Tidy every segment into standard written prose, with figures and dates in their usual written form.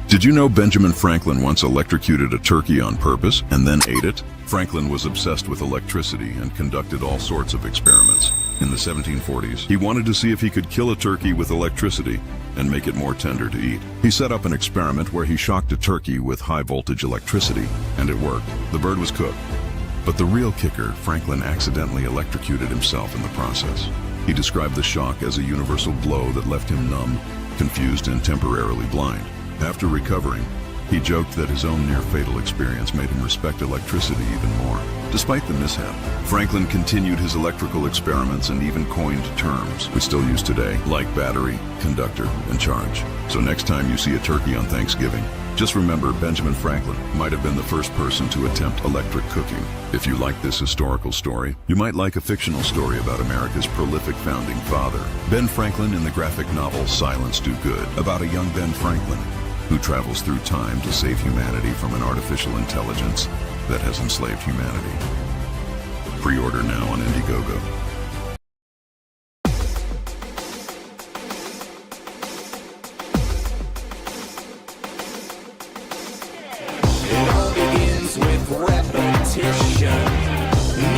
Did you know Benjamin Franklin once electrocuted a turkey on purpose and then ate it? Franklin was obsessed with electricity and conducted all sorts of experiments. In the 1740s, he wanted to see if he could kill a turkey with electricity and make it more tender to eat. He set up an experiment where he shocked a turkey with high-voltage electricity, and it worked. The bird was cooked. But the real kicker, Franklin accidentally electrocuted himself in the process. He described the shock as a universal blow that left him numb, confused, and temporarily blind. After recovering, he joked that his own near-fatal experience made him respect electricity even more. Despite the mishap, Franklin continued his electrical experiments and even coined terms we still use today, like battery, conductor, and charge. So next time you see a turkey on Thanksgiving, just remember Benjamin Franklin might have been the first person to attempt electric cooking. If you like this historical story, you might like a fictional story about America's prolific founding father, Ben Franklin, in the graphic novel Silence Do Good, about a young Ben Franklin who travels through time to save humanity from an artificial intelligence that has enslaved humanity. Pre-order now on Indiegogo. It all begins with repetition.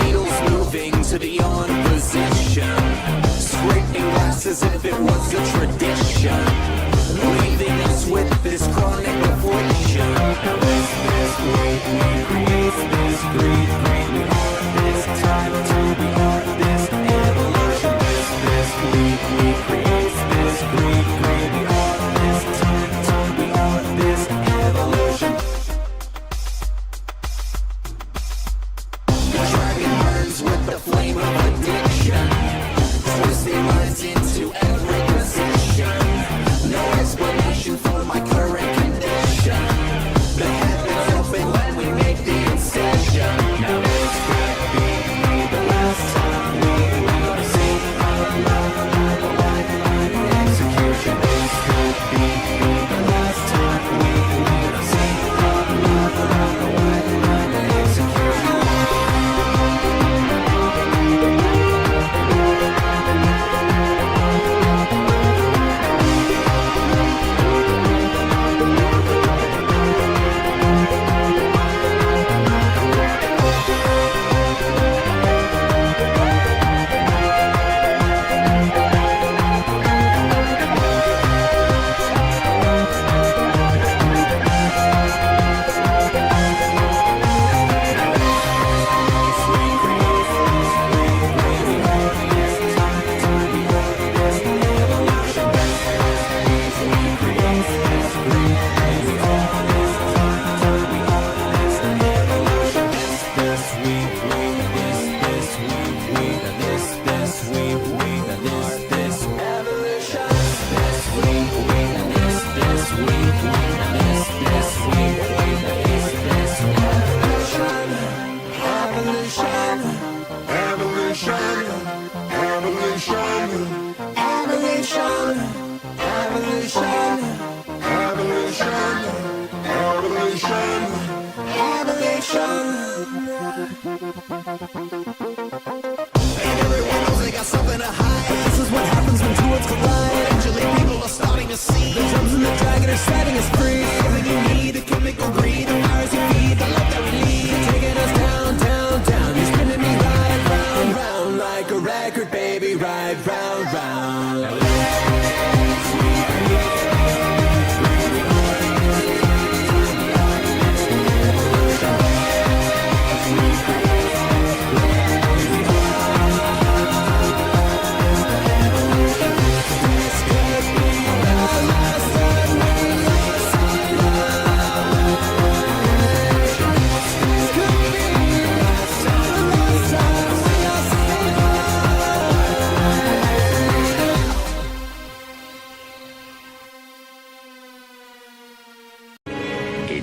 Needles moving to the on position. Scraping glass as if it was a tradition. Leaving us with this chronic affliction. This way we create this greed. We are this time till we are this evolution. This week we create this greed. We are this time till we are this evolution. The dragon burns with the flame of addiction, twisting minds into every position. No explanation for my current condition. The heavens open when we make the incision. Now this could be the last time we will see our love on the white line execution. This could be the last time we will see our love on the white line execution.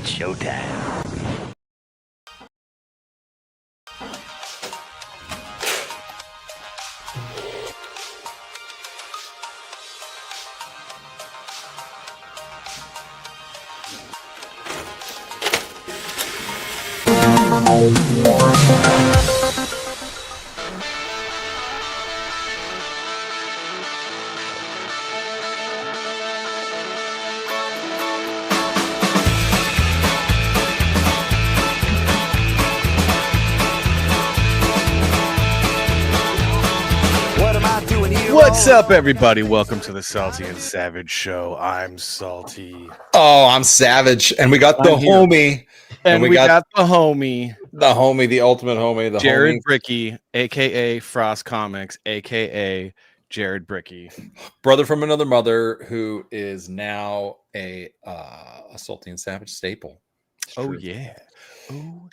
It's showtime. What's up, everybody? Welcome to the Salty and Savage Show. I'm Salty. Oh, I'm Savage. And we got the homie. And we got the homie. The homie, the ultimate homie. The Jared homie. Bricky, a.k.a. Frost Comics, a.k.a. Jared Bricky. Brother from another mother who is now a Salty and Savage staple. Oh, yeah. Oh,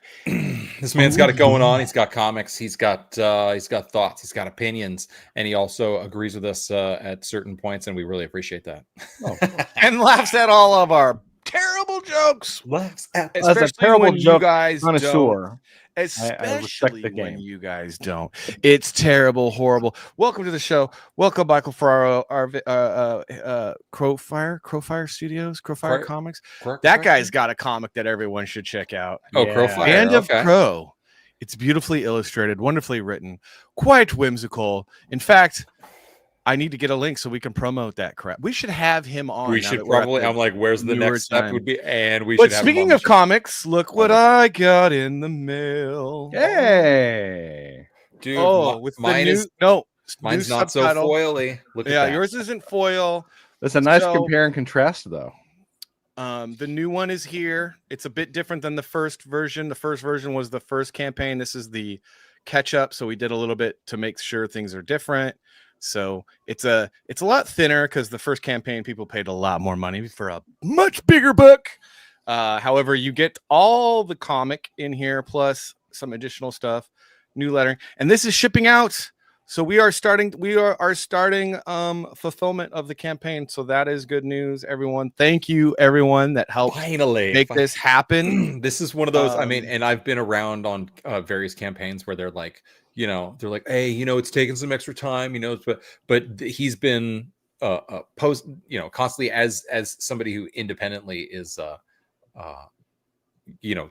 this man's got it going on. He's got comics. He's got thoughts. He's got opinions. And he also agrees with us at certain points. And we really appreciate that. Oh. And laughs at all of our terrible jokes. Laughs at especially when you guys don't. Especially when you guys don't. It's terrible, horrible. Welcome to the show. Welcome, Michael, for our Crowfire Studios, Crowfire Comics. That guy's got a comic that everyone should check out. Oh, yeah. Crowfire. Band of Crow. It's beautifully illustrated, wonderfully written, quite whimsical. In fact, I need to get a link so we can promote that crap. We should have him on. We should probably. I'm like, where's the next step would be? And we but should. Speaking of comics, look what I got in the mail. Hey, dude! Oh, with mine is mine's not so foily. Look at that. Yours isn't foil. That's a nice compare and contrast, though. The new one is here. It's a bit different than the first version. The first version was the first campaign. This is the catch up. So we did a little bit to make sure things are different. So it's a lot thinner because the first campaign people paid a lot more money for a much bigger book. However, you get all the comic in here plus some additional stuff, new lettering, and this is shipping out. So we are starting fulfillment of the campaign. So that is good news, everyone. Thank you, everyone that helped make this happen. This is one of those. I mean, and I've been around on various campaigns where they're like, hey, it's taking some extra time, but he's been constantly as somebody who independently is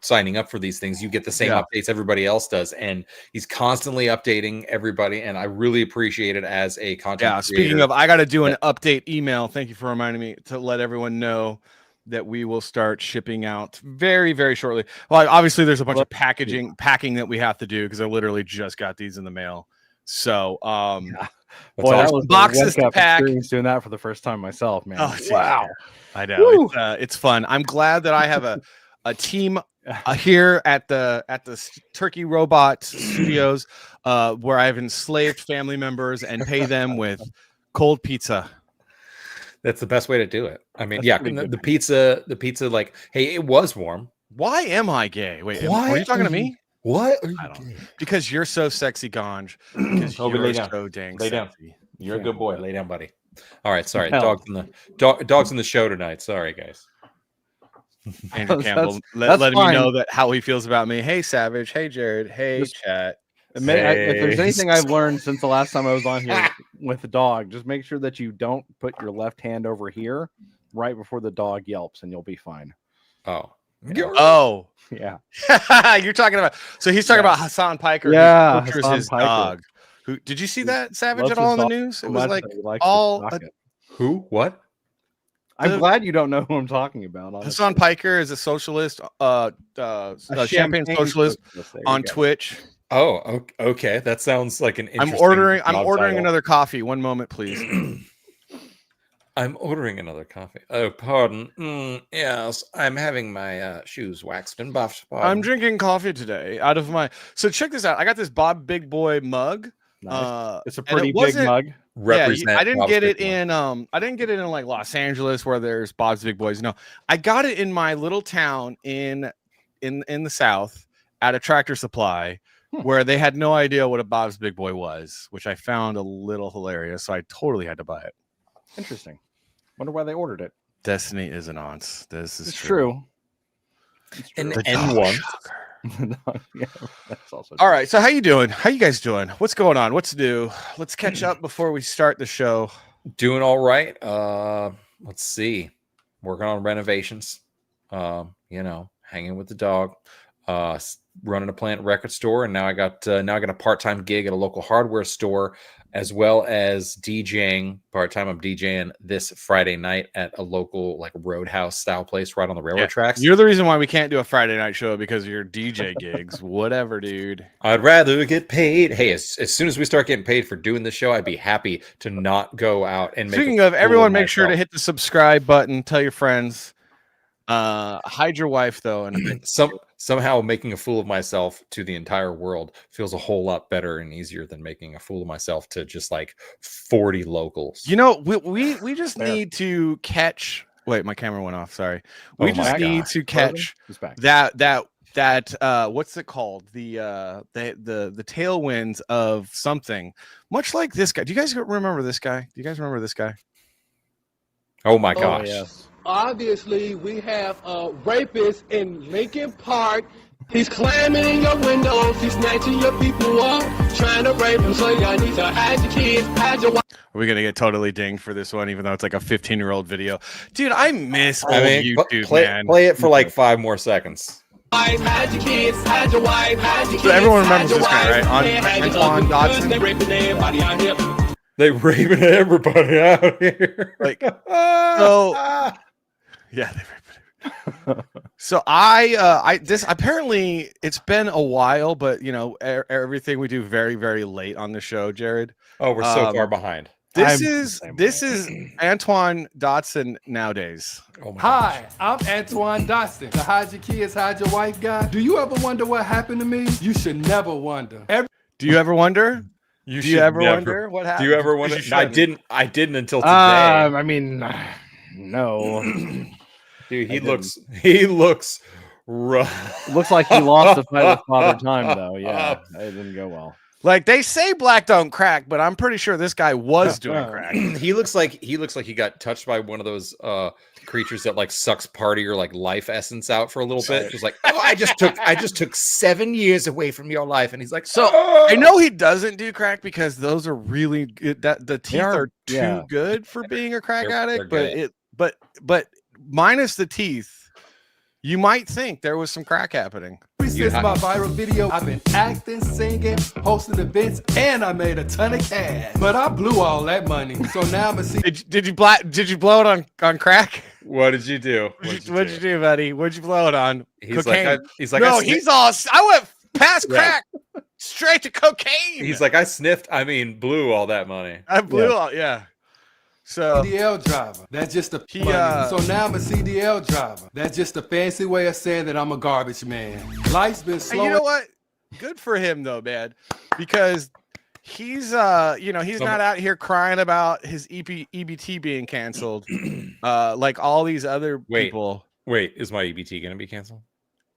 signing up for these things. You get the same updates everybody else does, and he's constantly updating everybody, and I really appreciate it as a content creator. Speaking of, I got to do an update email. Thank you for reminding me to let everyone know that we will start shipping out very, very shortly. Well, obviously there's a bunch of packing that we have to do because I literally just got these in the mail. So that was boxes to pack. Doing that for the first time myself, man. Oh, wow. I know. It's fun. I'm glad that I have a team here at the Turkey Robot Studios where I've enslaved family members and pay them with cold pizza. That's the best way to do it. I mean, the pizza, like, hey, it was warm. Why am I gay? Wait, are you talking to me? What? Because you're so sexy, Ganj. Because you're so dang lay sexy. Down. You're a good boy. Lay down, buddy. All right, sorry. Dogs in the show tonight. Sorry, guys. Andrew Campbell letting me know that how he feels about me. Hey, Savage. Hey, Jared. Hey, chat. If there's anything I've learned since the last time I was on here with the dog, just make sure that you don't put your left hand over here right before the dog yelps, and you'll be fine. Oh. Yeah. You're talking about. So he's talking about Hassan Piker. Yeah, who his dog. Who did you see that Savage at all in the news? It was like all. Who? What? I'm glad you don't know who I'm talking about. Honestly. Hassan Piker is a socialist, a champagne socialist on Twitch. Oh, okay. That sounds like an interesting. I'm ordering another coffee. One moment, please. I'm ordering another coffee. Oh, pardon. Yes, I'm having my shoes waxed and buffed. Pardon. I'm drinking coffee today out of my. So check this out. I got this Bob Big Boy mug. Nice. It's a pretty big mug. I didn't get it in like Los Angeles where there's Bob's Big Boys. No, I got it in my little town in the South at a Tractor Supply where they had no idea what a Bob's Big Boy was, which I found a little hilarious. So I totally had to buy it. Interesting. Wonder why they ordered it. Destiny is an aunt. This is true. An The N1. Yeah, that's also All right. So how you doing? How you guys doing? What's going on? What's new? Let's catch up before we start the show. Doing all right. Let's see. Working on renovations. Hanging with the dog. Running a Planet Record store, and now I got a part-time gig at a local hardware store, as well as DJing part-time. I'm DJing this Friday night at a local like Roadhouse style place right on the railroad tracks. You're the reason why we can't do a Friday night show because of your DJ gigs. Whatever, dude. I'd rather get paid. Hey, as soon as we start getting paid for doing this show, I'd be happy to not go out and Speaking make of, everyone, make sure to hit the subscribe button. Tell your friends. Hide your wife though, and somehow making a fool of myself to the entire world feels a whole lot better and easier than making a fool of myself to just like 40 locals. We just need to catch. Wait, my camera went off. Sorry. We just need to catch that what's it called? The tailwinds of something. Much like this guy. Do you guys remember this guy? Oh my gosh. yes. Obviously, we have a rapist in Lincoln Park. He's climbing in your windows. He's snatching your people up, trying to rape them. So y'all need to hide your kids, hide your wife. Are we gonna get totally dinged for this one, even though it's like a 15-year-old video? Dude, I miss old YouTube, man. Play it for like 5 more seconds. Hide your kids, hide your wife, hide your kids. So everyone remembers hide your this guy, wife. right? Hide your Antoine husband. Dodson. They raping everybody out here. They raping everybody out here. Like, so yeah, they so this apparently it's been a while, but everything we do very, very late on the show, Jared. Oh, we're so far behind. This is Antoine Dodson nowadays. Oh my Hi, I'm Antoine Dodson, the hide your kids, hide your wife guy. Do you ever wonder what happened to me? You should never wonder. Do you ever wonder? Do you ever wonder what happened? Do you ever wonder? You I didn't until today. I mean, no. Dude, he looks rough. Looks like he lost the fight with Father Time, though. Yeah, it didn't go well. Like they say black don't crack, but I'm pretty sure this guy was doing crack. He looks like he got touched by one of those creatures that like sucks part of your like life essence out for a little bit. Just like, oh, I just took 7 years away from your life, and he's like, so I know he doesn't do crack because those are really good. That the teeth are too good for being a crack addict, but minus the teeth, you might think there was some crack happening. Since my viral video, I've been acting, singing, hosting events, and I made a ton of cash. But I blew all that money, so now I'm a see. Did you blow it on crack? What did you do? What'd you do, buddy? What'd you blow it on? Cocaine. I went past crack straight to cocaine. He's like, I blew all that money. I blew all, yeah. So CDL driver. That's just a money. So now I'm a CDL driver. That's just a fancy way of saying that I'm a garbage man. Life's been slow. You know what? Good for him though, man, because he's not out here crying about his EBT being canceled, like all these other people. Wait, is my EBT gonna be canceled?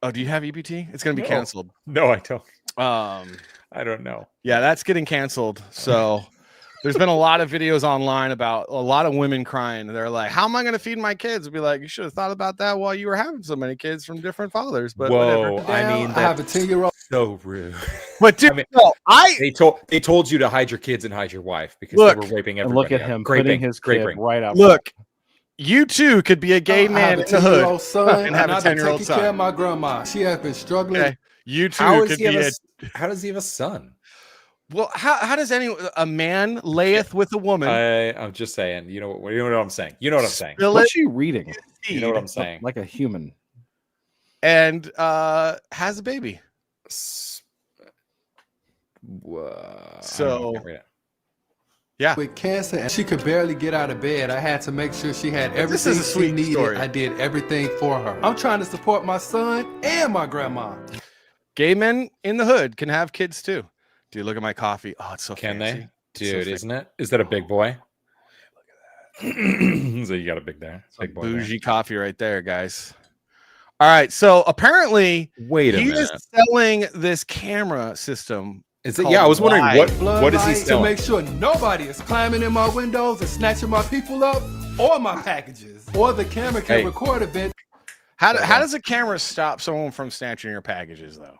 Oh, do you have EBT? It's gonna be canceled. No, I don't. I don't know. Yeah, that's getting canceled. So. There's been a lot of videos online about a lot of women crying. They're like, how am I going to feed my kids? Be like, you should have thought about that while you were having so many kids from different fathers. But whatever. I mean, I have a 10-year-old. So rude. But dude, they told you to hide your kids and hide your wife because they were raping everybody. Look at him putting his kid right out. Look, you too could be a gay man in the hood son, and have a 10-year-old son. Care of my grandma. She has been struggling. Okay. You too could be how does he have a son? Well, how does a man layeth with a woman? I'm just saying. You know what I'm saying. You know what I'm saying. What's she reading? You know what I'm saying. Like a human. And has a baby. So yeah, with cancer, and she could barely get out of bed. I had to make sure she had everything she needed. Story. I did everything for her. I'm trying to support my son and my grandma. Gay men in the hood can have kids too. Dude, look at my coffee. Oh, it's so Can fancy. they? Dude, isn't it? Is that a big boy? Look at that. So you got a big there. Big boy bougie coffee right there, guys. All right. So apparently he is selling this camera system. Is it? Yeah, I was wondering what is he selling? To make sure nobody is climbing in my windows and snatching my people up or my packages. Or the camera can record events. How But, does a camera stop someone from snatching your packages though?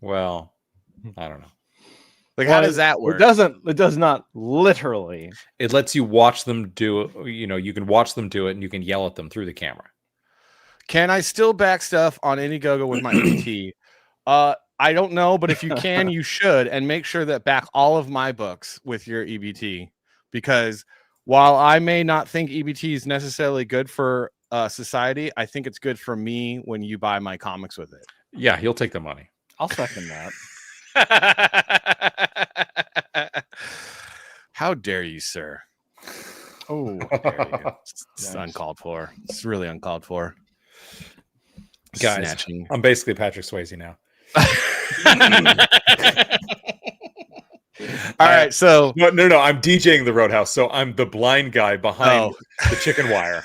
Well, I don't know. Like, well, how does that work? It does not literally. It lets you watch them do it. You know, you can watch them do it, and you can yell at them through the camera. Can I still back stuff on Indiegogo with my EBT? I don't know, but if you can, you should, and make sure that back all of my books with your EBT, because while I may not think EBT is necessarily good for society, I think it's good for me when you buy my comics with it. Yeah, he'll take the money. I'll second that. How dare you, sir? Oh, It's uncalled for. It's really uncalled for. Guys, Snatching. I'm basically Patrick Swayze now. All right, so No, I'm DJing the Roadhouse, so I'm the blind guy behind the chicken wire,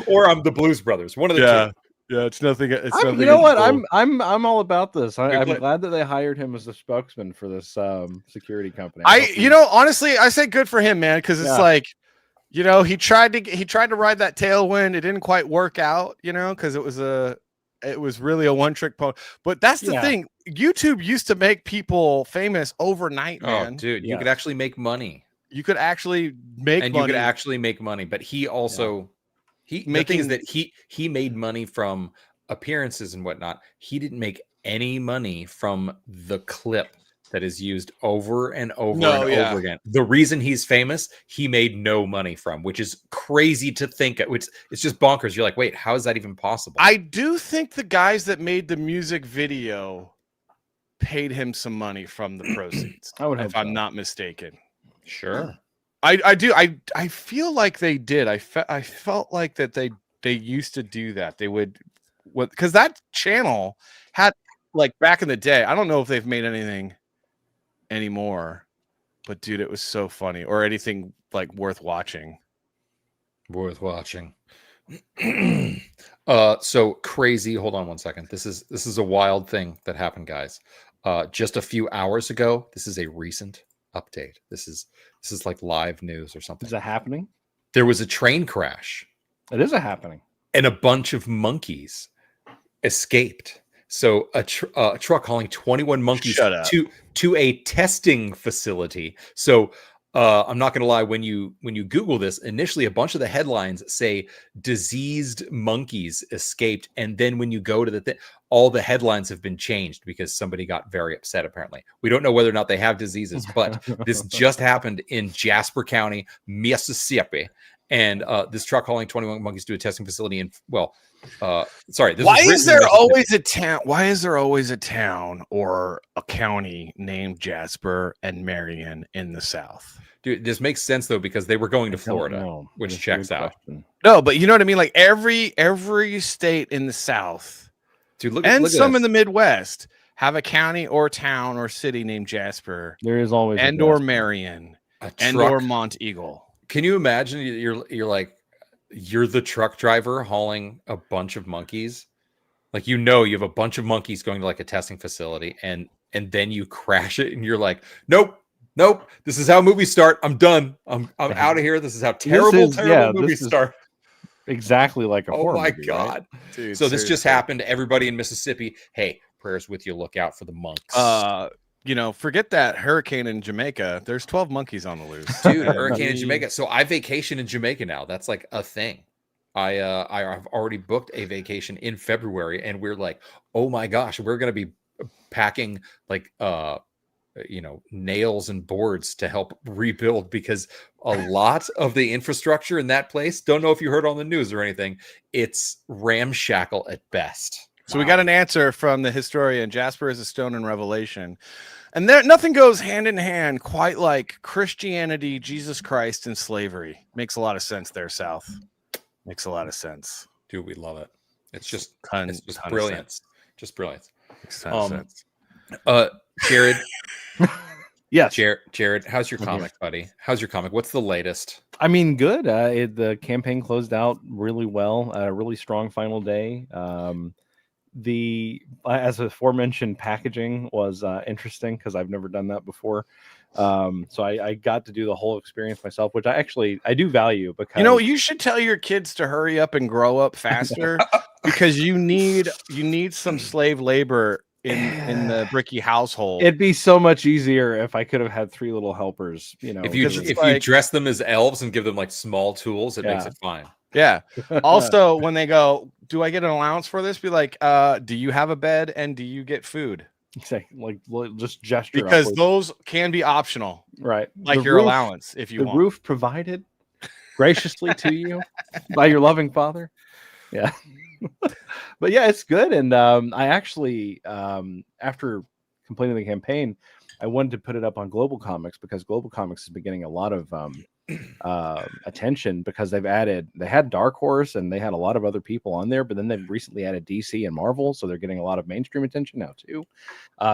or I'm the Blues Brothers. One of the two. Yeah, it's nothing. It's nothing. you know what? cool. I'm all about this. I'm glad- glad that they hired him as the spokesman for this security company. Honestly, I say good for him, man, because it's like, you know, he tried to ride that tailwind. It didn't quite work out, you know, because it was really a one-trick pony. But that's the thing. YouTube used to make people famous overnight, man. Oh, dude, you could actually make money. You could actually make money. You could actually make money. But he also the thing is that he made money from appearances and whatnot. He didn't make any money from the clip that is used over and over over again. The reason he's famous, he made no money from, which is crazy to think. Which it's just bonkers. You're like, wait, how is that even possible? I do think the guys that made the music video paid him some money from the proceeds. I would hope if I'm so. not mistaken. Sure. I do. I feel like they did. I felt like that they used to do that. They would, because that channel had, like, back in the day. I don't know if they've made anything anymore, but dude, it was so funny, or anything like worth watching. Worth watching. So crazy. Hold on one second. This is a wild thing that happened, guys. Just a few hours ago. This is a recent update. This is like live news or something. Is that happening? There was a train crash It is happening. and a bunch of monkeys escaped. So a truck hauling 21 monkeys to a testing facility. So I'm not going to lie, when you Google this, initially a bunch of the headlines say diseased monkeys escaped, and then when you go to all the headlines have been changed because somebody got very upset. Apparently, we don't know whether or not they have diseases, but this just happened in Jasper County, Mississippi, and this truck hauling 21 monkeys to a testing facility in sorry. Why is there always a town? Why is there always a town or a county named Jasper and Marion in the South? Dude, this makes sense though, because they were going to Florida, which checks out. No, but you know what I mean? Like every state in the South, dude, look and at some this. in the Midwest have a county or town or city named Jasper. There is always and or Marion and or Mont Eagle. Can you imagine you're like, you're the truck driver hauling a bunch of monkeys, like, you have a bunch of monkeys going to like a testing facility, and then you crash it and you're like, nope, this is how movies start. I'm done. I'm out of here. This is how terrible movies start. Exactly like a horror my movie, god, right? dude, so this just happened to everybody in Mississippi. Hey, prayers with you. Look out for the monks. Forget that hurricane in Jamaica. There's 12 monkeys on the loose. Dude, hurricane in Jamaica. So I vacation in Jamaica now. That's like a thing. I have already booked a vacation in February, and we're like, oh my gosh, we're gonna be packing like nails and boards to help rebuild, because a lot of the infrastructure in that place, don't know if you heard on the news or anything, it's ramshackle at best. So we got an answer from the historian. Jasper is a stone in Revelation. And there, nothing goes hand in hand quite like Christianity, Jesus Christ, and slavery. Makes a lot of sense there, South. Makes a lot of sense. Dude, we love it. It's just ton brilliant. Just brilliant. Makes a ton of sense. Jared. Yes. Jared, how's your comic, buddy? How's your comic? What's the latest? I mean, good. The campaign closed out really well. A really strong final day. The as aforementioned packaging was interesting because I've never done that before. So I got to do the whole experience myself, which I do value because you should tell your kids to hurry up and grow up faster because you need some slave labor in the Bricky household. it'd be so much easier if I could have had 3 little helpers. If you like- dress them as elves and give them like small tools, it makes it fine. Yeah. Also, when they go, do I get an allowance for this? Be like, do you have a bed and do you get food? say like just gesture Because upwards. those can be optional, Right, like The your roof- allowance if you the want. roof provided graciously to you by your loving father. Yeah. But yeah, it's good. And I actually after completing the campaign, I wanted to put it up on Global Comics because Global Comics has been getting a lot of attention because they had Dark Horse and they had a lot of other people on there, but then they've recently added DC and Marvel, so they're getting a lot of mainstream attention now too.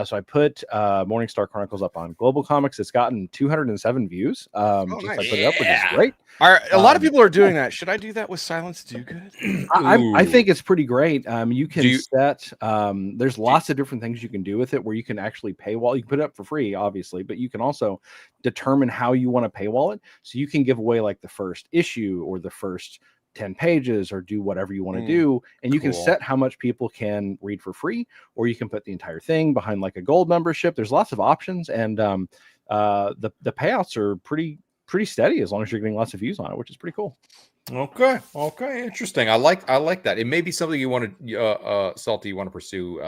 So I put Morningstar Chronicles up on Global Comics. It's gotten 207 views since I put it up, which is great. A lot of people are doing that. Should I do that with Silence Do Good? I think it's pretty great. You can Do you- set there's lots of different things you can do with it where you can actually paywall. You can put it up for free, obviously, but you can also determine how you want to paywall it. So you can give away like the first issue or the first 10 pages or do whatever you want to do. And you can Cool. set how much people can read for free, or you can put the entire thing behind like a gold membership. There's lots of options, and the payouts are pretty steady as long as you're getting lots of views on it, which is pretty cool. Okay, interesting. I like that. It may be something you want to Salty, you want to pursue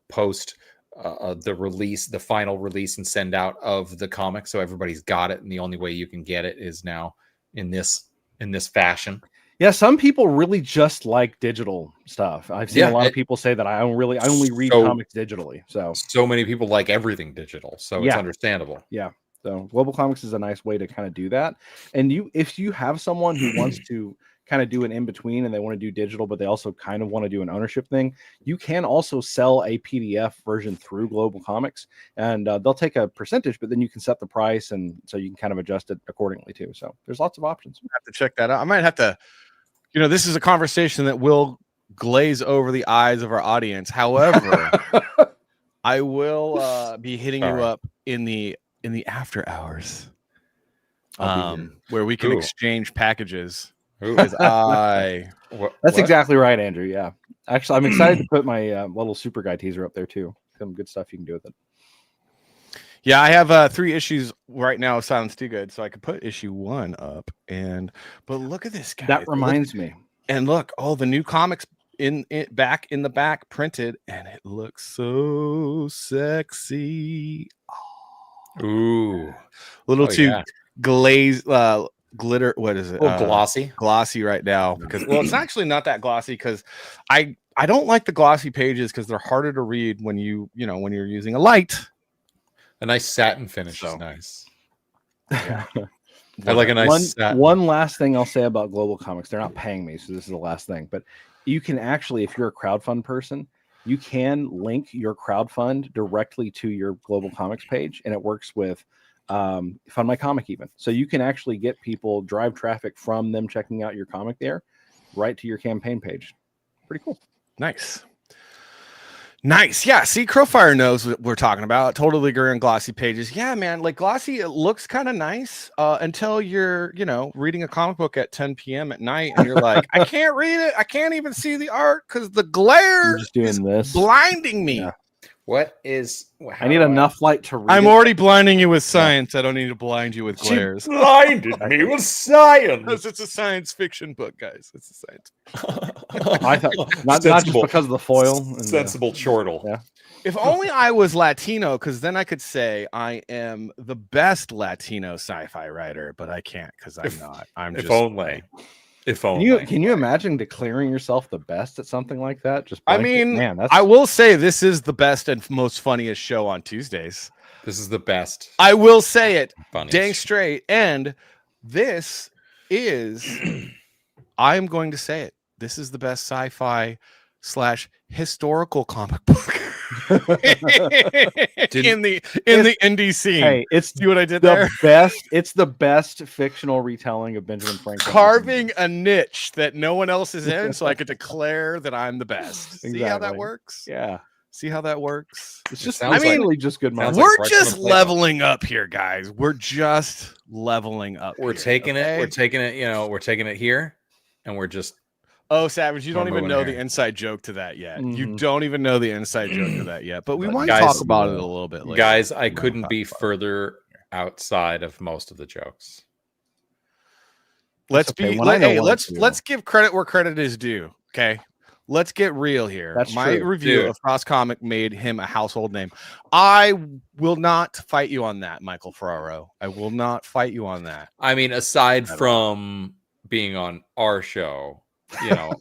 post the final release and send out of the comic, so everybody's got it, and the only way you can get it is now in this fashion. Yeah, some people really just like digital stuff. I've seen a lot of people say that I only read comics digitally. So many people like everything digital, so it's understandable. Yeah. So Global Comics is a nice way to kind of do that. And if you have someone who wants to kind of do an in-between and they want to do digital, but they also kind of want to do an ownership thing, you can also sell a PDF version through Global Comics, and they'll take a percentage, but then you can set the price, and so you can kind of adjust it accordingly too. So there's lots of options. I have to check that out. I might have to, this is a conversation that will glaze over the eyes of our audience. However, I will be hitting you up in the after hours, where we can exchange packages. That's exactly right, Andrew. Yeah, actually, I'm excited to put my little super guy teaser up there too. Some good stuff you can do with it. Yeah, I have 3 issues right now of Silence Do Good, so I could put issue 1 up. But look at this guy. That reminds me. And look, the new comics in the back printed, and it looks so sexy. Ooh, a little too glazed, glitter. What is it? Glossy right now, because it's actually not that glossy, because I don't like the glossy pages because they're harder to read when you're using a light. A nice satin finish is nice. Yeah. I like a nice satin. One last thing I'll say about Global Comics. They're not paying me, so this is the last thing. But you can actually, if you're a crowdfund person, you can link your crowdfund directly to your Global Comics page, and it works with Fund My Comic even. So you can actually get people, drive traffic from them checking out your comic there right to your campaign page. Pretty cool. Nice. Yeah, see, Crowfire knows what we're talking about. Totally agree on glossy pages. Yeah, man, like glossy, it looks kind of nice until you're, reading a comic book at 10 p.m. at night, and you're like, I can't read it. I can't even see the art because the glare is blinding me. Yeah. I need enough light to read. I'm already blinding you with science. I don't need to blind you with glares. Blinded me with science. It's a science fiction book, guys. It's a science. I thought not just because of the foil. And sensible chortle. Yeah. If only I was Latino, because then I could say I am the best Latino sci-fi writer, but I can't because I'm not. If only. Can you imagine declaring yourself the best at something like that? I will say this is the best and most funniest show on Tuesdays. This is the best. I will say it, funniest. Dang straight. And this is, I'm going to say it. This is the best sci-fi / historical comic book in the indie scene. Hey, see what I did there? It's the best fictional retelling of Benjamin Franklin. Carving a niche that no one else is in, so I could declare that I'm the best. Exactly. See how that works? Yeah. See how that works? It's just, sounds it's like- really just good sounds marketing. like We're right from just the playbook. leveling up here, guys. We're just leveling up. We're here, taking it. We're okay? taking it. You know, we're taking it here, and we're just. Oh, Savage, you don't Number even one know here. the inside joke to that yet. You Mhm. don't even know the inside joke to that yet. But we But want to guys- talk about it a little bit later. Guys, I We're gonna couldn't talk be about it. further outside of most of the jokes. Let's okay. be. When I know Hey, one or let's two. give credit where credit is due. Okay, let's get real here. That's My true. review Dude. of Frost Comic made him a household name. I will not fight you on that, Michael Ferraro. I will not fight you on that. I mean, aside At all. from being on our show, you know,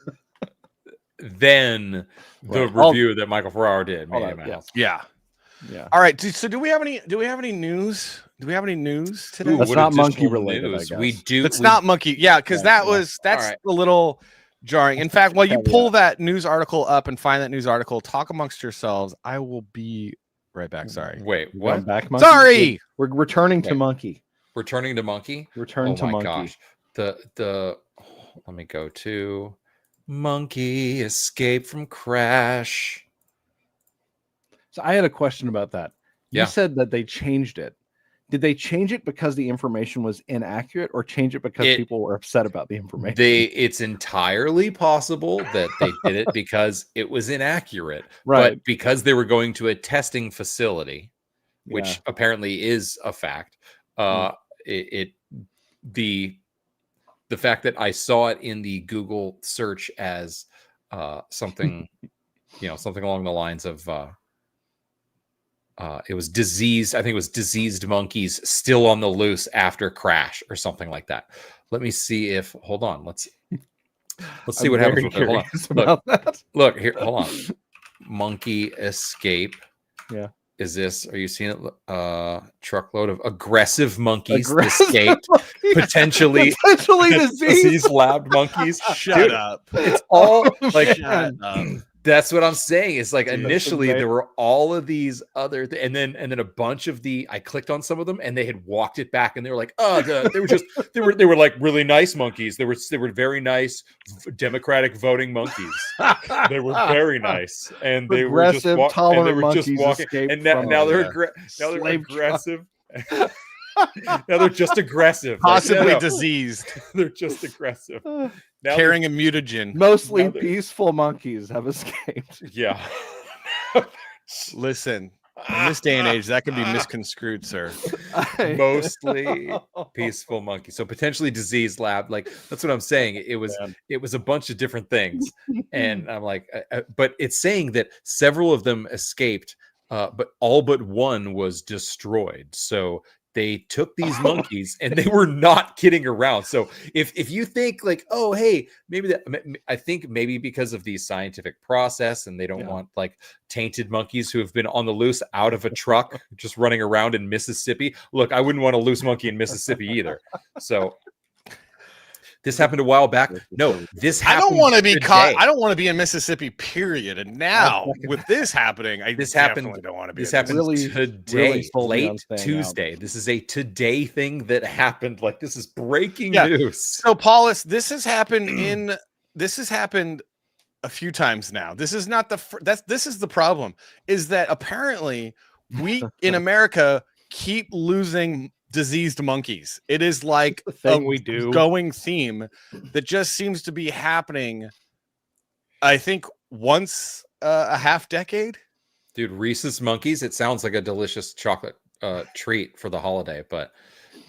then the Right. review that Michael Ferraro did All made that, him a yeah. house. Yeah. Yeah. All right. So do we have any? Do we have any news? Do we have any news today? Ooh, That's what not monkey additional related, I news? We guess. do. That's we- not monkey. Yeah, because Yeah, that's All right. a little jarring. In fact, while you Caveat. pull that news article up and find that news article, talk amongst yourselves. I will be right back. Sorry. Wait, We're going what? back, monkey? Sorry. We're returning to Wait. monkey. Returning to monkey. Return Oh to my monkey. gosh. The let me go to monkey escape from crash. So I had a question about that. You Yeah. said that they changed it. Did they change it because the information was inaccurate, or change it because people were upset about the information? It's entirely possible that they did it because it was inaccurate. Right. But because they were going to a testing facility, which Yeah. apparently is a fact, the fact that I saw it in the Google search as something, something along the lines of it was diseased. I think it was diseased monkeys still on the loose after crash or something like that. Let me see if. Hold on. Let's see what happens with it. Hold on. About that. Look here. Hold on. Monkey escape. Yeah. Is this? Are you seeing it? Truckload of aggressive monkeys Aggressive escaped. Potentially disease. disease labbed monkeys. Shut Dude, up. It's all like Shut up. that's what I'm saying. It's like Dude, that's initially amazing. there were all of these other and then a bunch of I clicked on some of them and they had walked it back and they were like, they were just they were like really nice monkeys. They were very nice democratic voting monkeys. They were very nice and they were just Progressive, tolerant monkeys escaped and now from they're a now they're slave aggressive. Now they're just aggressive. Possibly Like, diseased, they're just aggressive. Now carrying a mutagen. Mostly Now they're- peaceful monkeys have escaped. yeah. Listen, in this day and age, that could be misconstrued, sir. Mostly peaceful monkey, so potentially disease lab. Like that's what I'm saying. It was a bunch of different things, and I'm like, but it's saying that several of them escaped, but all but one was destroyed. So they took these monkeys and they were not kidding around. So if you think like, oh hey, maybe that, I think maybe because of the scientific process and they don't want like tainted monkeys who have been on the loose out of a truck just running around in Mississippi. Look, I wouldn't want a loose monkey in Mississippi either. So this happened a while back. No, this I happened. don't want to be today. caught. I don't want to be in Mississippi, period. And now with this happening, This definitely happened. don't want to be. This in happened Really- today, really sold me on late staying out. Tuesday. This is a today thing that happened. Like this is breaking Yeah. news. So, Paulus, this has happened a few times now. This is not this is the problem. Is that apparently we in America keep losing diseased monkeys. It is like the thing a we do. going theme that just seems to be happening. I think once a half decade. Dude, Reese's Monkeys. It sounds like a delicious chocolate treat for the holiday, but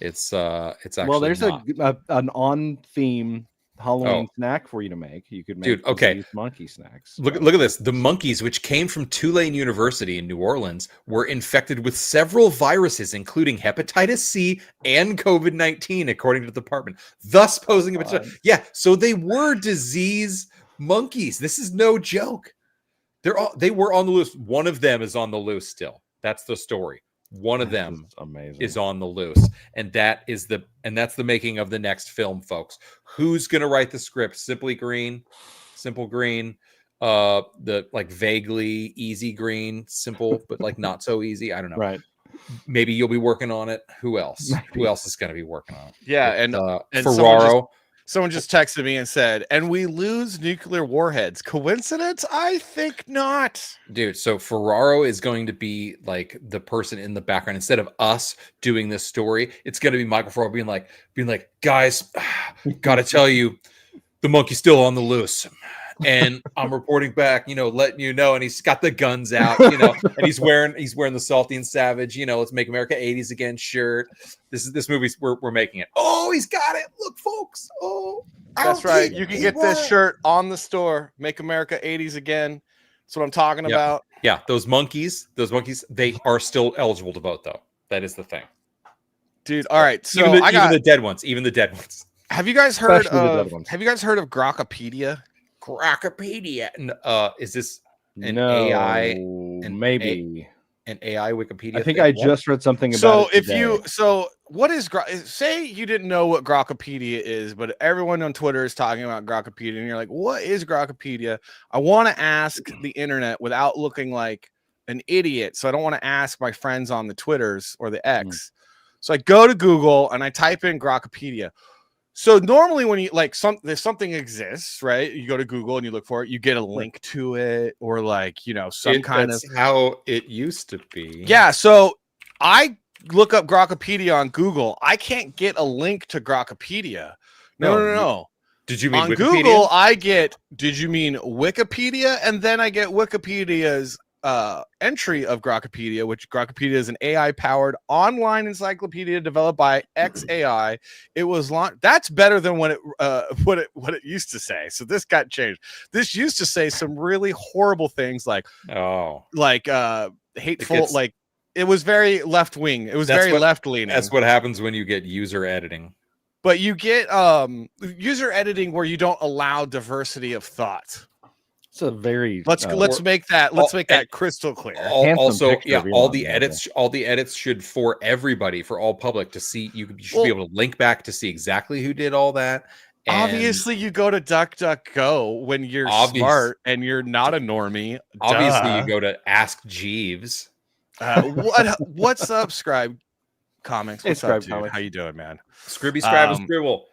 it's actually Well, there's not. an on theme Halloween snack for you to make. You could make Dude, okay. diseased monkey snacks. Look at this. The monkeys, which came from Tulane University in New Orleans, were infected with several viruses, including hepatitis C and COVID-19, according to the department, thus posing a potential. Yeah, so they were disease monkeys. This is no joke. They were on the loose. One of them is on the loose still. That's the story. One of them amazing is on the loose, and that's the making of the next film, folks. Who's gonna write the script? Simple Green, the like vaguely easy green, simple but like not so easy. I don't know. Right. Maybe you'll be working on it. Who else? Who else is gonna be working on it? Yeah, With, and Ferraro. Someone just texted me and said, "And we lose nuclear warheads." Coincidence? I think not. Dude, so Ferraro is going to be like the person in the background. Instead of us doing this story, it's going to be Michael Ferraro being like, guys, gotta tell you, the monkey's still on the loose. And I'm reporting back, letting you know, and he's got the guns out, and he's wearing the Salty and Savage, let's make America 80s again shirt. This movie, we're making it. Oh, he's got it. Look, folks. Oh, that's right. You can get this shirt on the store. Make America 80s again. That's what I'm talking about. Yeah, those monkeys, they are still eligible to vote, though. That is the thing, dude. All right, so even the dead ones. Have you guys heard of Grokkapedia? Grokkapedia. Is this an AI? Maybe an AI Wikipedia. I think I just read something about it. What is say you didn't know what Grokkapedia is, but everyone on Twitter is talking about Grokkapedia, and you're like, what is Grokkapedia? I want to ask the internet without looking like an idiot, so I don't want to ask my friends on the Twitters or the X. So I go to Google and I type in Grokkapedia. So normally when you there's something exists, right? You go to Google and you look for it, you get a link to it, or that's how it used to be. Yeah. So I look up Grokkapedia on Google. I can't get a link to Grokkapedia. No. Did you mean on Wikipedia? Google? Did you mean Wikipedia? And then I get Wikipedia's entry of Grokkapedia, which Grokkapedia is an AI-powered online encyclopedia developed by XAI. It was launched. That's better than what it used to say. So this got changed. This used to say some really horrible things hateful. It was very left wing. It was very left leaning. That's what happens when you get user editing. But you get user editing where you don't allow diversity of thought. It's a very let's make that crystal clear. Also, all the edits should for everybody, for all public to see. You should be able to link back to see exactly who did all that. And obviously, you go to DuckDuckGo when you're smart and you're not a normie. Obviously, you go to Ask Jeeves. What's up, Scribe Comics? What's up, dude? How you doing, man? Scribby Scribe and Scribble.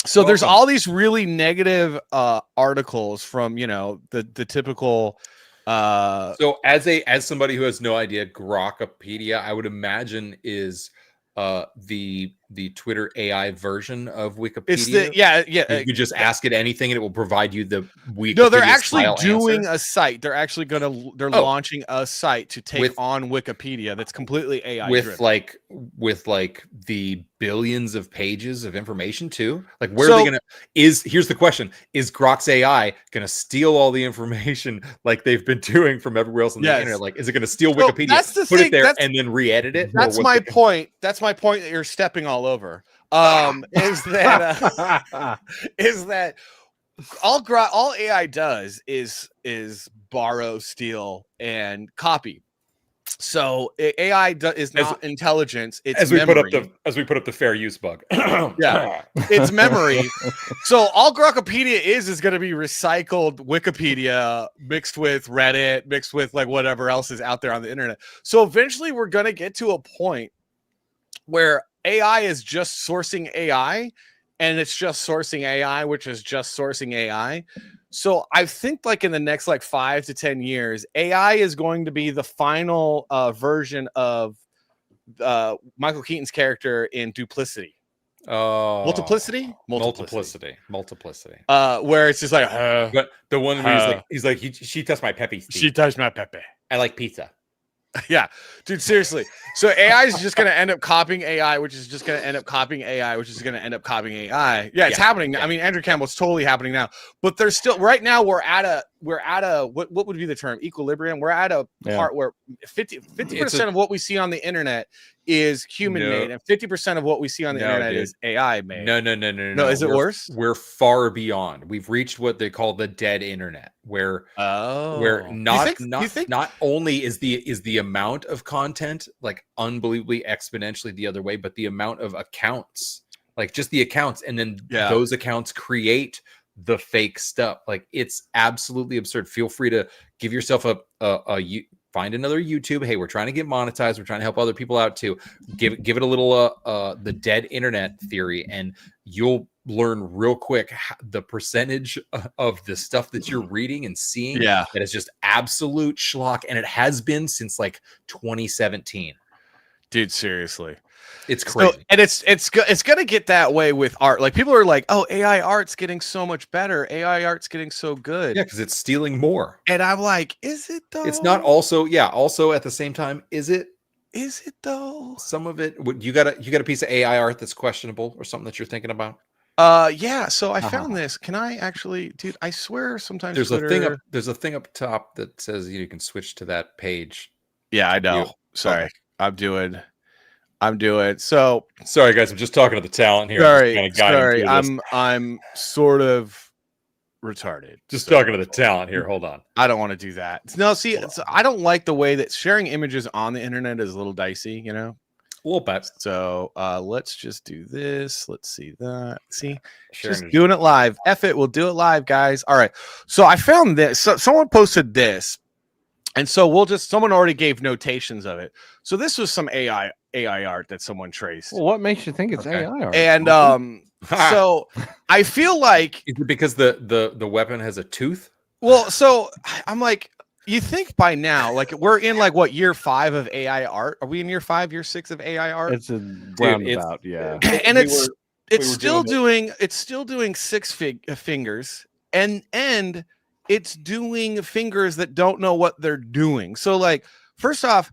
So there's all these really negative articles from the typical. So as somebody who has no idea, Grokkapedia, I would imagine is the Twitter AI version of Wikipedia. You could just ask it anything and it will provide you the Wikipedia. No, they're actually doing a site. They're actually launching a site to take on Wikipedia that's completely AI driven. with the billions of pages of information too. Like where are they here's the question: is Grok's AI gonna steal all the information like they've been doing from everywhere else on the internet? Like, is it gonna steal Wikipedia, it there, and then re-edit it? That's my point. That's my point that you're stepping all over. Is that all AI does is borrow, steal, and copy. So AI is not intelligence. It's as we memory. put up the fair use bug. Yeah, it's memory. So all Grokkapedia is going to be recycled Wikipedia mixed with Reddit, mixed with whatever else is out there on the internet. So eventually we're going to get to a point where AI is just sourcing AI, and it's just sourcing AI, which is just sourcing AI. So I think in the next 5 to 10 years, AI is going to be the final version of Michael Keaton's character in Duplicity. Multiplicity. Where it's just but the one where she touched my peppy. She touched my pepe. I like pizza. Yeah, dude, seriously. So AI is just going to end up copying AI, which is just going to end up copying AI, which is going to end up copying AI. Yeah, it's happening. I mean, Andrew Campbell, it's totally happening now. But there's still right now we're at a what would be the term? Equilibrium. We're at a part where 50% of what we see on the internet is human made, and 50% of what we see on the internet is AI made. No. Is it worse? We're far beyond. We've reached what they call the dead internet, where not only is the amount of content unbelievably exponentially the other way, but the amount of accounts, just the accounts, and then those accounts create the fake stuff. It's absolutely absurd. Feel free to give yourself a find another YouTube. Hey, we're trying to get monetized. We're trying to help other people out too. Give it a little the dead internet theory, and you'll learn real quick the percentage of the stuff that you're reading and seeing that is just absolute schlock, and it has been since like 2017. Dude, seriously. It's crazy. So, and it's gonna get that way with art. Like people are like, oh, AI art's getting so much better. AI art's getting so good. Yeah, because it's stealing more. And I'm like, is it though? It's not also, also at the same time, is it? Is it though? Some of it, you got a piece of AI art that's questionable or something that you're thinking about? Yeah. So I found this. Can I actually, dude? I swear sometimes there's Twitter... there's a thing up top that says you can switch to that page. Yeah, I know. Sorry, I'm doing. So sorry, guys. I'm just talking to the talent here. Sorry. I'm sort of retarded. Just talking to the talent here. Hold on. I don't want to do that. No, see, I don't like the way that sharing images on the internet is a little dicey, you know? A little bit. So let's just do this. Let's see that. See, Sharing just doing it live. F it. We'll do it live, guys. All right. So I found this. So someone posted this. And so someone already gave notations of it. So this was some AI art that someone traced. Well, what makes you think it's AI art? And so I feel like, is it because the weapon has a tooth? Well, so I'm like, you think by now, like we're in like what, year 5 of AI art? Are we in year 5, year 6 of AI art? It's a roundabout, yeah. And it's still doing 6 fingers, and it's doing fingers that don't know what they're doing. So like, first off,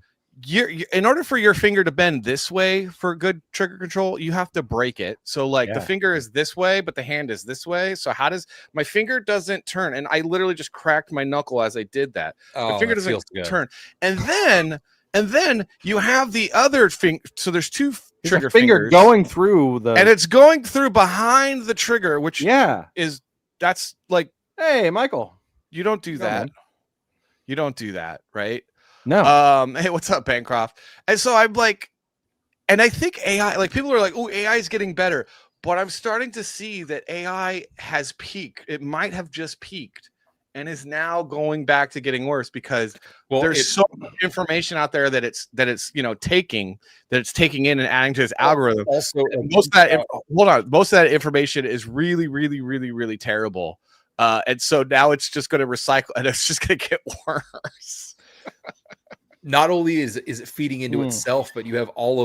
in order for your finger to bend this way for good trigger control, you have to break it. So like the finger is this way, but the hand is this way. So how does my finger doesn't turn? And I literally just cracked my knuckle as I did that. My finger doesn't turn. And then you have the other finger. So there's 2 trigger fingers going through and it's going through behind the trigger, which that's like, hey, Michael. You don't do that. You don't do that, right? No. Hey, what's up, Bancroft? And so I'm like, and I think AI, like people are like, oh, AI is getting better. But I'm starting to see that AI has peaked. It might have just peaked and is now going back to getting worse because there's so much information out there that it's taking in and adding to its algorithm. Also, most of that information is really, really, really, really terrible. And so now it's just going to recycle and it's just going to get worse. Not only is it feeding into itself, but you have all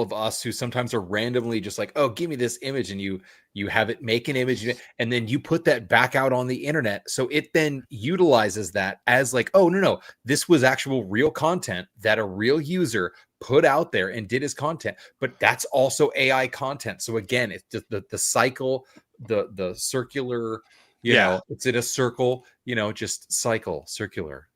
of us who sometimes are randomly just like, oh, give me this image, and you have it make an image, and then you put that back out on the internet. So it then utilizes that as like, oh, no, this was actual real content that a real user put out there and did his content, but that's also AI content. So again, it's just the cycle, the circular, you know, it's in a circle, just circular.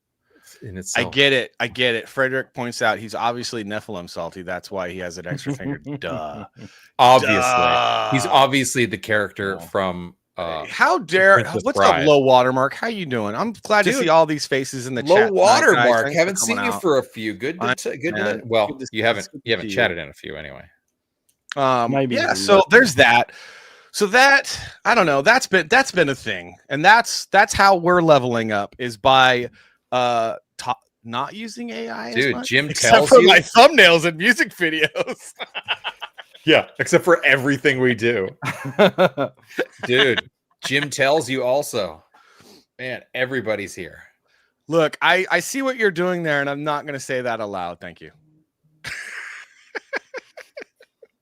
I get it. Frederick points out he's obviously Nephilim salty. That's why he has an extra finger. Duh. Obviously. He's obviously the character from how dare what's up, Low Watermark? How you doing? I'm glad to see all these faces in the Low chat. Watermark. Haven't seen you for a few. Good. Well, you haven't chatted in a few anyway. So there's that. So that, I don't know, that's been a thing. And that's how we're leveling up, is by not using AI. Dude, as much, Jim except tells for you my thumbnails and music videos. Yeah, except for everything we do. Dude, Jim tells you also. Man, everybody's here. Look, I see what you're doing there, and I'm not going to say that aloud. Thank you.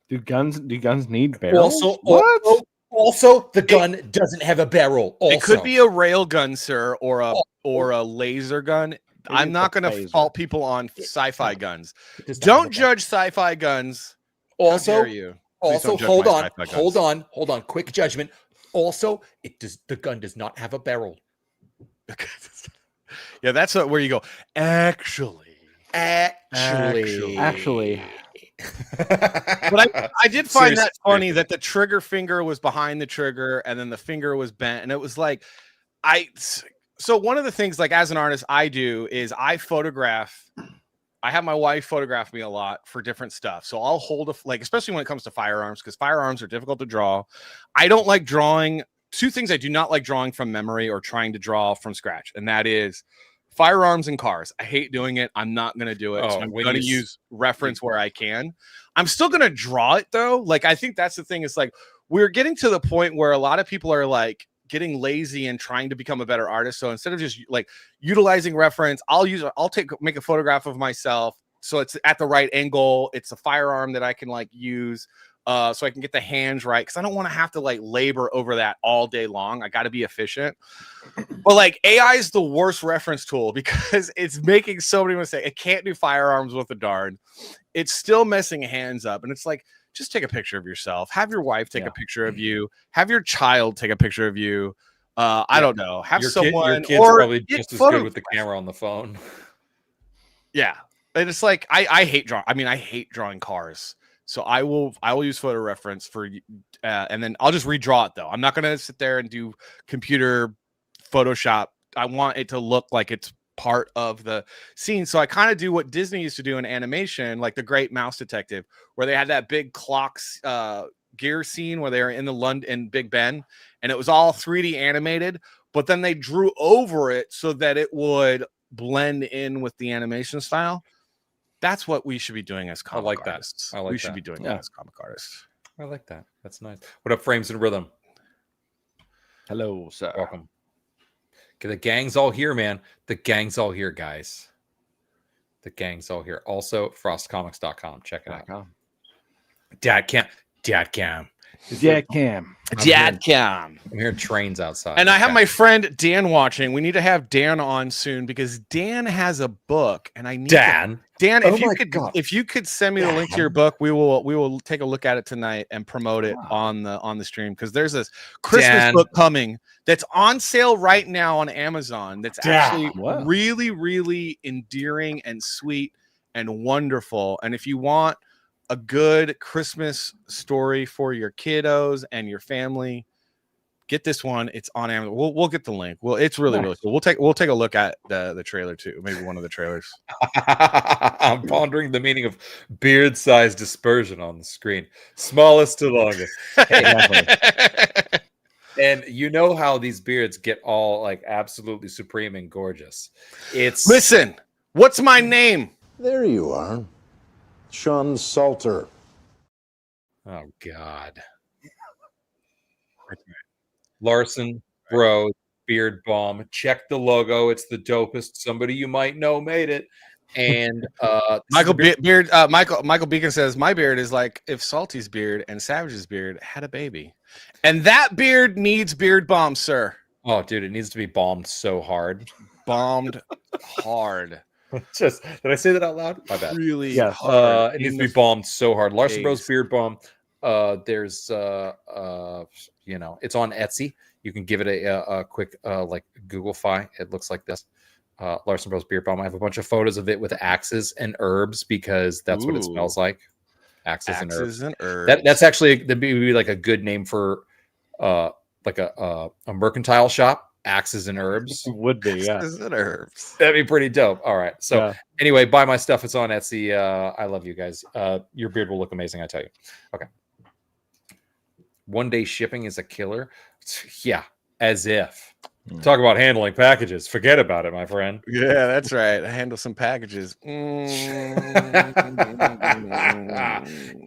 Do guns need barrels? Also, the gun doesn't have a barrel. Also. It could be a rail gun, sir, or a laser gun. I'm not going to fault people on sci-fi guns. Don't judge sci-fi guns. Also, hold on. Quick judgment. Also, the gun does not have a barrel. Yeah, that's where you go. Actually. But I did find that funny that the trigger finger was behind the trigger and then the finger was bent, and it was like so one of the things, like, as an artist I do is I have my wife photograph me a lot for different stuff. So I'll hold especially when it comes to firearms, because firearms are difficult to draw. I don't like drawing. 2 things I do not like drawing from memory or trying to draw from scratch, and that is firearms and cars. I hate doing it. I'm not going to do it. So I'm when going to you use reference where I can. I'm still going to draw it though. Like, I think that's the thing. Is like, we're getting to the point where a lot of people are like getting lazy and trying to become a better artist. So instead of just like utilizing reference, I'll make a photograph of myself. So it's at the right angle. It's a firearm that I can like use. So I can get the hands right, because I don't want to have to like labor over that all day long. I got to be efficient. But like AI is the worst reference tool because it's making so many mistakes. It can't do firearms with a dart. It's still messing hands up. And it's like, just take a picture of yourself. Have your wife take a picture of you. Have your child take a picture of you. I don't know. Have your your kid's probably just as good with the camera on the phone. Yeah. And it's like, I hate drawing. I mean, I hate drawing cars. So I will use photo reference for, and then I'll just redraw it though. I'm not going to sit there and do computer Photoshop. I want it to look like it's part of the scene. So I kind of do what Disney used to do in animation, like The Great Mouse Detective, where they had that big clocks gear scene where they were in the London Big Ben, and it was all 3D animated, but then they drew over it so that it would blend in with the animation style. That's what we should be doing as comic artists. I like that. We should be doing that as comic artists. I like that. That's nice. What up, Frames and Rhythm? Hello, sir. Welcome. Okay, the gang's all here, man. The gang's all here, guys. The gang's all here. Also, frostcomics.com. Check it out. Dadcam. Dadcam. I'm hearing trains outside. And I have my friend Dan watching. We need to have Dan on soon because Dan has a book, and I need Dan, if you could send me the link to your book, we will take a look at it tonight and promote it on the stream, because there's this Christmas book coming that's on sale right now on Amazon. That's actually really, really endearing and sweet and wonderful. And if you want a good Christmas story for your kiddos and your family, get this one. It's on Amazon. We'll get the link. Well, it's really cool. We'll take a look at the trailer too. Maybe one of the trailers. I'm pondering the meaning of beard size dispersion on the screen. Smallest to longest. And you know how these beards get all like absolutely supreme and gorgeous. Listen, what's my name? There you are. Sean Salter. Oh God. Larson Bros Beard Balm. Check the logo. It's the dopest. Somebody you might know made it. And Michael Beacon says my beard is like if Salty's beard and Savage's beard had a baby. And that beard needs Beard Balm, sir. Oh, dude, it needs to be balmed so hard. Bombed hard. Just did I say that out loud? My bad. Really? Yeah. It needs to be balmed so hard. Larson Bros Beard Balm. There's it's on Etsy. You can give it a quick like Google-fi. It looks like this. Larson Bros Beard Balm. I have a bunch of photos of it with axes and herbs because that's what it smells like. Axes and herbs. That's actually that'd be like a good name for like a mercantile shop. Axes and herbs would be, Axes and herbs. That'd be pretty dope. All right. So anyway, buy my stuff. It's on Etsy. I love you guys. Your beard will look amazing, I tell you. Okay. 1 day shipping is a killer. Yeah, as if. Talk about handling packages. Forget about it, my friend. Yeah, that's right. I handle some packages.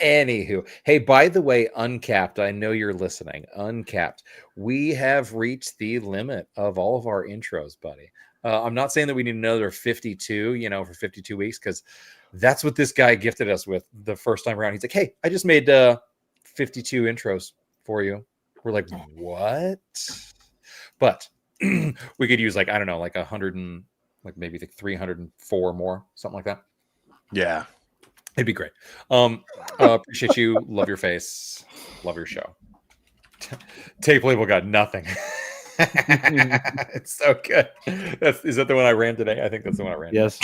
Anywho, hey, by the way, Uncapped, I know you're listening. Uncapped, we have reached the limit of all of our intros, buddy. I'm not saying that we need another 52, for 52 weeks, because that's what this guy gifted us with the first time around. He's like, hey, I just made 52 intros for you. We're like, what? But we could use like 100 and like maybe like 304 more, something like that. Yeah, it'd be great. Appreciate you. Love your face. Love your show. Tape label got nothing. It's so good. Is that the one I ran today? I think that's the one I ran. Yes.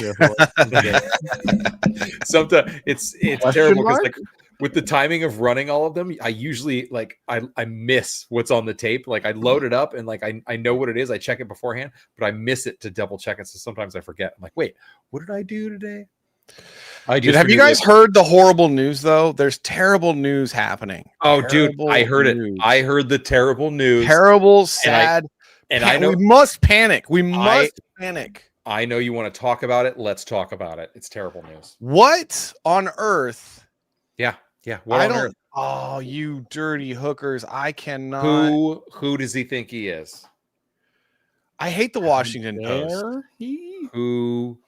Sometimes it's terrible because like with the timing of running all of them, I usually like I miss what's on the tape. Like I load it up and like I know what it is. I check it beforehand, but I miss it to double check it. So sometimes I forget. I'm like, wait, what did I do today? Have you guys heard the horrible news though? There's terrible news happening. Oh, dude, I heard it. I heard the terrible news. Terrible, sad. And I know we must panic. We must panic. I know you want to talk about it. Let's talk about it. It's terrible news. What on earth? Yeah. What I on don't. earth? Oh, you dirty hookers! I cannot. Who does he think he is? I hate the Washington Post. Dare he?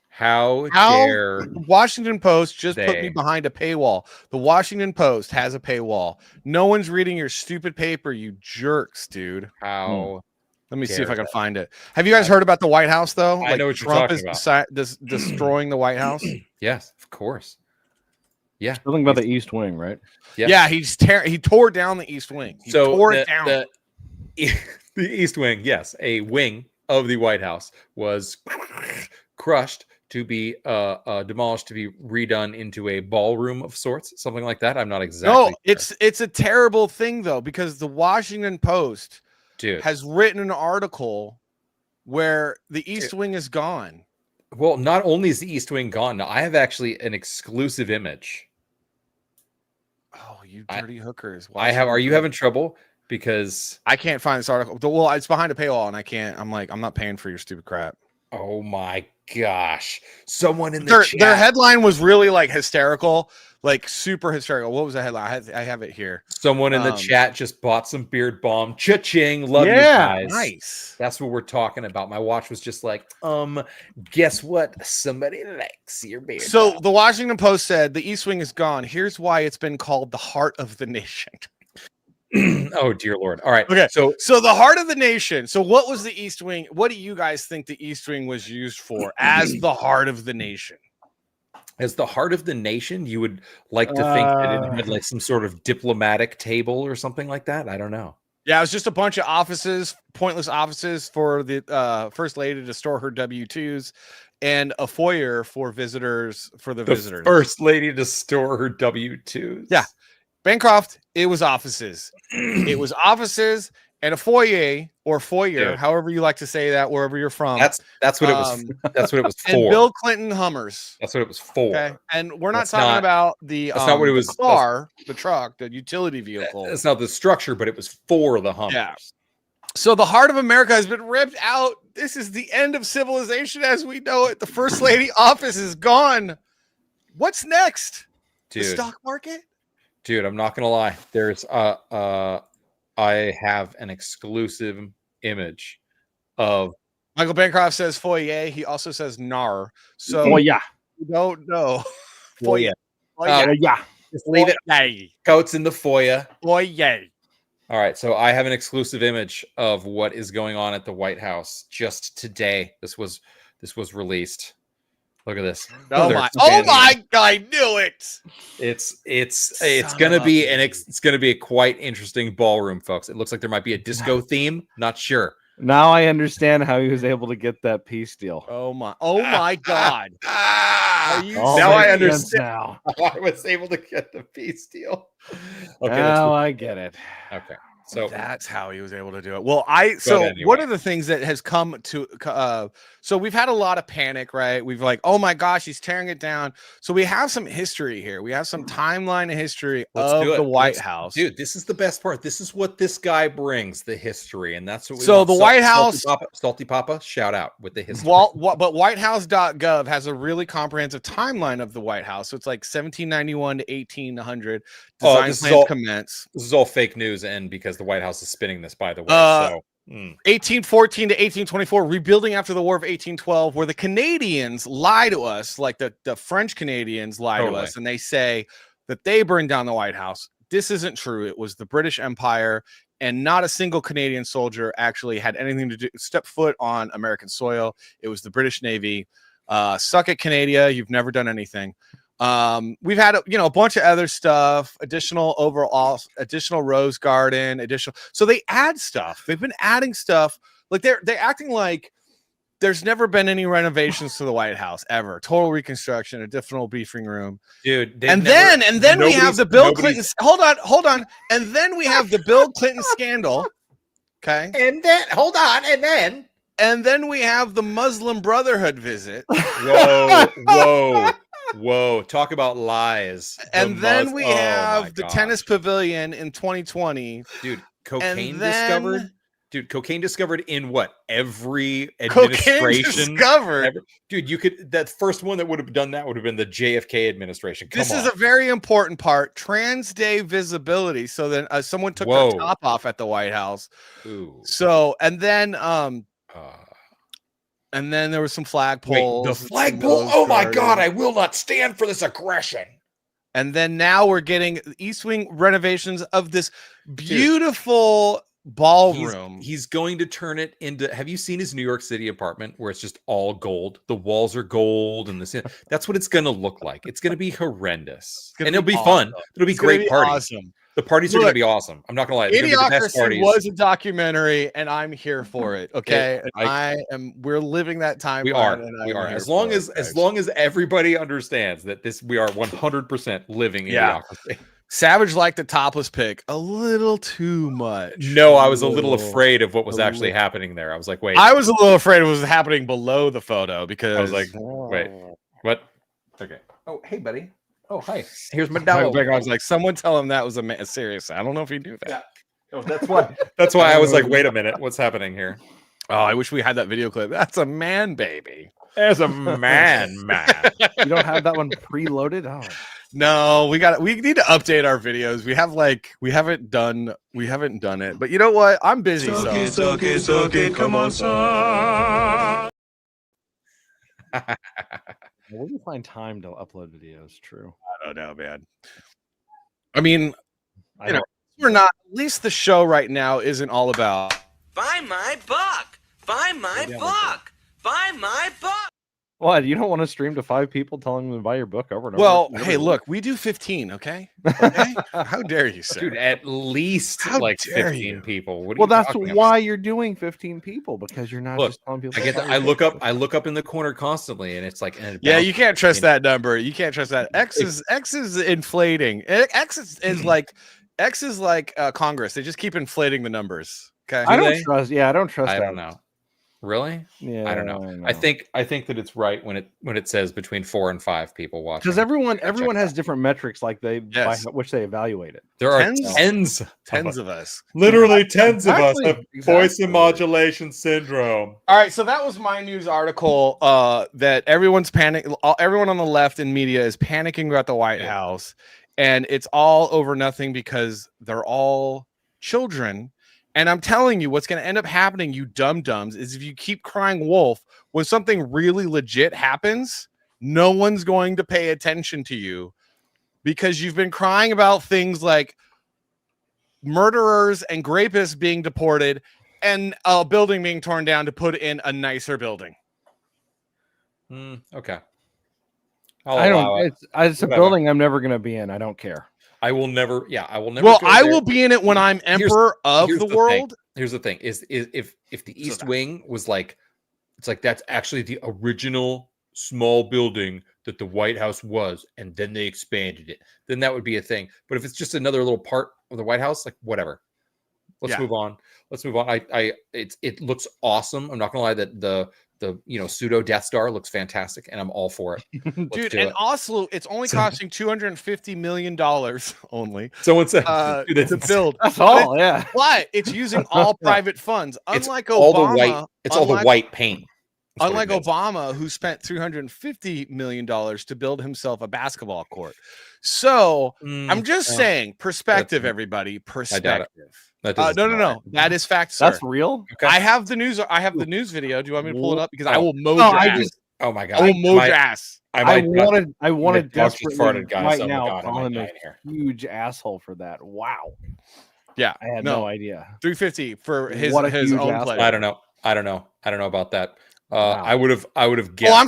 How How dare Washington Post just put me they? behind a paywall. The Washington Post has a paywall. No one's reading your stupid paper, you jerks, dude. How Let me see if dare I can they? find it. Have you guys heard about the White House though? I know what you're Trump talking is destroying the White House. Yes, of course. Yeah. Something about the East Wing, right? Yeah. He tore down the East Wing. He tore it down. The East Wing, yes, a wing of the White House was crushed to be demolished to be redone into a ballroom of sorts, something like that. I'm not exactly. No, it's a terrible thing though, because the Washington Post has written an article where the East Wing is gone. Well, not only is the East Wing gone, now I have actually an exclusive image. Oh, you dirty hookers! Are you having trouble? Because I can't find this article. Well, it's behind a paywall, and I can't. I'm not paying for your stupid crap. Oh my gosh! Someone in the chat. Their headline was really like hysterical, like super hysterical. What was the headline? I have it here. Someone in the chat just bought some Beard Balm. Cha-ching! Love you guys. Nice. That's what we're talking about. My watch was just like, guess what? Somebody likes your Beard Balm. The Washington Post said the East Wing is gone. Here's why it's been called the heart of the nation. Oh dear Lord. All right. Okay. So the heart of the nation. So what was the East Wing? What do you guys think the East Wing was used for as the heart of the nation? As the heart of the nation, you would like to think that it had like some sort of diplomatic table or something like that. I don't know. Yeah, it was just a bunch of offices, pointless offices for the First Lady to store her W-2s, and a foyer for visitors. Visitors. First Lady to store her W-2s. Yeah. Bancroft, it was offices. It was offices and a foyer or foyer, however you like to say that, wherever you're from. That's what it was. That's what it was for. And Bill Clinton Hummers. That's what it was for. Okay, and we're not talking about the that's not what it was. The car, the truck, the utility vehicle. It's not the structure, but it was for the Hummers. Yeah. So the heart of America has been ripped out. This is the end of civilization as we know it. The First Lady office is gone. What's next? Dude. The stock market? Dude, I'm not gonna lie. There's I have an exclusive image of Michael Bancroft says foyer. He also says nar. So foyer. You don't know. Foyer. Yeah. Just leave it. Coats in the foyer. Foyer. All right. So I have an exclusive image of what is going on at the White House just today. This was released. Look at this. Oh my God, I knew it. It's gonna be a quite interesting ballroom, folks. It looks like there might be a disco theme. Not sure. Now I understand how he was able to get that peace deal. Oh my God. Now I understand how I was able to get the peace deal. Okay, now I get it. Okay. So that's how he was able to do it. Well, one of the things that has come to, so we've had a lot of panic, right? We've like, oh my gosh, he's tearing it down. So we have some history here. We have some timeline of history of the White House. Dude, this is the best part. This is what this guy brings, the history. And that's what we want. The White House. Salty Papa, shout out with the history. But whitehouse.gov has a really comprehensive timeline of the White House. So it's like 1791 to 1800. Design plans commence. This is all fake news, and because the White House is spinning this, by the way. 1814 to 1824, rebuilding after the War of 1812, where the Canadians lie to us, like the French Canadians lie to us, and they say that they burned down the White House. This isn't true. It was the British Empire, and not a single Canadian soldier actually had anything to do step foot on American soil. It was the British Navy. Suck it, Canada. You've never done anything. We've had a bunch of other stuff, additional rose garden, so they add stuff. They've been adding stuff, like they're acting like there's never been any renovations to the White House ever. Total reconstruction, additional briefing room, dude. And then we have the Bill Clinton. Hold on. And then we have the Bill Clinton scandal. Okay. And then and then we have the Muslim Brotherhood visit. Whoa, talk about lies. And then we have the tennis pavilion in 2020. Dude, cocaine discovered. Dude, cocaine discovered in what? Every Cocaine administration discovered. Dude, you could that first one that would have done that would have been the JFK administration. Come This on. is a very important part. Trans Day visibility. So then someone took Whoa. her top off at the White House. Ooh. So and then there was some flagpoles. The flagpole. Oh my God! I will not stand for this aggression. And then now we're getting East Wing renovations of this beautiful ballroom. He's going to turn it into. Have you seen his New York City apartment where it's just all gold? The walls are gold, and that's what it's going to look like. It's going to be horrendous, and it'll be fun. It'll be great parties. Awesome. The parties are going to be awesome. I'm not going to lie. Idiocracy was a documentary, and I'm here for it. Okay, we're living that time. We are. As long as everybody understands that we are 100% living Idiocracy. Savage liked the topless pic a little too much. No, I was a little afraid of what was actually happening there. I was like, wait. I was a little afraid it was happening below the photo because I was like, wait, what? Okay. Oh, hey, buddy. Oh, hi. Here's my dog. I was like, someone tell him that was a serious. I don't know if he knew that. Yeah. Oh, that's why. That's why I was like, wait a minute, what's happening here? Oh, I wish we had that video clip. That's a man, baby. There's a man. You don't have that one preloaded? Oh. No, we need to update our videos. We haven't done it. But you know what? I'm busy. Suck it, come on, son. Where do you find time to upload videos? True. I don't know, man. I mean, we're not. At least the show right now isn't all about. Buy my book. Buy my book. Buy my book. What? You don't want to stream to 5 people telling them to buy your book over and over? Well, hey, look, we do 15, okay? Okay? How dare you, sir? Dude, at least 15 people. Well, that's why you're doing 15 people, because you're not just telling people. I get that. I look up in the corner constantly, and it's like, you can't trust that number. You can't trust that. X is inflating. X is like Congress. They just keep inflating the numbers. Okay. I don't trust that. I don't know. Really? Yeah, I don't know. I think that it's right when it says between 4 and 5 people watching. Because everyone has different metrics, like by which they evaluate it. There are tens of us. Literally tens of us have voice modulation syndrome. All right, so that was my news article. That everyone's panicking. Everyone on the left in media is panicking about the White House, and it's all over nothing because they're all children. And I'm telling you, what's going to end up happening, you dum-dums, is if you keep crying wolf, when something really legit happens, no one's going to pay attention to you because you've been crying about things like murderers and rapists being deported and a building being torn down to put in a nicer building. Okay. It's a building I'm never going to be in. I don't care. I will never. Well, I will be in it when I'm emperor of the world. Here's the thing: is if the East Wing was like, it's like that's actually the original small building that the White House was, and then they expanded it, then that would be a thing. But if it's just another little part of the White House, like whatever. Let's move on. It looks awesome. I'm not gonna lie that the pseudo Death Star looks fantastic, and I'm all for it. Dude, and also it's only costing $250 million only. Someone said to build. That's all, But it's using all private funds. Unlike Obama, all the white paint. Unlike Obama, who spent $350 million to build himself a basketball court. So I'm just saying, perspective, everybody. Perspective. No. That is fact, sir. That's real. Okay. I have the news. I have the news video. Do you want me to pull it up? Because I will mow your ass. Oh my God. I will mow your ass. I wanted desperately right now call him a huge asshole for that. Wow. Yeah. I had no idea. 350 for his own play. I don't know about that. Wow. I would have guessed. Oh,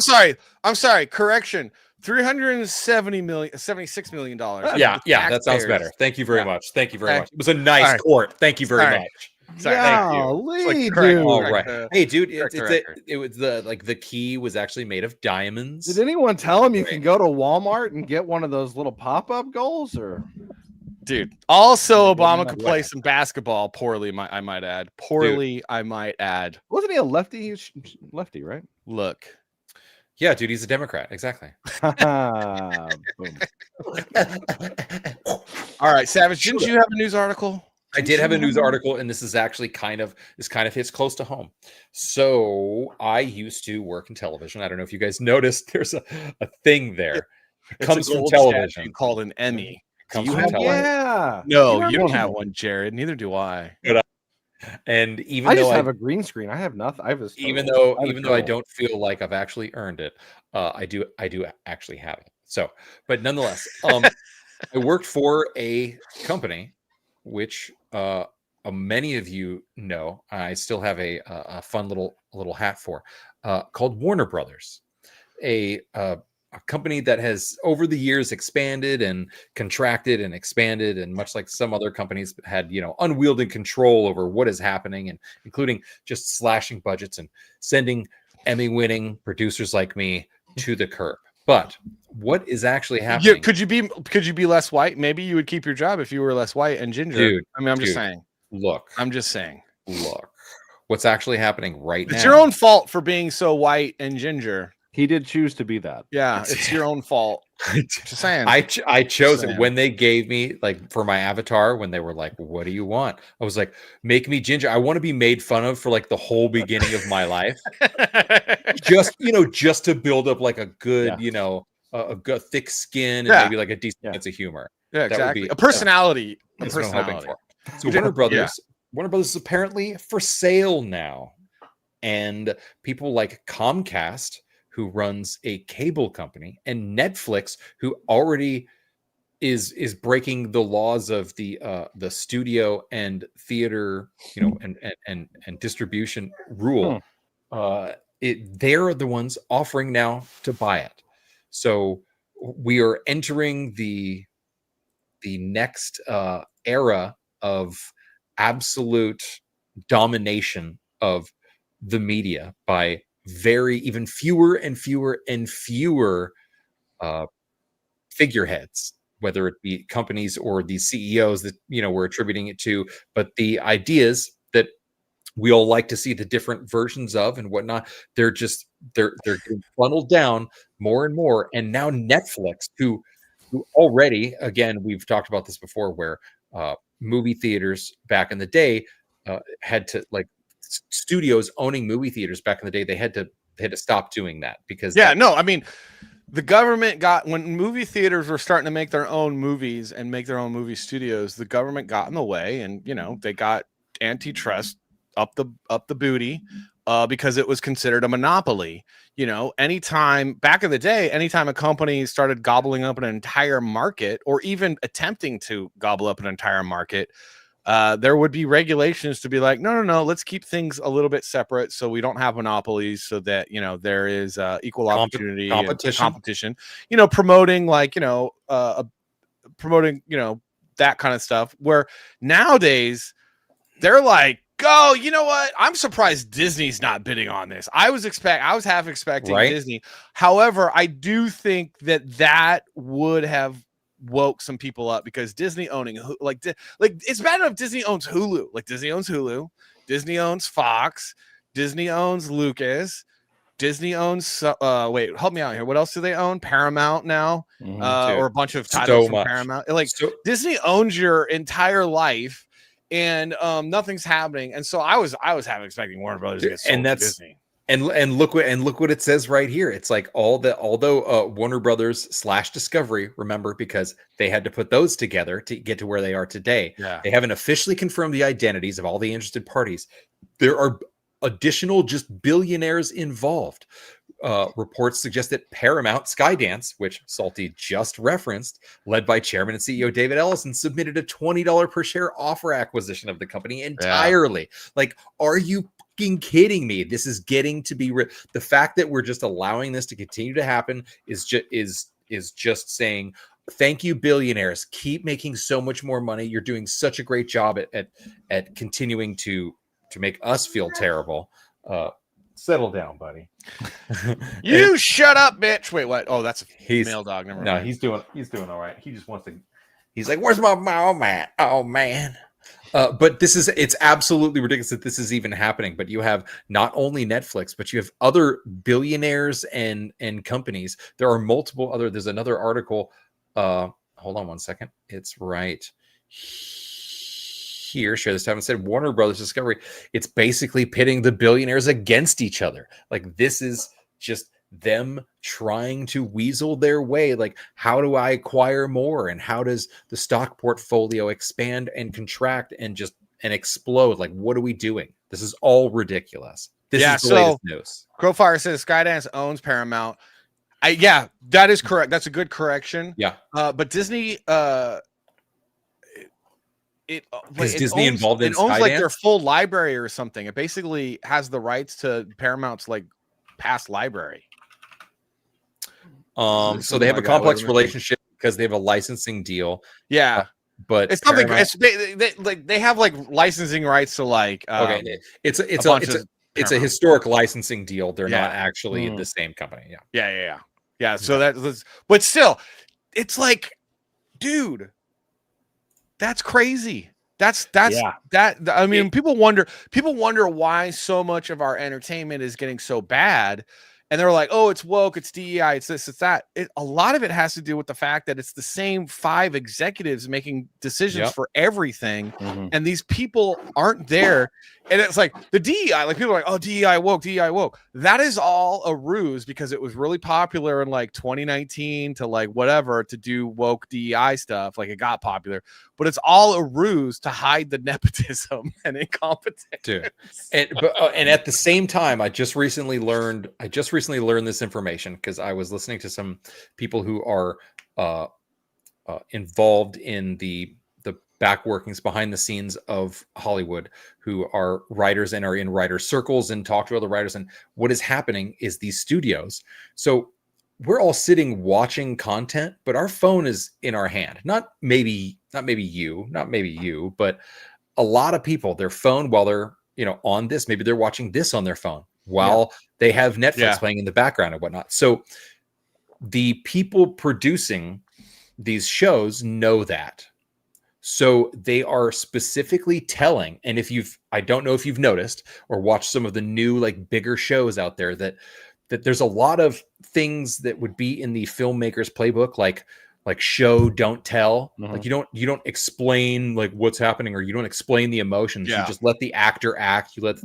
I'm sorry. Correction. $76 million. Yeah, that sounds better. Thank you very much. Thank you very much. It was a nice court. Thank you very much. Sorry, thank you. Dude. All right. Hey, dude, it was the key was actually made of diamonds. Did anyone tell him you can go to Walmart and get one of those little pop-up goals? Or dude, also Obama could play some basketball poorly. I might add. I might add. Wasn't he a lefty? He's lefty, right? Look. Yeah, dude, he's a Democrat. Exactly. Boom. All right, Savage, didn't you have a news article? I did have a news article, and this kind of hits close to home. So I used to work in television. I don't know if you guys noticed. There's a thing there. It comes a from gold television. statue called an Emmy. Comes you from have television. Yeah. No, you don't have one, Jared. Neither do I. And even I though just have a green screen. I have nothing. I have a even total. though I don't feel like I've actually earned it, I do actually have it. So, but nonetheless, I worked for a company which many of you know. I still have a fun little hat for, called Warner Brothers, a company that has over the years expanded and contracted and expanded, and much like some other companies had, unwielding control over what is happening, and including just slashing budgets and sending Emmy-winning producers like me to the curb. But what is actually happening? Could you be less white? Maybe you would keep your job if you were less white and ginger. Dude, I mean, I'm just saying. Look, what's actually happening right now. It's your own fault for being so white and ginger. He did choose to be that. Yeah, it's your own fault. Just saying. I chose it when they gave me, like, for my avatar, when they were like, "What do you want?" I was like, "Make me ginger. I want to be made fun of for like the whole beginning of my life." just to build up like a good, a good thick skin and maybe like a decent sense of humor. Yeah, That exactly. would be A personality. That's what I'm hoping for. So Warner Brothers is apparently for sale now, and people like Comcast, who runs a cable company, and Netflix, who already is breaking the laws of the studio and theater, and distribution rule. They're the ones offering now to buy it. So we are entering the next era of absolute domination of the media by even fewer and fewer and fewer figureheads, whether it be companies or the CEOs that we're attributing it to, but the ideas that we all like to see the different versions of and whatnot, they're getting funneled down more and more. And now Netflix, who already, again, we've talked about this before, where movie theaters back in the day had to, like, studios owning movie theaters back in the day, they had to stop doing that because I mean, the government when movie theaters were starting to make their own movies and make their own movie studios, the government got in the way, and they got antitrust up the booty because it was considered a monopoly. Anytime back in the day, anytime a company started gobbling up an entire market, or even attempting to gobble up an entire market, there would be regulations to be like, no, let's keep things a little bit separate so we don't have monopolies, so that there is equal opportunity competition, promoting promoting that kind of stuff. Where nowadays they're like, oh, you know what? I'm surprised Disney's not bidding on this. I was half expecting Disney. However, I do think that would have woke some people up, because Disney owning it's bad enough Disney owns Hulu. Like, Disney owns Hulu, Disney owns Fox, Disney owns Lucas, Disney owns wait, help me out here. What else do they own? Paramount now, or a bunch of titles from Paramount. Disney owns your entire life, and nothing's happening. And so I was half expecting Warner Brothers to get sold to Disney. And look what it says right here. It's like although Warner Brothers / Discovery, remember, because they had to put those together to get to where they are today. Yeah. They haven't officially confirmed the identities of all the interested parties. There are additional just billionaires involved. Reports suggest that Paramount Skydance, which Salty just referenced, led by Chairman and CEO David Ellison, submitted a $20 per share offer acquisition of the company entirely. Yeah. Like, are you kidding me? This is getting to be the fact that we're just allowing this to continue to happen is just saying, thank you, billionaires. Keep making so much more money. You're doing such a great job at continuing to make us feel terrible. Settle down, buddy. You shut up, bitch. Wait, what? Oh, that's a male dog. Never mind. He's doing all right. He just wants to. He's like, where's my mat? Oh man. But it's absolutely ridiculous that this is even happening. But you have not only Netflix, but you have other billionaires and companies. There are multiple other. There's another article. Hold on one second. It's right here, share this time, and said Warner Brothers Discovery. It's basically pitting the billionaires against each other. Like, this is just them trying to weasel their way. Like, how do I acquire more? And how does the stock portfolio expand and contract and explode? Like, what are we doing? This is all ridiculous. This is the latest news. Crowfire says Skydance owns Paramount. Yeah, that is correct. That's a good correction. Yeah. But Disney, Is Disney involved in it owns Skydance? like their full library or something. It basically has the rights to Paramount's like past library. So they have a complex relationship because they have a licensing deal. Yeah. But it's something they have like licensing rights to like okay. It's a historic licensing deal. They're not actually the same company. Yeah. So that's, but still, it's like, dude, that's crazy. That I mean, people wonder why so much of our entertainment is getting so bad. And they're like, oh, it's woke, it's DEI, it's this, it's that. A lot of it has to do with the fact that it's the same 5 executives making decisions for everything. And these people aren't there. And it's like the DEI, like people are like, oh, DEI woke, DEI woke. That is all a ruse because it was really popular in like 2019 to like whatever to do woke DEI stuff. Like it got popular, but it's all a ruse to hide the nepotism and incompetence. Dude. And at the same time, I just recently learned this information because I was listening to some people who are involved in the back workings behind the scenes of Hollywood, who are writers and are in writer circles and talk to other writers. And what is happening is these studios. So we're all sitting watching content, but our phone is in our hand. Not maybe you, but a lot of people, their phone while they're, on this, maybe they're watching this on their phone while they have Netflix playing in the background and whatnot. So the people producing these shows know that. So they are specifically telling, and I don't know if you've noticed or watched some of the new, like bigger shows out there that there's a lot of things that would be in the filmmaker's playbook, like show, don't tell. Like you don't explain like what's happening, or you don't explain the emotions. You just let the actor act. You let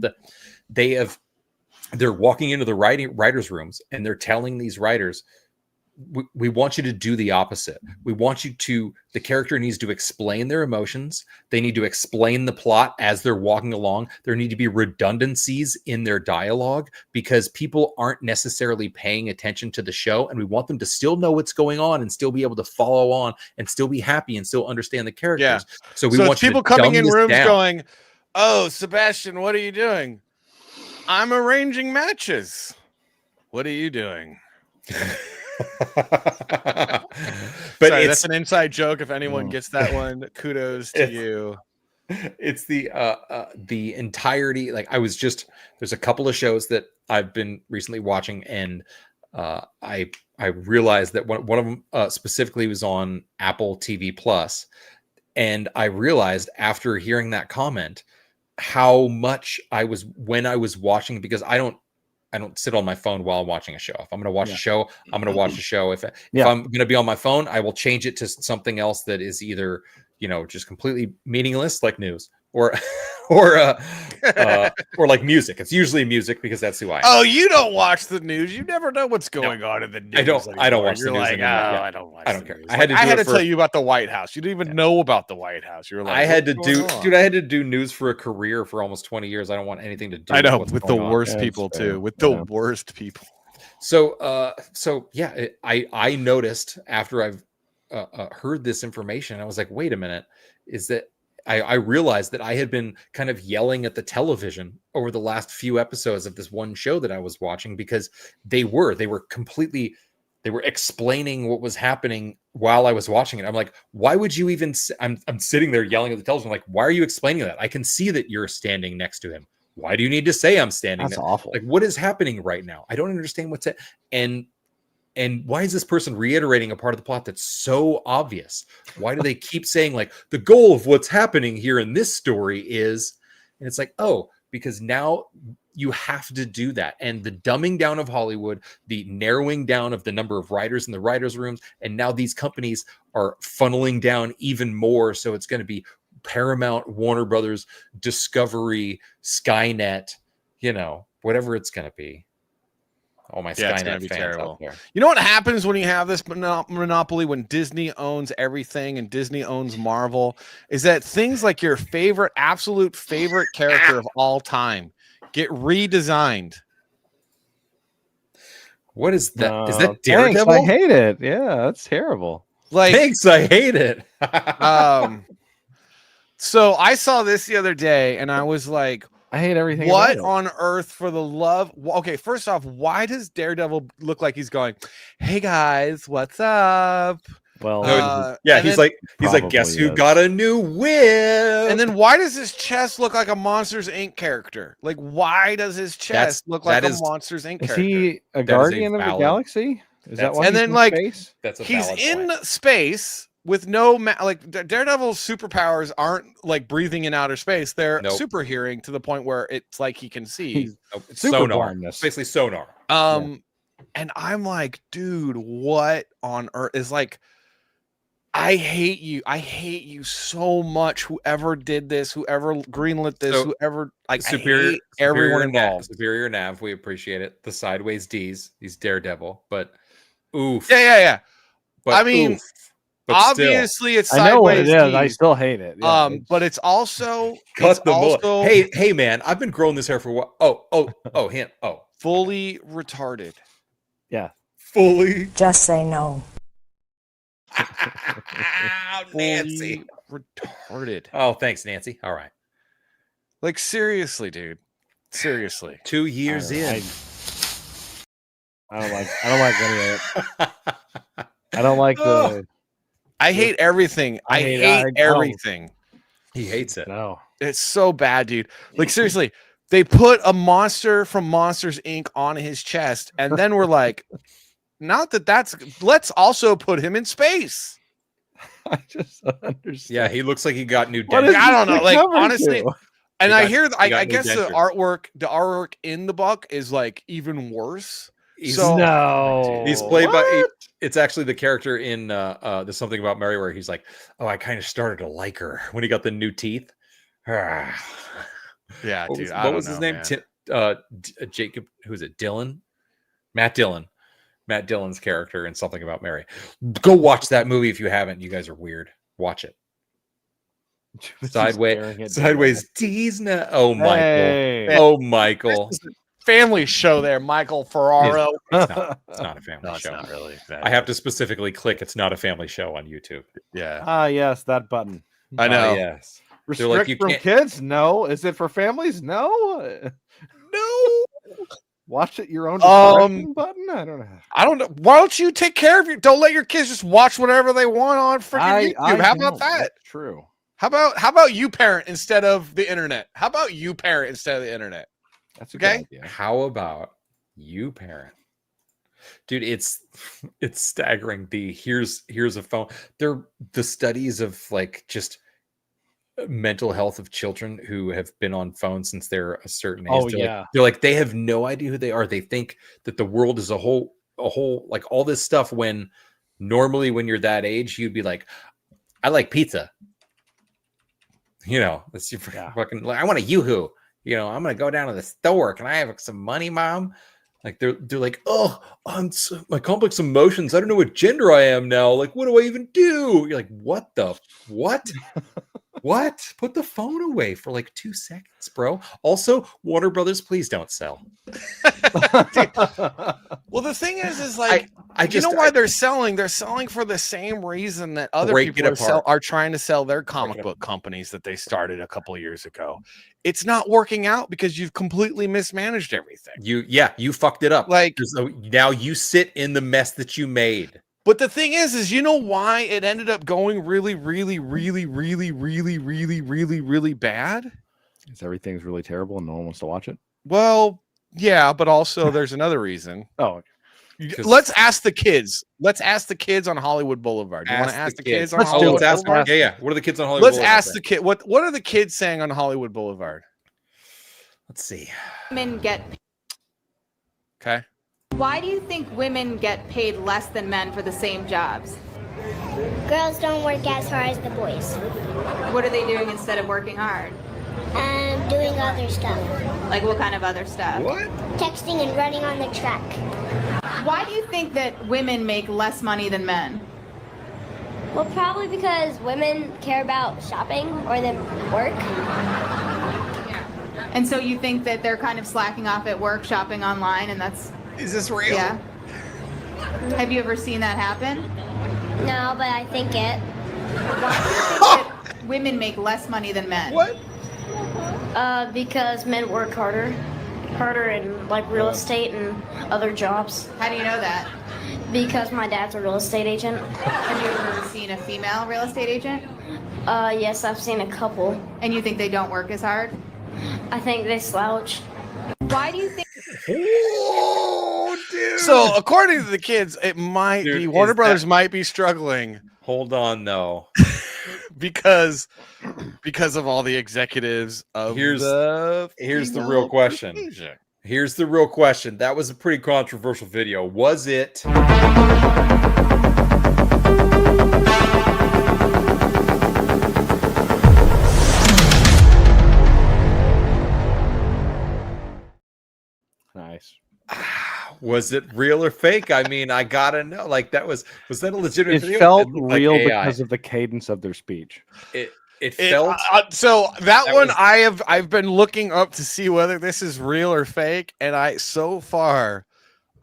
they're walking into the writers' rooms and they're telling these writers, we want you to do the opposite. We want the character needs to explain their emotions. They need to explain the plot as they're walking along. There need to be redundancies in their dialogue because people aren't necessarily paying attention to the show. And we want them to still know what's going on and still be able to follow on and still be happy and still understand the characters. Yeah. So we want people coming in rooms going, oh, Sebastian, what are you doing? I'm arranging matches. What are you doing? But sorry, that's an inside joke. If anyone gets that one, kudos to you. It's the entirety. Like there's a couple of shows that I've been recently watching, and I realized that one of them specifically was on Apple TV Plus, and I realized after hearing that comment how much when I was watching, because I don't sit on my phone while I'm watching a show. If I'm going to watch a show, I'm going to watch a show. If I'm going to be on my phone, I will change it to something else that is either, just completely meaningless, like news, or like music. It's usually music because that's who I am. Oh, you don't watch the news. You never know what's going on in the news. I don't watch the news anymore. I don't watch. I don't care. News. I had to tell you about the White House. You didn't even know about the White House. You were like, I had to do news for a career for almost 20 years. I don't want anything to do. I know, with the worst people too. With the worst people. So yeah, I noticed after I've heard this information, I was like, wait a minute, is that I realized that I had been kind of yelling at the television over the last few episodes of this one show that I was watching, because they were explaining what was happening while I was watching it. I'm like, why would you even, I'm sitting there yelling at the television. Like, why are you explaining that? I can see that you're standing next to him. Why do you need to say I'm standing That's there? awful. Like, what is happening right now? I don't understand what's it. And why is this person reiterating a part of the plot that's so obvious? Why do they keep saying like the goal of what's happening here in this story is, and it's like, oh, because now you have to do that. And the dumbing down of Hollywood, the narrowing down of the number of writers in the writers' rooms, and now these companies are funneling down even more. So it's going to be Paramount, Warner Brothers, Discovery, Skynet, whatever it's going to be. All my Yeah, it's Skynet gonna be fans terrible. out there. You know what happens when you have this monopoly, when Disney owns everything and Disney owns Marvel, is that things like your absolute favorite character of all time get redesigned. What is that? Is that Thanks, Daredevil? I hate it. Yeah, that's terrible. Like, Thanks, I hate it. So I saw this the other day and I was like, I hate everything. what about it. on earth, for the love? Okay, first off, why does Daredevil look like he's going, "Hey guys, what's up?" Well, yeah, and he's then- like, guess who is. got a new whip? And then why does his chest look like a Monsters Inc. character? Like, why does his chest look like a Monsters Inc. Is character? he a is a guardian of the valid- galaxy? Is that why? And he's then, in like, space? That's a He's valid in point. space with no Daredevil's superpowers aren't like breathing in outer space. They're Nope. super hearing to the point where it's like he can see. He's Nope, it's super sonar. blindness. It's basically sonar. And I'm like, dude, what on earth is like? I hate you. I hate you so much. Whoever did this, whoever greenlit this, So, whoever, like, Superior, I hate everyone involved. Superior Nav, we appreciate it. The sideways D's, he's Daredevil, but oof. Yeah. But I mean, oof. But still, obviously, it's I know what it sideways is. I D's. still hate it. Yeah, But it's also cut the mullet. also Hey, man, I've been growing this hair for what? Oh, him. Oh, fully retarded. yeah. fully. Just say no. Nancy. Fully retarded. Oh, thanks, Nancy. All right. Like, seriously, dude. Seriously. 2 years in. I don't like any of it. I don't like the. I hate everything. I hate everything. He hates it. No. It's so bad, dude. Like, seriously, they put a monster from Monsters Inc. on his chest, and then we're like, let's also put him in space. I just don't understand. Yeah, he looks like he got new What dentures. is I don't know. this Like, covered honestly, to? and He I got- hear, he I got new guess the dentures. artwork in the book is like even worse. He's- So No. He's played by. What? It's actually the character in There's Something About Mary where he's like, "Oh, I kind of started to like her when he got the new teeth." yeah, What dude. was, I what don't was his know, name? man. Jacob. Who's it? Dylan. Matt Dillon. Matt Dillon's character in Something About Mary. Go watch that movie if you haven't. You guys are weird. Watch it. Sideways D's now. Oh, Michael. Hey. Oh, Michael. Family show there, Michael Ferraro. It's not a family No, it's show. not really. I have to specifically click "It's not a family show" on YouTube. Yeah, Ah, yes, that button. I know. Yes. They're Restrict like, you from can't- kids? No. Is it for families? No. No, Watch it your own Um, discretion button. I don't know. I don't know. Why don't you take care of your? Don't let your kids just watch whatever they want on freaking YouTube. How about don't. that? That's true. How about you parent instead of the internet? How about you parent instead of the internet? That's a Okay. good idea. How about you, parent? Dude, it's staggering. Here's a phone. They're the studies of like just mental health of children who have been on phones since they're a certain age. Oh, they're yeah. like, they're like they have no idea who they are. They think that the world is a whole like all this stuff. When normally when you're that age, you'd be like, I like pizza. That's your fucking. Like, I want a Yoo-hoo. I'm gonna go down to the store. Can I have some money, Mom? Like they're like, oh, my complex emotions. I don't know what gender I am now. Like, what do I even do? You're like, what? What? Put the phone away for like 2 seconds, bro. Also, Warner Brothers, please don't sell. Well, the thing is like, I you know why they're selling? They're selling for the same reason that other Break people it apart. are trying to sell their comic book companies that they started a couple of years ago. It's not working out because you've completely mismanaged everything. You fucked it up. Like, so now you sit in the mess that you made. but the thing is you know why it ended up going really, really, really, really, really, really, really, really bad? Is everything's really terrible and no one wants to watch it? Well, yeah, but also there's another reason. Oh, Let's ask the kids. Let's ask the kids on Hollywood Boulevard. You want to ask the kids on Let's do Hollywood it. Let's ask Boulevard? them. Yeah. What are the kids on Hollywood? Let's Boulevard ask saying? the kid. What are the kids saying on Hollywood Boulevard? Let's see. Women get. Okay. Why do you think women get paid less than men for the same jobs? Girls don't work as hard as the boys. What are they doing instead of working hard? Doing other stuff. Like what kind of other stuff? What? Texting and running on the track. Why do you think that women make less money than men? Well, probably because women care about shopping more than work. And so you think that they're kind of slacking off at work, shopping online, and that's... Is this real? Yeah. Have you ever seen that happen? No, but I think it. Why do you think that women make less money than men? What? Because men work harder in like real estate and other jobs. How do you know that? Because my dad's a real estate agent. Have you ever seen a female real estate agent? Yes, I've seen a couple. And you think they don't work as hard? I think they slouch. Why do you think... Oh, dude. So according to the kids, it might Dude, be Warner is Brothers that- might be struggling Hold on, though. because of all the executives of Here's the real question. Asia. Here's the real question. That was a pretty controversial video. Was it? Nice. Was it real or fake? I mean, I gotta know. Like, was that a legitimate It video? felt looked like real AI. because of the cadence of their speech. It felt So that one was- I've been looking up to see whether this is real or fake, and I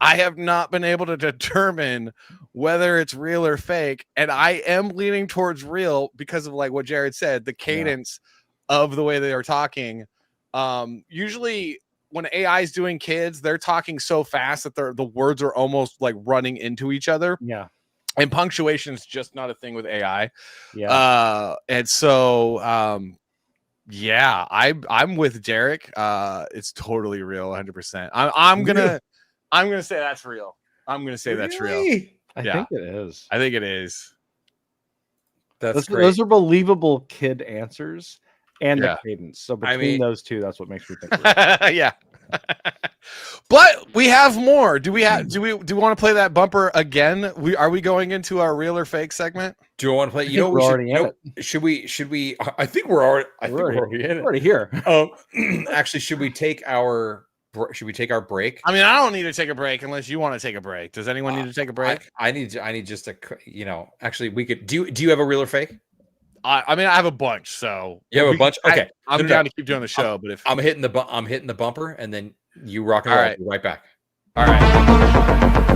have not been able to determine whether it's real or fake, and I am leaning towards real because of like what Jared said, the cadence of the way they are talking. Usually when AI is doing kids, they're talking so fast that the words are almost like running into each other. Yeah. And punctuation is just not a thing with AI. Yeah. And so yeah, I'm with Derek. It's totally real, 100%. I'm gonna say that's real. I'm gonna say that's real. Really? I Yeah. think it is. I think it is. That's Those are believable kid answers and Yeah. the cadence. So I between mean- those two, that's what makes me think. Real. Yeah. But we have more. Do we want to play that bumper again? Are we going into our real or fake segment? Do I want to play? I You know, think we we're should, already you in know, should we? I think we're already. I think we're already in it. We're already here. Actually, should we take our break? I mean, I don't need to take a break unless you want to take a break. Does anyone need to take a break? I need just a. Actually, we could. Do you have a real or fake? I mean, I have a bunch. So You have a bunch. Okay, I'm No. down to keep doing the show. But if I'm hitting the bumper, and then you rock and All roll. right. Be right back. all right.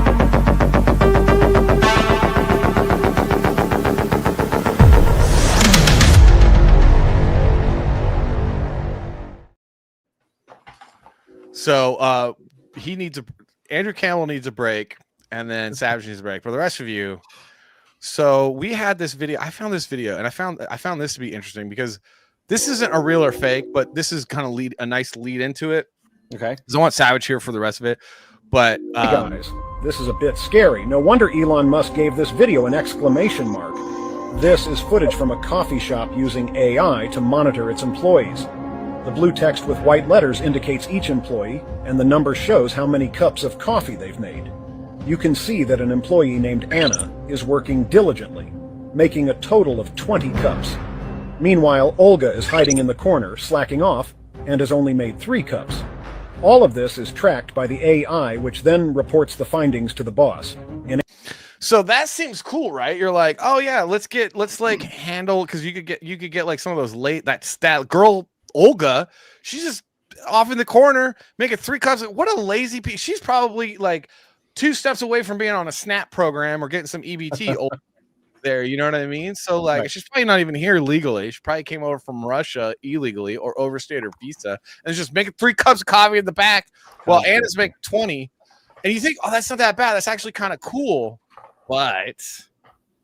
So Andrew Campbell needs a break, and then Savage needs a break. For the rest of you, so we had this video. I found this video, and I found this to be interesting because this isn't a real or fake, but this is kind of a nice lead into it. Okay. Because I want Savage here for the rest of it. But Hey guys, this is a bit scary. No wonder Elon Musk gave this video an exclamation mark. This is footage from a coffee shop using AI to monitor its employees. The blue text with white letters indicates each employee, and the number shows how many cups of coffee they've made. You can see that an employee named Anna is working diligently, making a total of 20 cups. Meanwhile, Olga is hiding in the corner, slacking off, and has only made 3 cups. All of this is tracked by the AI, which then reports the findings to the boss. so that seems cool, right? You're like, oh yeah, let's like handle, because you could get like some of those that girl Olga, she's just off in the corner making 3 cups. What a lazy piece. She's probably like 2 steps away from being on a SNAP program or getting some EBT there. You know what I mean? So like, Right. she's probably not even here legally. She probably came over from Russia illegally or overstayed her visa and is just making 3 cups of coffee in the back while Anna's making 20. And you think, oh, that's not that bad. That's actually kind of cool. But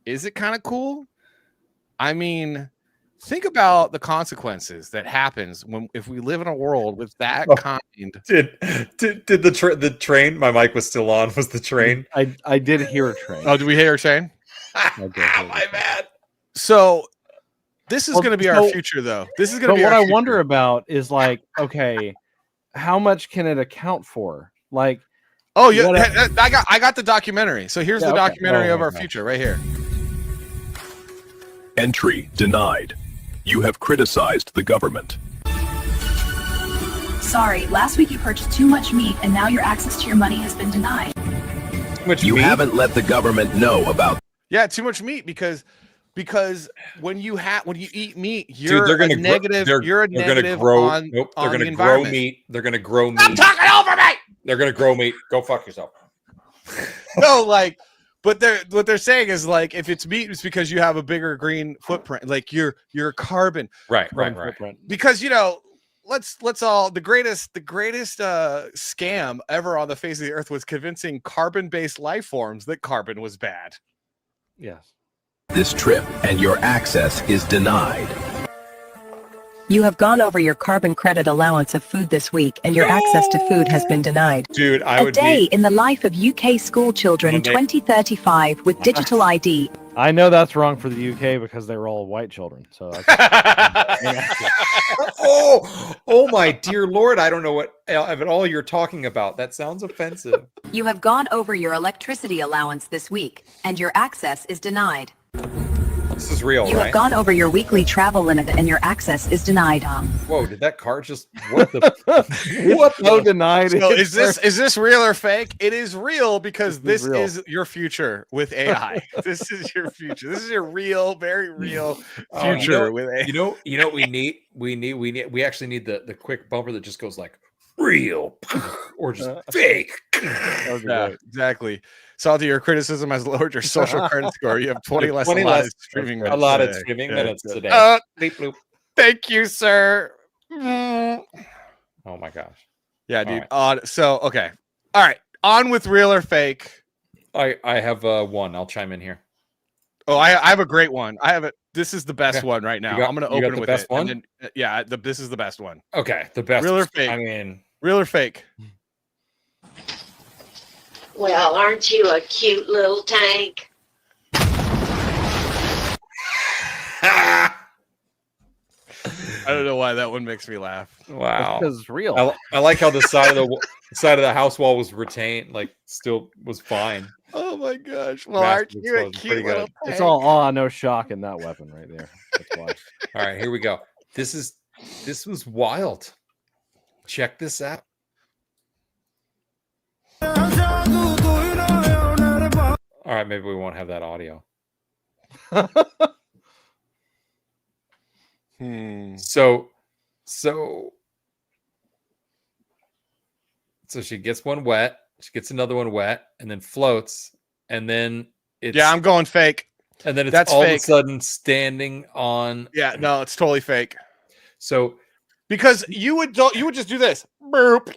is it kind of cool? I mean, think about the consequences that happens if we live in a world with that kind. Did the train? My mic was still on. Was the train? I did hear a train. Oh, did we hear a train? My bad. So this is Well, going to be our future, though. This is going to But be. what our I future. wonder about is like, okay, how much can it account for? Like, Oh yeah, what I got the documentary. So here's Yeah, the okay. documentary Oh, of our okay. future right here. Entry denied. You have criticized the government. Sorry, last week you purchased too much meat and now your access to your money has been denied. You haven't let the government know about. Yeah, too much meat because when you eat meat, you're Dude, a negative. You're a negative on They're the gonna grow environment. meat. They're gonna grow meat. Stop talking over me. They're gonna grow meat. Go fuck yourself. No, like, but what they're saying is like, if it's meat, it's because you have a bigger green footprint, like your carbon. Right. Because let's all the greatest scam ever on the face of the earth was convincing carbon-based life forms that carbon was bad. Yes. This trip and your access is denied. You have gone over your carbon credit allowance of food this week, and your access to food has been denied. Dude, A day in the life of UK school children 2035 with digital ID. I know that's wrong for the UK because they were all white children. So. Oh my dear Lord! I don't know what at all you're talking about. That sounds offensive. You have gone over your electricity allowance this week, and your access is denied. This is real, You right? have gone over your weekly travel limit, and your access is denied. Whoa! Did that car just? What the? What so denied? So is this real or fake? It is real because this real. is your future with AI. This is your future. This is your real, very real future with AI. You know what we need? We actually need the quick bumper that just goes like real or just fake. Yeah, exactly. Salty, your criticism has lowered your social credit score. You have 20 less streaming minutes. A lot today. of streaming Yeah, minutes good. today. Bleep, bloop. Thank you, sir. Oh my gosh. Yeah, dude. So okay. All right. On with real or fake. I have one. I'll chime in here. Oh, I have a great one. I have it. This is the best one right now. I'm going to open it with best it. one? And then, this is the best one. Okay, the best. Real or fake? I mean, real or fake? Well, aren't you a cute little tank? I don't know why that one makes me laugh. Wow, because it's real. I like how the side of the house wall was retained, like still was fine. Oh my gosh! Well, aren't you a cute little tank? It's all awe, no shock in that weapon right there. That's why. All right, here we go. This was wild. Check this out. All right, maybe we won't have that audio. So she gets one wet, she gets another one wet, and then floats, and then it's I'm going fake. And then it's That's all fake. of a sudden standing on. Yeah, no, it's totally fake. So because you would just do this. Burp.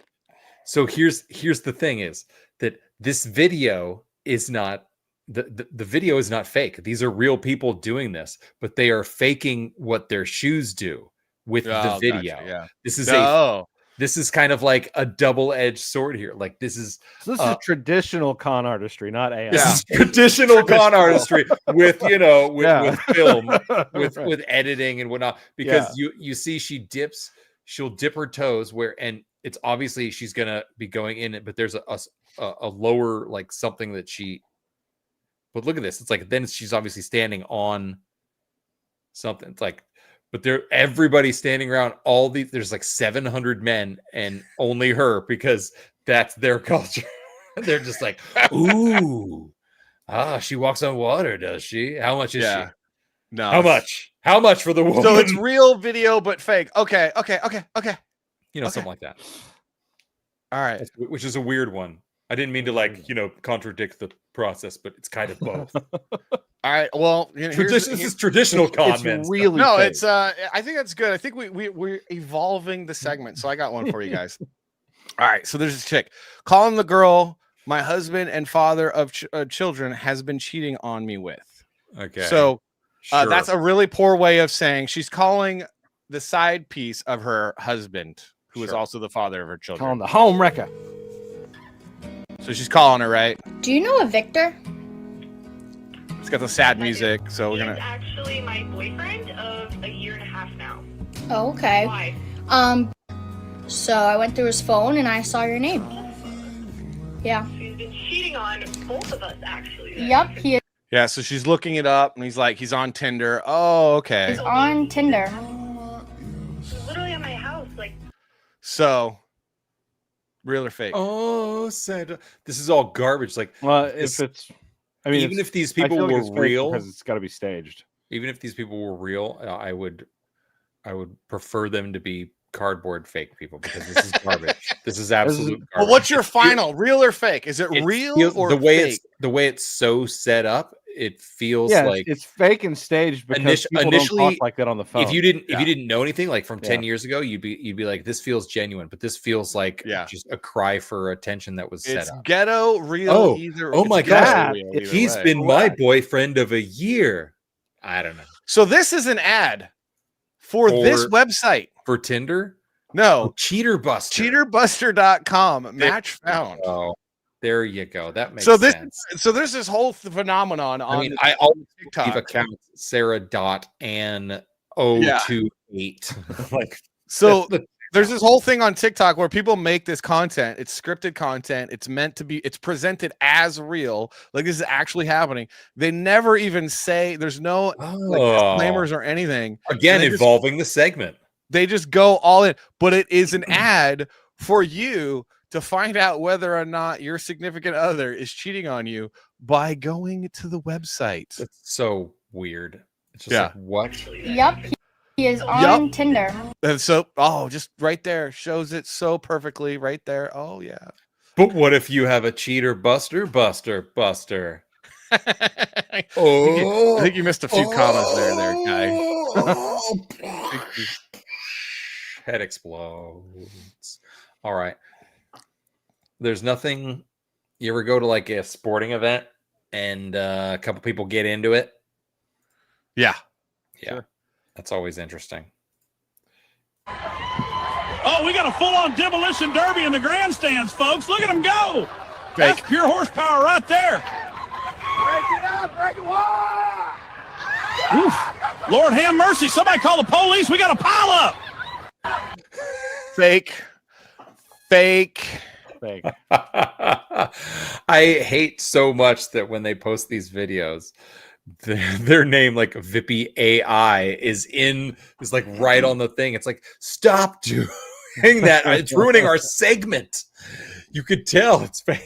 So here's the thing is that this video is not the video is not fake. These are real people doing this, but they are faking what their shoes do with the video. Gotcha, yeah. This is kind of like a double-edged sword here. Like this is traditional con artistry, not AI. This is traditional con artistry with with film, with editing and whatnot. Because you see she'll dip her toes and it's obviously she's gonna be going in it, but there's a lower like something that she. But look at this. It's like then she's obviously standing on something. It's like, but everybody's standing around there's like 700 men and only her because that's their culture. They're just like, ooh, she walks on water, does she? How much is she? No. How much? How much for the woman? So it's real video but fake. Okay. Something like that. All right. Which is a weird one. I didn't mean to contradict the process, but it's kind of both. All right. Well, this is traditional comments. Really no, fake. it's I think that's good. I think we're evolving the segment. So I got one for you guys. All right. So there's this chick calling the girl my husband and father of children has been cheating on me with. Okay. So Sure. that's a really poor way of saying she's calling the side piece of her husband, who is also the father of her children. Calling the home wrecker. So she's calling her, right? Do you know a Victor? It's got the sad music, so we're gonna. Actually, my boyfriend of a year and a half now. Oh, okay. Why? So I went through his phone and I saw your name. Yeah. He's been cheating on both of us, actually. Yep. He. Yeah, so she's looking it up, and he's on Tinder. Oh, okay. He's on Tinder. Literally at my house, like. So, real or fake? Oh, sad. This is all garbage. Like, Well, if it's, I mean, even if these I people feel like were it's fake real, because it's got to be staged. even if these people were real, I would prefer them to be cardboard fake people because this is garbage. This is absolute garbage. Well, what's your final? Real or fake? Is it real or the way fake? the way it's so set up? It feels Yeah, like it's fake and staged because people initially don't talk like that on the phone. If you didn't know anything like from 10 years ago, you'd be like, this feels genuine, but this feels like just a cry for attention that was set up. Ghetto, real, either. Oh my god, he's way. been my boyfriend of a year. I don't know. So this is an ad for this website for Tinder. No, Cheater Buster. Cheaterbuster.com. Match found. Oh, there you go. That makes so sense. So there's this whole phenomenon on. I mean, I always TikTok. leave account Sarah.Ann028. Like, so there's this whole thing on TikTok where people make this content. It's scripted content. It's meant to be. It's presented as real. Like this is actually happening. They never even say. There's no disclaimers or anything. Again, involving the segment. They just go all in. But it is an ad for you to find out whether or not your significant other is cheating on you by going to the website. It's so weird. It's just like, what? Yep. He is on Tinder. And so, just right there shows it so perfectly right there. Oh, yeah. But what if you have a cheater buster? I think you missed a few commas there, guy. Head explodes. All right. There's nothing. You ever go to like a sporting event and a couple people get into it? Yeah. Sure. That's always interesting. Oh, we got a full-on demolition derby in the grandstands, folks. Look at them go. That's pure horsepower right there. Break it up, break it up. Oof. Lord have mercy. Somebody call the police. We got a pile up. Fake. I hate so much that when they post these videos, their name, like Vippy AI, is like right on the thing. It's like, stop doing that. It's ruining our segment. You could tell it's fake.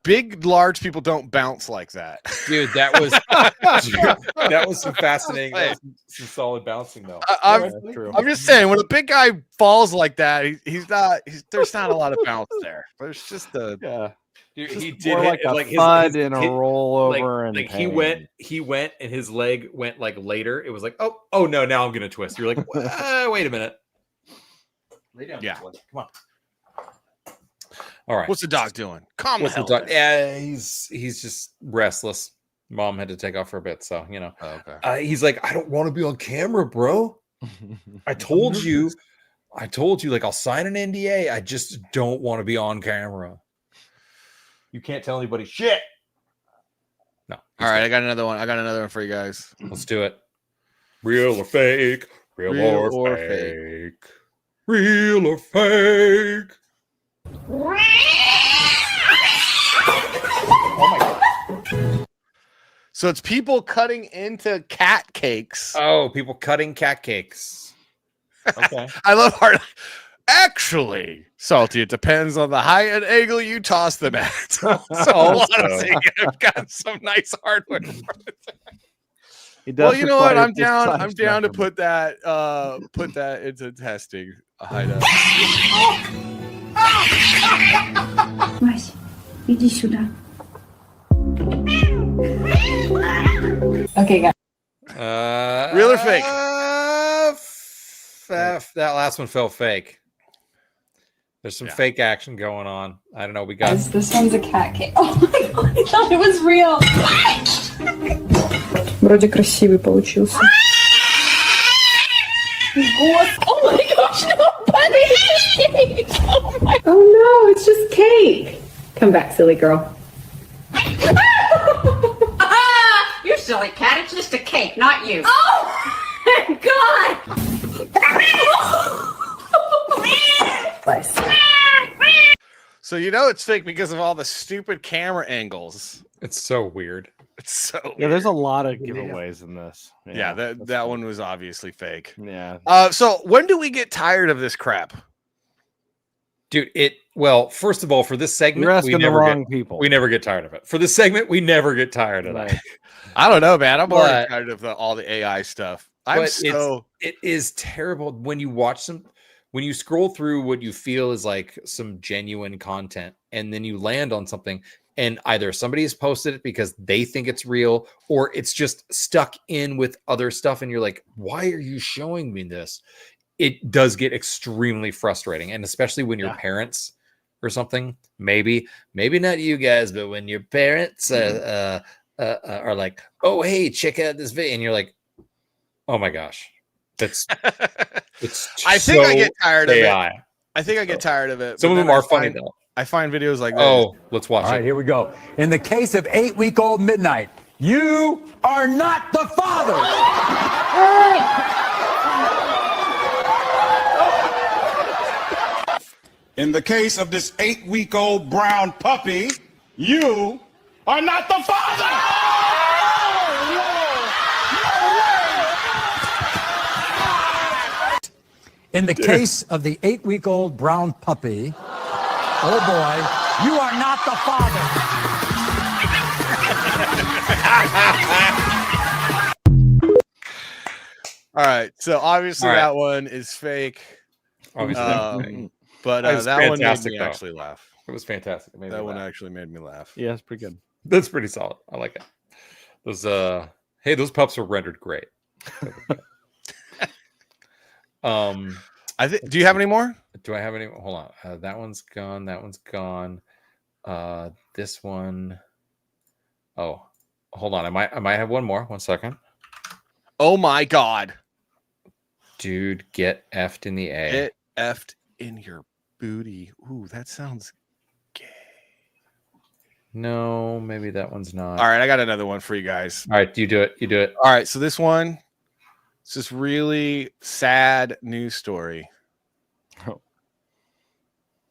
Big, large people don't bounce like that, dude. That was some fascinating, some solid bouncing though. I'm just saying, when a big guy falls like that, there's not a lot of bounce there. There's just a Dude, just he did more hit, like a like thud and a rollover, and like pain. he went and his leg went like later. It was like, oh no, now I'm gonna twist. You're like, wait a minute. Lay down. Yeah. Come on. All right. What's the dog doing? Calm the hell dog? down. Yeah, he's just restless. Mom had to take off for a bit, so you know. Oh, okay. He's like, I don't want to be on camera, bro. I told you, like I'll sign an NDA. I just don't want to be on camera. You can't tell anybody shit. No. All right, I got another one for you guys. Let's do it. Real or fake? Real or fake? Real or fake? So it's people cutting into cat cakes. Oh, people cutting cat cakes. Okay. I love hard. Actually, Salty, it depends on the height and angle you toss them at. So honestly, I've got some nice hardware. Well, you know what? I'm down to put that into testing. Вась, иди сюда. Okay, guys. Real or fake? That last one felt fake. There's some fake action going on. I don't know. We got This one's a cat cake. Oh my god, I thought it was real. Вроде красивый получился. Oh my gosh, no, buddy, it's just cake. Oh no, it's just cake. Come back, silly girl. You silly cat, it's just a cake, not you. Oh my god. So you know it's fake because of all the stupid camera angles. It's so weird. It's so Yeah, there's a lot of giveaways in this. Yeah, that one was obviously fake. Yeah. So when do we get tired of this crap? Dude, first of all, for this segment, You're asking the wrong people. We never get tired of it. For this segment, we never get tired of that. I don't know, man. I'm already tired of all the AI stuff. It is terrible when you watch when you scroll through what you feel is like some genuine content, and then you land on something, and either somebody has posted it because they think it's real, or it's just stuck in with other stuff, and you're like, why are you showing me this? It does get extremely frustrating, and especially when your parents or something, maybe not you guys, but when your parents are like, oh, hey, check out this video, and you're like, oh my gosh, it's I think I get tired of it. I think I get tired of it. Some of them are funny though. I find videos like this. Oh, let's watch it. All right, here we go. In the case of 8-week-old Midnight, you are not the father. In the case of this 8-week-old brown puppy, you are not the father! In the case of the 8-week-old brown puppy, oh boy, you are not the father. All right, so obviously that one is fake. Obviously, but that one made me actually laugh. It was fantastic. That one actually made me laugh. Yeah, it's pretty good. That's pretty solid. I like it. Those pups are rendered great. I think. Do you have any more? Do I have any? Hold on. That one's gone. That one's gone. This one. Oh, hold on. I might have one more. 1 second. Oh my god, dude! Get effed in the A. Get effed in your booty. Ooh, that sounds gay. No, maybe that one's not. All right, I got another one for you guys. All right, you do it. You do it. All right, so this one. It's this really sad news story.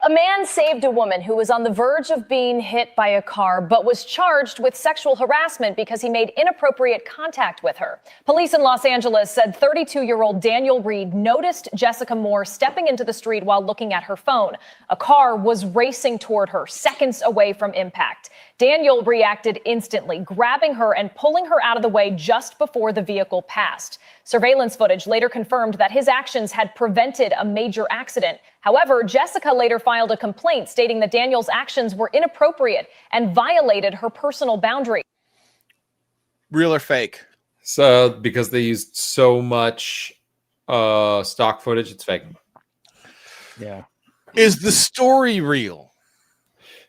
A man saved a woman who was on the verge of being hit by a car, but was charged with sexual harassment because he made inappropriate contact with her. Police in Los Angeles said 32-year-old Daniel Reed noticed Jessica Moore stepping into the street while looking at her phone. A car was racing toward her seconds away from impact. Daniel reacted instantly, grabbing her and pulling her out of the way just before the vehicle passed. Surveillance footage later confirmed that his actions had prevented a major accident. However, Jessica later filed a complaint stating that Daniel's actions were inappropriate and violated her personal boundary. Real or fake? So, because they used so much stock footage, it's fake. Yeah. Is the story real?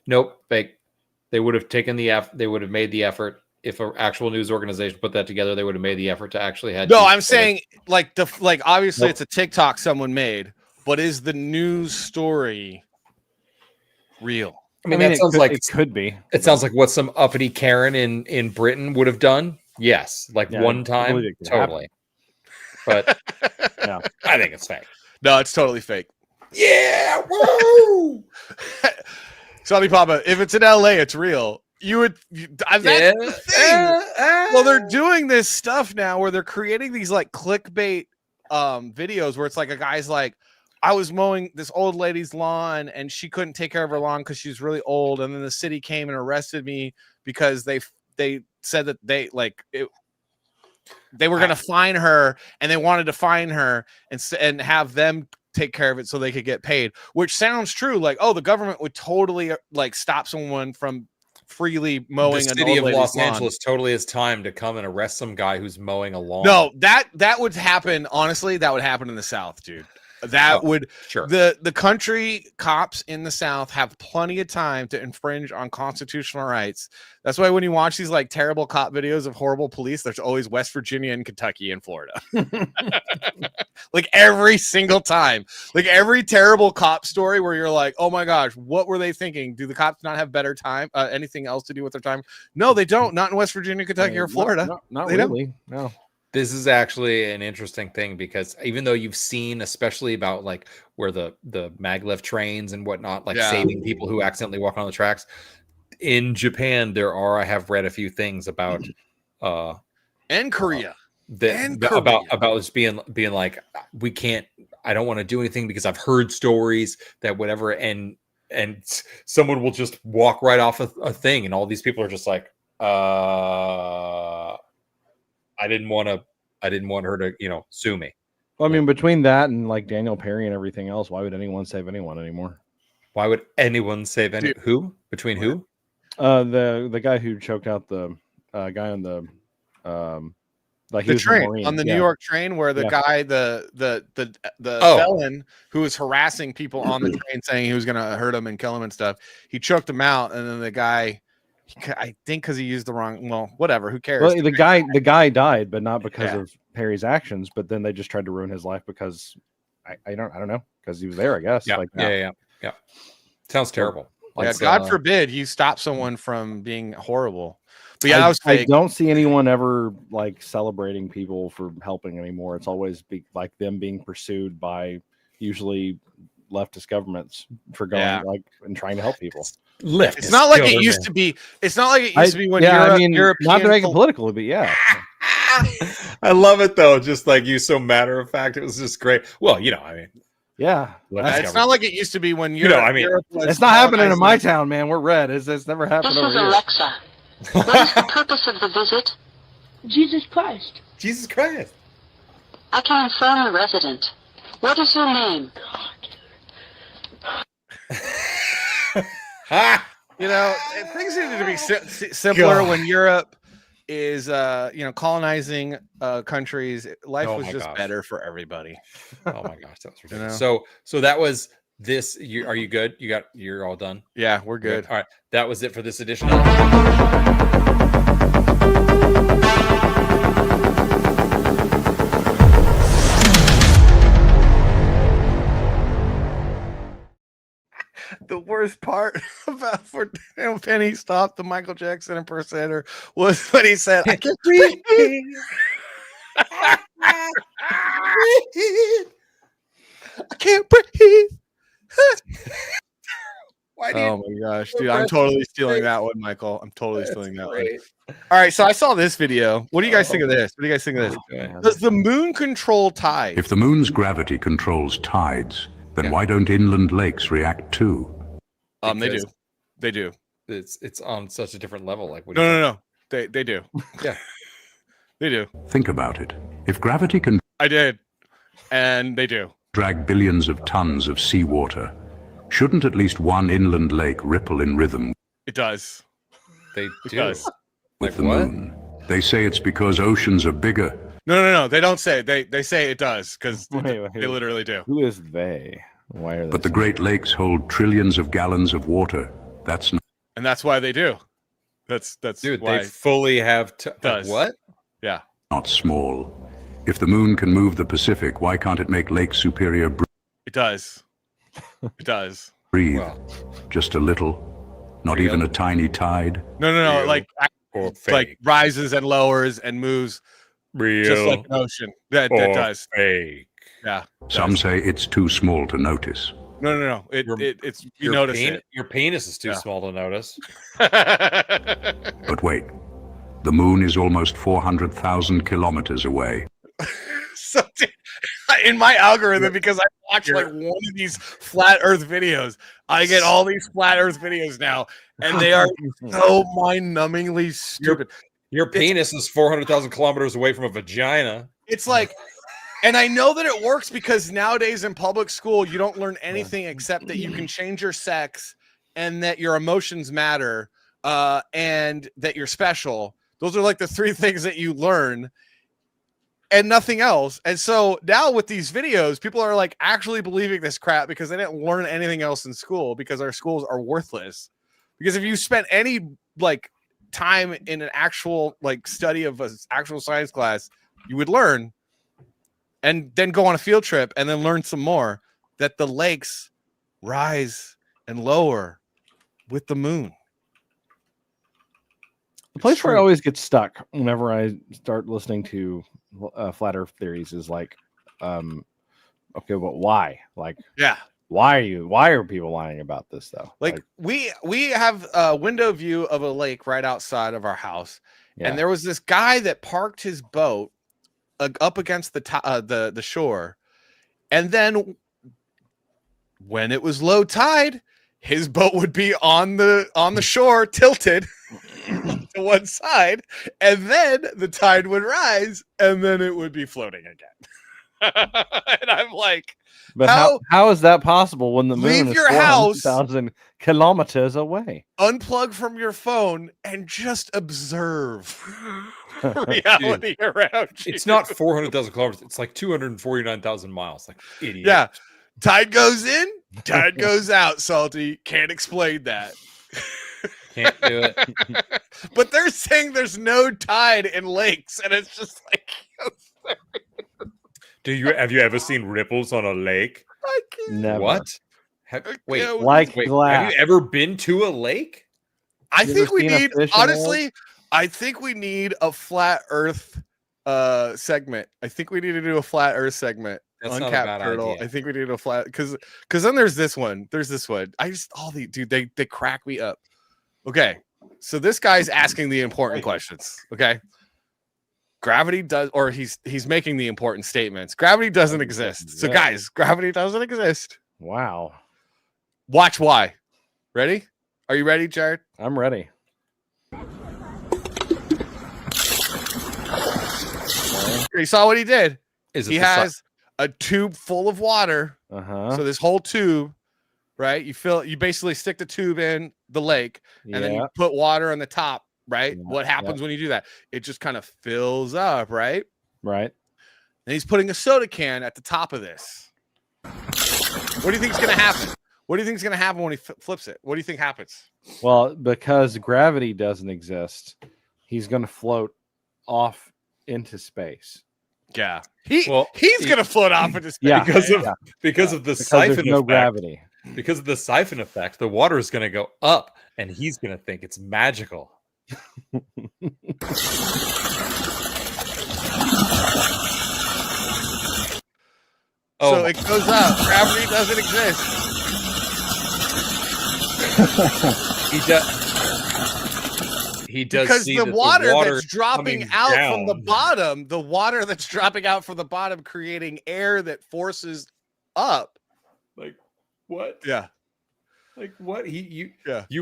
Nope, fake. They would have taken they would have made the effort. If an actual news organization put that together, they would have made the effort to actually have. No, I'm saying like obviously it's a TikTok someone made, but is the news story real? I mean that sounds like it could be. It sounds like what some uppity Karen in Britain would have done. Yes, like one time, totally. But yeah, I think it's fake. No, it's totally fake. Yeah, woo! Sonny Papa, if it's in LA, it's real. That's the thing. Well, they're doing this stuff now where they're creating these like clickbait videos where it's like a guy's like, I was mowing this old lady's lawn and she couldn't take care of her lawn because she's really old, and then the city came and arrested me because they said that they were going to fine her, and they wanted to fine her and have them take care of it so they could get paid, which sounds true. Like, oh, the government would totally like stop someone from freely mowing. The city of Los Angeles totally has time to come and arrest some guy who's mowing a lawn. No, that would happen. Honestly, that would happen in the South, dude. That would sure. The country cops in the South have plenty of time to infringe on constitutional rights. That's why when you watch these like terrible cop videos of horrible police, there's always West Virginia and Kentucky and Florida. Like every single time, like every terrible cop story where you're like, oh my gosh, what were they thinking? Do the cops not have better time? Anything else to do with their time? No, they don't. Not in West Virginia, Kentucky, or Florida. Not they really. Don't. No. This is actually an interesting thing because even though you've seen, especially about like where the maglev trains and whatnot, like saving people who accidentally walk on the tracks in Japan, I have read a few things about and Korea about just being like, we can't, I don't want to do anything because I've heard stories that whatever, and someone will just walk right off a thing, and all these people are just like, I didn't want her to, sue me. Well, I mean, between that and like Daniel Perry and everything else, why would anyone save anyone anymore? Why would anyone save who? Between who? The guy who choked out the guy on the like the train on the New York train where the guy, the felon who was harassing people on the train saying he was going to hurt him and kill him and stuff. He choked him out, and then the guy, I think because he used the wrong, whatever, who cares? Well, the guy died, but not because of Perry's actions, but then they just tried to ruin his life because I don't know, because he was there, I guess. Yeah. Sounds terrible. God forbid you stop someone from being horrible. But yeah, that was fake. I don't see anyone ever like celebrating people for helping anymore. It's always like them being pursued by usually leftist governments for going and trying to help people. It's not like it used to be. It's not like it used to be when European, not to make it political, but I love it though. Just like you, so matter of fact, it was just great. Well, it's not like it used to be when it's not happening in my town, man. We're red. It's never happened over here. Alexa. What is the purpose of the visit? Jesus Christ. Jesus Christ. I can confirm a resident. What is your name? Things needed to be simpler when Europe is colonizing countries. Life was just better for everybody. Oh my gosh, that was ridiculous. So that was this. Are you good? You're all done? Yeah, we're good. All right, that was it for this edition. The worst part about for Penny stopped the Michael Jackson impersonator was when he said, "I can't breathe." I can't breathe. Oh my gosh, dude! I'm totally stealing that one, Michael. I'm totally stealing that one. All right, so I saw this video. What do you guys think of this? Does the moon control tides? If the moon's gravity controls tides, then why don't inland lakes react too? They do. It's on such a different level. Like no. They do. Yeah, they do. Think about it. If gravity can, I did, and they do drag billions of tons of seawater, shouldn't at least one inland lake ripple in rhythm? It does. They do. Does. With the moon. They say it's because oceans are bigger. No. They don't say. They say it does because they literally do. Who is they? Why are they? But the Great Lakes hold trillions of gallons of water. And that's why they do. That's dude. Why they fully have. What? Yeah. Not small. If the moon can move the Pacific, why can't it make Lake Superior It does. It does. breathe? Just a little. Not even a tiny tide. No. Like rises and lowers and moves. Just like an ocean. That does. Fake. Yeah. Some say it's too small to notice. No. It's you notice it. Your penis is too small to notice. But wait, the moon is almost 400,000 kilometers away. So in my algorithm, because I watch like one of these flat Earth videos, I get all these flat Earth videos now, and they are so mind-numbingly stupid. Your penis is 400,000 kilometers away from a vagina. It's like. And I know that it works because nowadays in public school, you don't learn anything except that you can change your sex and that your emotions matter and that you're special. Those are like the three things that you learn and nothing else. And so now with these videos, people are like actually believing this crap because they didn't learn anything else in school because our schools are worthless. Because if you spent any like time in an actual like study of an actual science class, you would learn and then go on a field trip and then learn some more that the lakes rise and lower with the moon. The place where I always get stuck whenever I start listening to flat Earth theories is like, okay, but why? Like, yeah, why are people lying about this though? Like we have a window view of a lake right outside of our house, and there was this guy that parked his boat up against the shore, and then when it was low tide, his boat would be on the shore tilted to one side, and then the tide would rise, and then it would be floating again. And I'm like, but how is that possible when the moon is your house 400,000 kilometers away? Unplug from your phone and just observe reality around you. It's not 400,000 kilometers. It's like 249,000 miles. Like idiot. Yeah. Tide goes in, tide goes out, Salty. Can't explain that. Can't do it. But they're saying there's no tide in lakes, and it's just like have you ever seen ripples on a lake? I can't. Never. What? Wait, glass. have you ever been to a lake? I think we need, honestly, I think we need a flat Earth segment. I think we need to do a flat Earth segment. That's Uncapped not a bad Turtle. idea. I think we need a flat because then there's this one. I just they crack me up. Okay, so this guy's asking the important questions. Okay, gravity does, or he's making the important statements. Gravity doesn't exist. So guys, gravity doesn't exist. Wow. Watch why. Ready? Are you ready, Jared? I'm ready. You saw what he did. He has a tube full of water. Uh-huh. So this whole tube, right? You basically stick the tube in the lake, and then you put water on the top, right? What happens when you do that? It just kind of fills up, right? Right. And he's putting a soda can at the top of this. What do you think is going to happen? What do you think is going to happen when he flips it? What do you think happens? Well, because gravity doesn't exist, he's going to float off into space. Yeah. He's going to float off into space. Yeah. Because of the siphon there's no effect. gravity. Because of the siphon effect, the water is going to go up, and he's going to think it's magical. So it goes up. Gravity doesn't exist. He does because see the that water, the water that's dropping coming out down. from the bottom, the water that's dropping out from the bottom, creating air that forces up. Like what? Yeah. Like what? You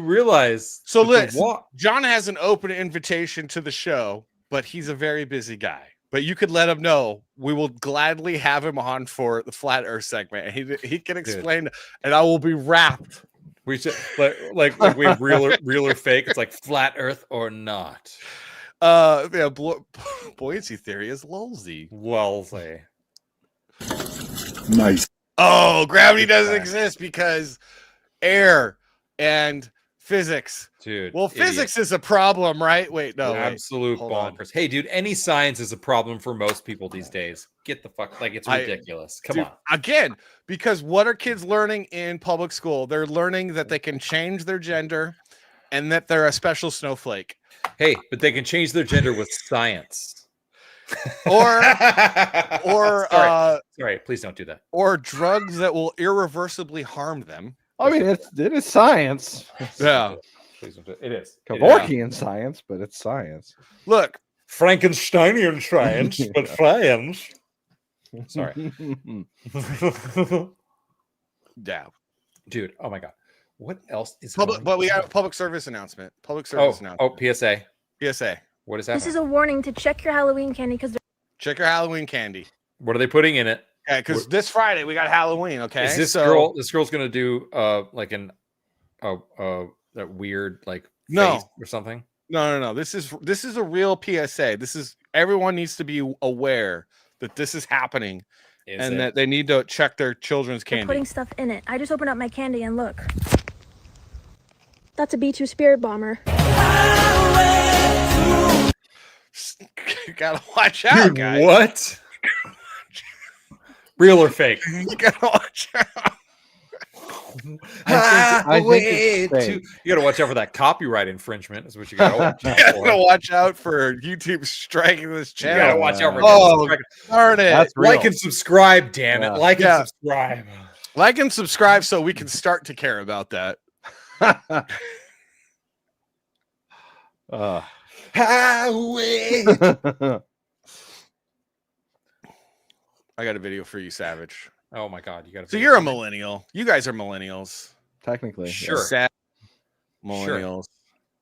realize. So listen, John has an open invitation to the show, but he's a very busy guy. But you could let him know we will gladly have him on for the flat Earth segment. And he can explain, and I will be wrapped. We should like we have real or fake. It's like flat Earth or not. Yeah, buoyancy theory is lulzy. Wellsy. Nice. Oh, gravity doesn't exist because air and physics. Dude. Well, physics is a problem, right? Wait, no. Absolute bonkers. Hey, dude, any science is a problem for most people these days. Get the fuck, like it's ridiculous. Come on. Again, because what are kids learning in public school? They're learning that they can change their gender and that they're a special snowflake. Hey, but they can change their gender with science. Or sorry, please don't do that. Or drugs that will irreversibly harm them. I mean, it is science. Yeah. It is. Kevorkian science, but it's science. Look, Frankensteinian science, but science. Sorry. Yeah. Dude, oh my God. What else is public? But we got a public service announcement. Public service announcement. Oh, PSA. PSA. What is that? This is a warning to check your Halloween candy because check your Halloween candy. What are they putting in it? Yeah, because this Friday we got Halloween. Okay, is this girl? This girl's gonna do like that weird like face or something. No. This is a real PSA. This is everyone needs to be aware that this is happening, that they need to check their children's candy. They're putting stuff in it. I just opened up my candy and look. That's a B2 Spirit Bomber. You gotta watch out, dude, guys. What? Real or fake? You gotta watch out. I think it's fake. You got to watch out for that copyright infringement. Is what you got to watch out You for. gotta watch out for YouTube striking this You channel. got to watch out for Oh, that. darn it. That's real. Like and subscribe, damn it. Like Yeah. and subscribe. Like and subscribe so we can start to care about that. Highway. I got a video for you, Savage. Oh my God, you got to. So you're a millennial. You guys are millennials. Technically, Sure. Sad millennials.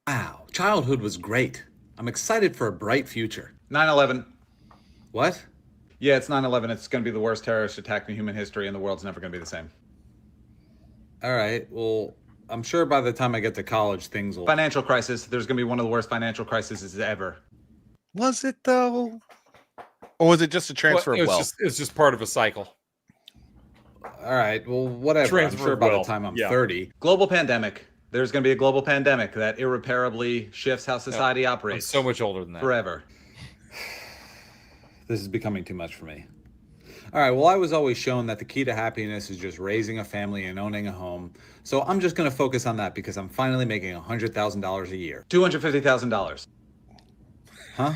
Wow, childhood was great. I'm excited for a bright future. 9/11. What? Yeah, it's 9/11. It's going to be the worst terrorist attack in human history, and the world's never going to be the same. All right, well, I'm sure by the time I get to college, things will... Financial crisis. There's going to be one of the worst financial crises ever. Was it though? Or was it just a transfer Well, of wealth? it's just part of a cycle. All right, well, whatever. Transfer I'm sure of by the wealth. time I'm Yeah. 30... Global pandemic. There's going to be a global pandemic that irreparably shifts how society I'm operates. so much older than that. Forever. This is becoming too much for me. All right, well, I was always shown that the key to happiness is just raising a family and owning a home. So I'm just going to focus on that because I'm finally making $100,000 a year. $250,000. Huh?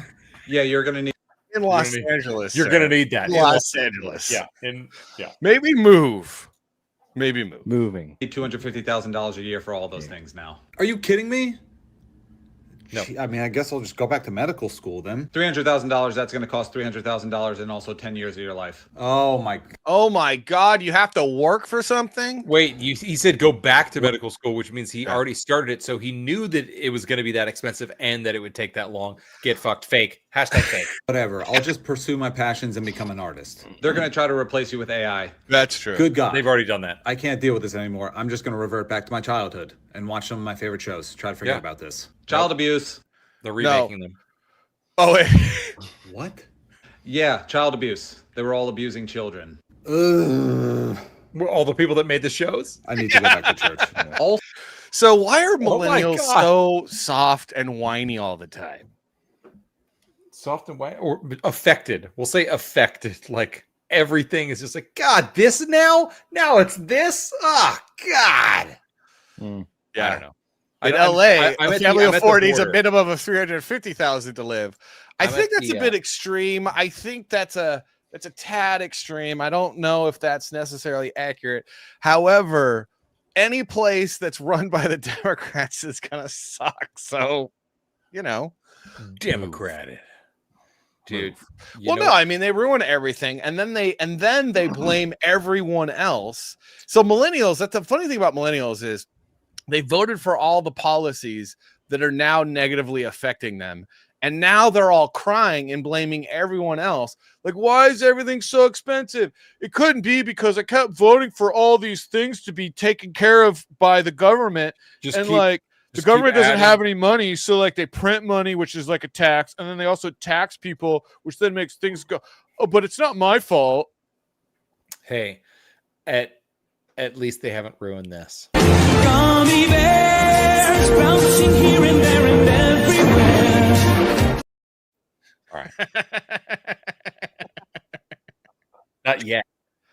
Yeah, you're going to need... In Los Angeles. You're sir. gonna need that. Los Angeles. Yeah. Maybe move. Maybe move. Moving. $250,000 a year for all those things now. Are you kidding me? No. Gee, I mean, I guess I'll just go back to medical school then. $300,000. That's going to cost $300,000 and also 10 years of your life. Oh my... Oh my God! You have to work for something. Wait, he said go back to medical school, which means he already started it, so he knew that it was going to be that expensive and that it would take that long. Get fucked. Fake. Hashtag fake. Whatever. I'll just pursue my passions and become an artist. They're going to try to replace you with AI. That's true. Good God. They've already done that. I can't deal with this anymore. I'm just going to revert back to my childhood and watch some of my favorite shows. Try to forget about this. Child abuse. They're remaking them. Oh wait. What? Yeah, child abuse. They were all abusing children. Ugh. Were all the people that made the shows? I need to go back to church. All So why are Oh my millennials God. so soft and whiny all the time? Soft and white or affected. We'll say affected. Like everything is just like, God, this now? Now it's this? Oh, God. Yeah. I don't know. In I'm- LA, I'm a at the- family I'm of at the 4 needs a border. minimum of 350,000 to live. I I'm think at that's the, a bit extreme. I think that's a tad extreme. I don't know if that's necessarily accurate. However, any place that's run by the Democrats is gonna suck. So, you know, Democratic. Dude. well, no, I mean they ruin everything, and then they blame everyone else. So millennials, that's the funny thing about millennials is they voted for all the policies that are now negatively affecting them. And now they're all crying and blaming everyone else. Like, why is everything so expensive? It couldn't be because I kept voting for all these things to be taken care of by the government. Just and keep- like the just government keep doesn't adding. have any money. So like they print money, which is like a tax. And then they also tax people, which then makes things go, oh, but it's not my fault. Hey, at least they haven't ruined this. Gummy bears bouncing here and there and everywhere. All right. Not yet.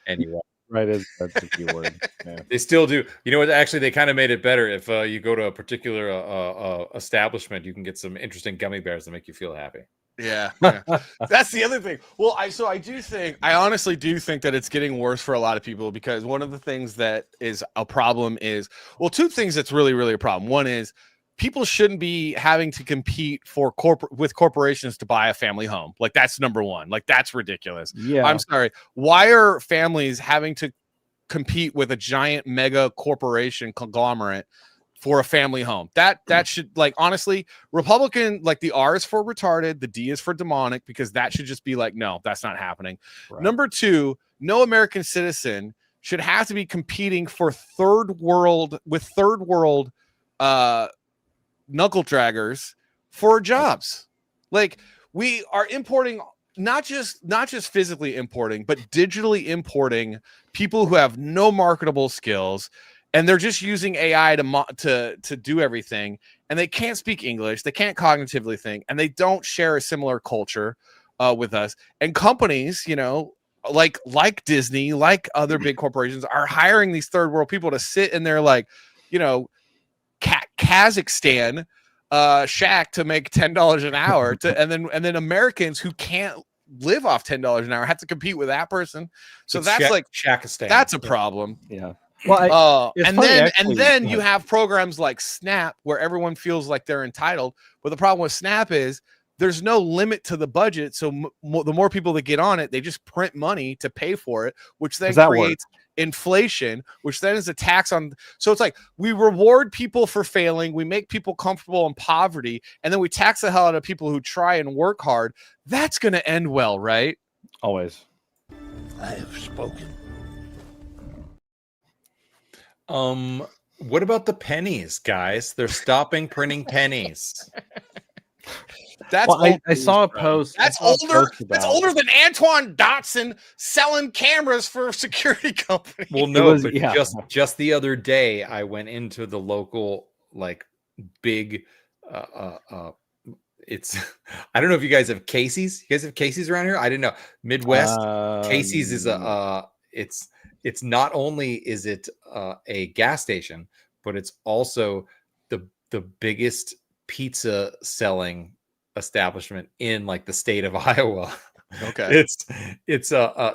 Anyway. Right, that's a key word. Yeah. They still do. You know what? Actually, they kind of made it better. If you go to a particular establishment, you can get some interesting gummy bears that make you feel happy. Yeah, that's the other thing. Well, I honestly do think that it's getting worse for a lot of people because one of the things that is a problem is, well, two things that's really, really a problem. One is people shouldn't be having to compete for with corporations to buy a family home. Like that's number one. Like that's ridiculous. Yeah. I'm sorry. Why are families having to compete with a giant mega corporation conglomerate for a family home? That should, like, honestly, Republican, like the R is for retarded, the D is for demonic, because that should just be like, no, that's not happening. Right. Number two, no American citizen should have to be competing for third world knuckle draggers for jobs. Like we are importing not just physically importing, but digitally importing people who have no marketable skills, and they're just using AI to do everything, and they can't speak English, they can't cognitively think, and they don't share a similar culture with us. And companies, you know, like Disney, like other big corporations, are hiring these third world people to sit in their like, you know, Kazakhstan shack to make $10 an hour and then Americans who can't live off $10 an hour have to compete with that person. So It's that's like Shakistan. that's a problem. Yeah. Well, and then you have programs like Snap where everyone feels like they're entitled. But the problem with Snap is there's no limit to the budget. So the more people that get on it, they just print money to pay for it, which then creates inflation, which then is a tax on. So it's like we reward people for failing, we make people comfortable in poverty, and then we tax the hell out of people who try and work hard. That's going to end well, right? Always. I have spoken. What about the pennies, guys? They're stopping printing pennies. That's I saw a post. That's older. That's older than Antoine Dodson selling cameras for a security company. Well, no, but just the other day, I went into the local like big. It's I don't know if you guys have Casey's. You guys have Casey's around here? I didn't know. Midwest Casey's is it's not only is it a gas station, but it's also the biggest pizza selling establishment in like the state of Iowa. Okay. It's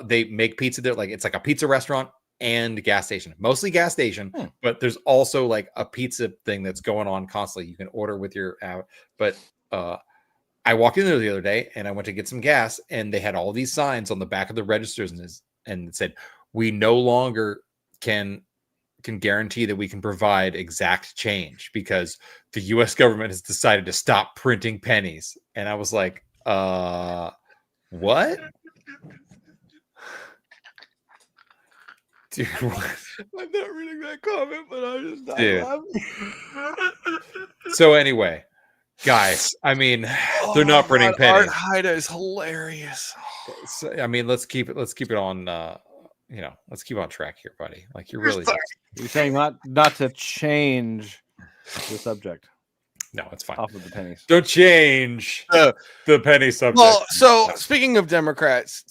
they make pizza there, like it's like a pizza restaurant and gas station, mostly gas station, but there's also like a pizza thing that's going on constantly. You can order with your app. But I walked in there the other day and I went to get some gas, and they had all these signs on the back of the registers and it said, we no longer can guarantee that we can provide exact change because the US government has decided to stop printing pennies. And I was like, what? Dude, what? I'm not reading that comment, but I just died Dude. So anyway, guys, I mean, they're not printing pennies. Art Haida is hilarious. So, I mean, let's keep it on let's keep on track here, buddy. Like you're saying not to change the subject. No, it's fine. Off of the pennies. Don't change the penny subject. Well, so speaking of Democrats,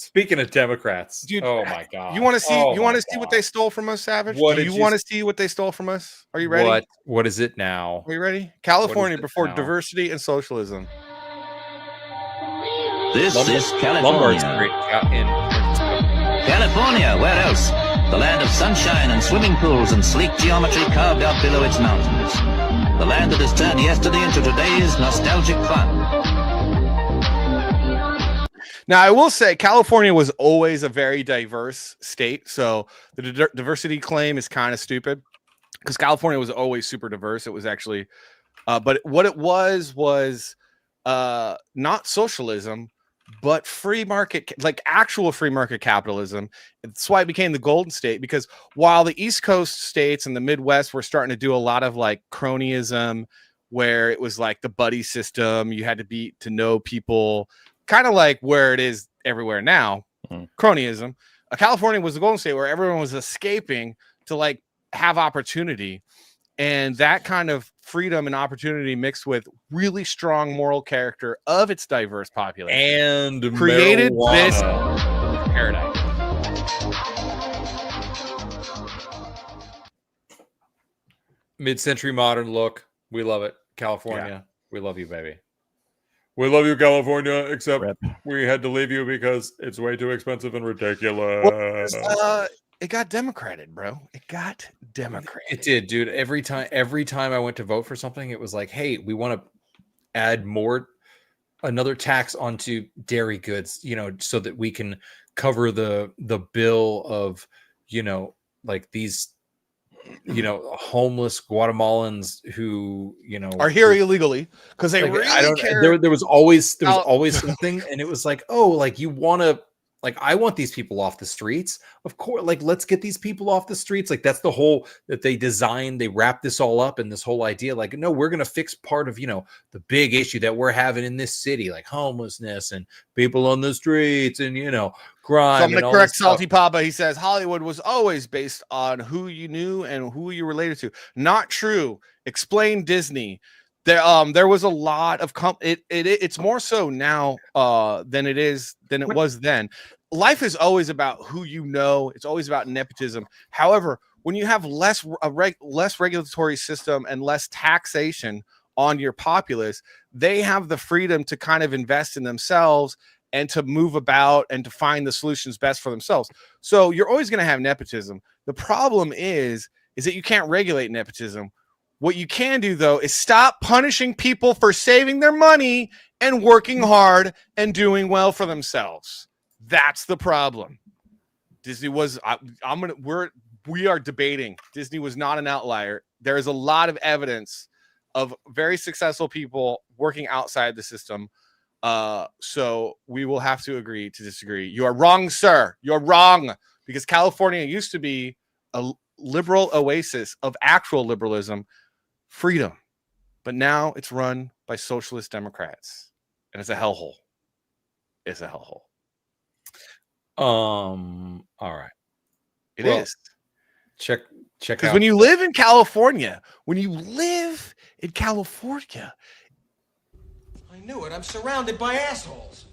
dude, oh my god, you want to see what they stole from us, Savage? Do you want to see what they stole from us? Are you ready? What is it now? Are you ready? California before diversity and socialism. This is California. California, where else? The land of sunshine and swimming pools and sleek geometry carved out below its mountains. The land that has turned yesterday into today's nostalgic fun. Now, I will say California was always a very diverse state, so the diversity claim is kind of stupid because California was always super diverse. It was actually, but what it was not socialism, but free market, like actual free market capitalism. That's why it became the Golden State, because while the East Coast states and the Midwest were starting to do a lot of like cronyism, where it was like the buddy system, you had to be to know people, kind of like where it is everywhere now, cronyism. California was the Golden State where everyone was escaping to like have opportunity. And that kind of freedom and opportunity mixed with really strong moral character of its diverse population and created this paradigm. Mid-century modern look. We love it. California. We love you, baby. We love you, California, except we had to leave you because it's way too expensive and ridiculous. Well, it got democrated, bro. It got democrated. It did, dude. Every time I went to vote for something, it was like, hey, we want to add another tax onto dairy goods, so that we can cover the bill of, like these, homeless Guatemalans who, are here illegally because they really care. There was always something, and it was like, oh, like you want to. Like, I want these people off the streets. Of course, like, let's get these people off the streets. Like, that's the whole that they designed. They wrap this all up in this whole idea. Like, no, we're going to fix part of, the big issue that we're having in this city, like homelessness and people on the streets and, crime. So I'm going to correct Salty Papa. He says Hollywood was always based on who you knew and who you related to. Not true. Explain Disney. There was a lot of it's more so now than it was then. Life is always about who you know. It's always about nepotism. However, when you have less regulatory system and less taxation on your populace, they have the freedom to kind of invest in themselves and to move about and to find the solutions best for themselves. So you're always going to have nepotism. The problem is that you can't regulate nepotism. What you can do, though, is stop punishing people for saving their money and working hard and doing well for themselves. That's the problem. Disney was, we are debating. Disney was not an outlier. There is a lot of evidence of very successful people working outside the system. So we will have to agree to disagree. You are wrong, sir. You're wrong, because California used to be a liberal oasis of actual liberalism, freedom, but now it's run by socialist Democrats, and it's a hellhole. It's a hellhole. All right. It is. Check Because out. when you live in California, I knew it. I'm surrounded by assholes.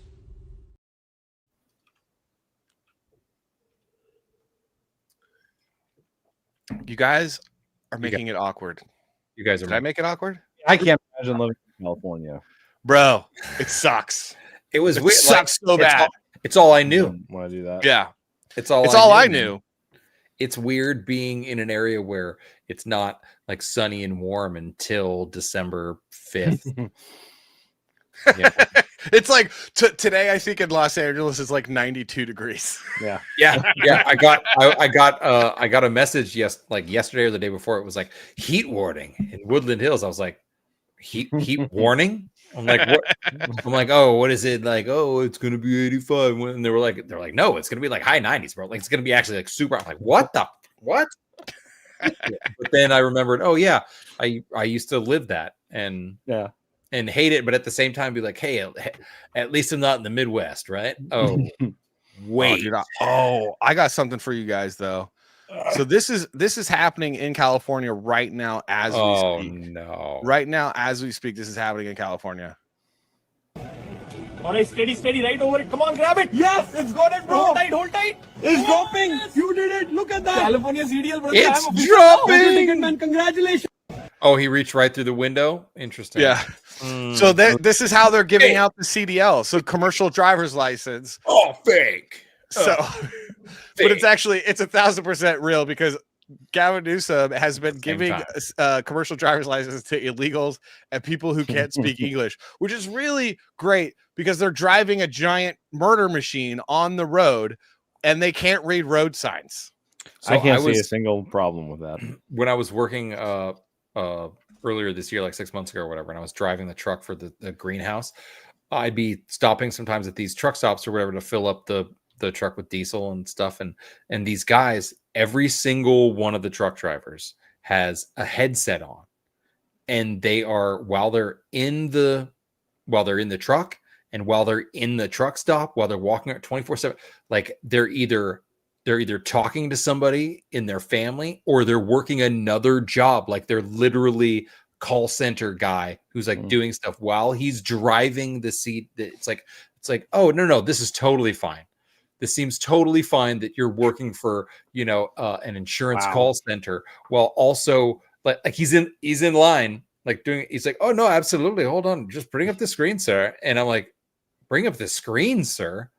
You guys are making it awkward. You guys are. Did I make it awkward? I can't imagine living in California. Bro, it sucks. It was It weird. sucks so bad. It's all I knew. Want to do that? Yeah. It's all I knew. It's weird being in an area where it's not like sunny and warm until December 5th. Yeah. It's like today, I think in Los Angeles is like 92 degrees. Yeah. I got a message yesterday or the day before. It was like heat warning in Woodland Hills. I was like, heat warning? I'm like, what? I'm like, oh, what is it? Like, oh, it's gonna be 85. And they're like, no, it's gonna be like high 90s, bro. Like, it's gonna be actually like super. I'm like, what? But then I remembered, oh yeah, I used to live that and hate it, but at the same time be like, hey, at least I'm not in the Midwest, right? Oh, wait. I got something for you guys though. So this is happening in California right now as we speak. No. Right now as we speak, this is happening in California. All right, steady, right over it. Come on, grab it. Yes, it's got it, bro. Hold tight. It's dropping. Yes. You did it. Look at that. California CDL, brother. It's dropping. Man, congratulations. Oh, he reached right through the window. Interesting. Yeah. So this is how they're giving out the CDL. So commercial driver's license. Oh, fake. So, but it's 1,000% real because Gavin Newsom has been giving commercial driver's license to illegals and people who can't speak English, which is really great because they're driving a giant murder machine on the road and they can't read road signs. So I can't see a single problem with that. When I was working earlier this year, like 6 months ago or whatever, and I was driving the truck for the greenhouse, I'd be stopping sometimes at these truck stops or whatever to fill up the truck with diesel and stuff, and these guys, every single one of the truck drivers has a headset on, and they are while they're in the truck and while they're in the truck stop, while they're walking at 24/7, like they're either talking to somebody in their family or they're working another job, like they're literally call center guy who's like doing stuff while he's driving the seat. It's like, oh no, this is totally fine. This seems totally fine that you're working for, an insurance call center while also like he's in line, like doing, he's like, oh no, absolutely. Hold on. Just bring up the screen, sir. And I'm like, bring up the screen, sir.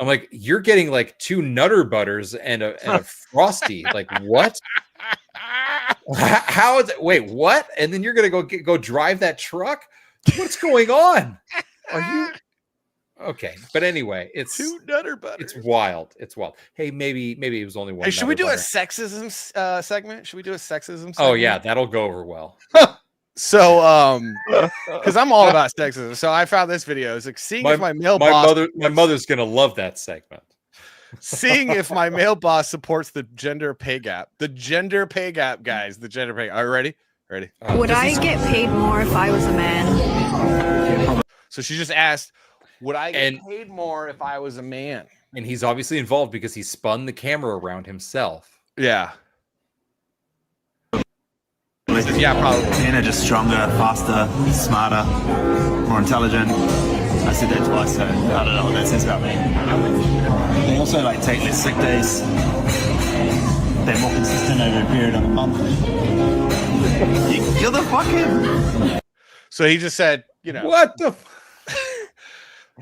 I'm like, you're getting like 2 Nutter Butters and a Frosty. Like what? How is it? Wait, what? And then you're going to go drive that truck? What's going on? Are you? Okay, but anyway, it's 2 Nutter Butters. It's wild. Hey, maybe it was only one. Hey, should we do butter. a sexism segment? Should we do a sexism segment? Oh yeah, that'll go over well. So, because I'm all about sexism, so I found this video. It's like seeing if my male boss. My mother's gonna love that segment. Seeing if my male boss supports the gender pay gap. The gender pay gap, guys. The gender pay. Are you ready? Ready? Would I get paid more if I was a man? So she just asked, would I get paid more if I was a man? And he's obviously involved because he spun the camera around himself. Yeah. I Probably. Yeah, probably. Men are just stronger, faster, smarter, more intelligent. I said that twice, so I don't know what that says about me. They also like take less sick days. They're more consistent over a period of a month. You're the fucking. So he just said, you know, What the?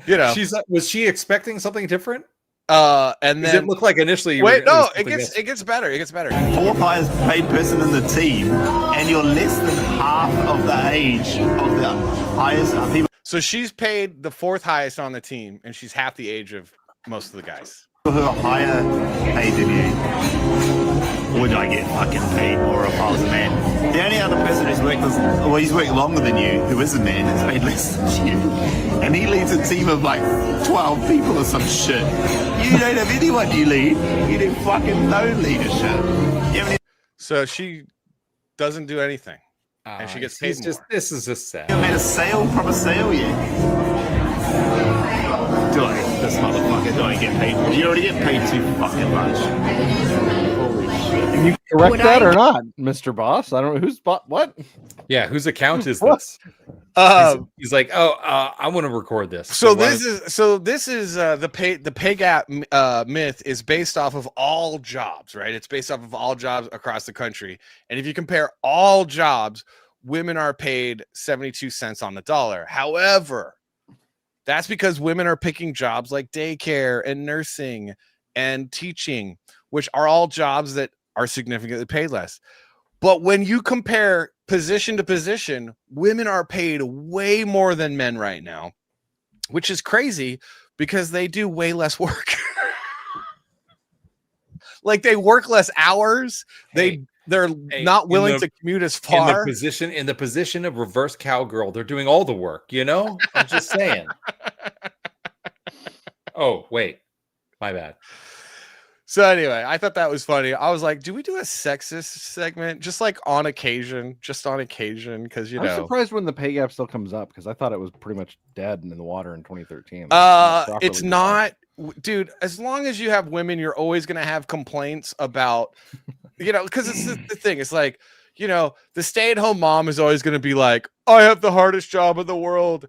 You know, Was she expecting something different? And then it looked like initially. It gets better. It gets better. Fourth highest paid person in the team, and you're less than half of the age of the highest people. So she's paid the fourth highest on the team, and she's half the age of most of the guys. Who are higher paid than you. Would I get fucking paid more if I was a man? The only other person who's he's worked longer than you, who is a man, is paid less than you. And he leads a team of like 12 people or some shit. You don't have anyone you lead. You do fucking no leadership. So she doesn't do anything. And she gets paid more. This is just sad. You haven't made a proper sale yet. Do I? This motherfucker, do I get paid more? You already get paid too fucking much. Holy shit. Can you correct that or not, Mr. Boss? I don't know who's what. Yeah, whose account is this? He's like, I want to record this. This is the pay gap myth is based off of all jobs, right? It's based off of all jobs across the country. And if you compare all jobs, women are paid 72 cents on the dollar. However, that's because women are picking jobs like daycare and nursing and teaching, which are all jobs that are significantly paid less. But when you compare position to position, women are paid way more than men right now, which is crazy because they do way less work. Like they work less hours. They're not willing to commute as far. In the position of reverse cowgirl, they're doing all the work, you know? I'm just saying. Oh, wait. My bad. So anyway, I thought that was funny. I was like, do we do a sexist segment? Just like on occasion, because I'm surprised when the pay gap still comes up because I thought it was pretty much dead in the water in 2013. It's not, dude. As long as you have women, you're always gonna have complaints about, because it's the thing. It's like, the stay-at-home mom is always gonna be like, I have the hardest job in the world,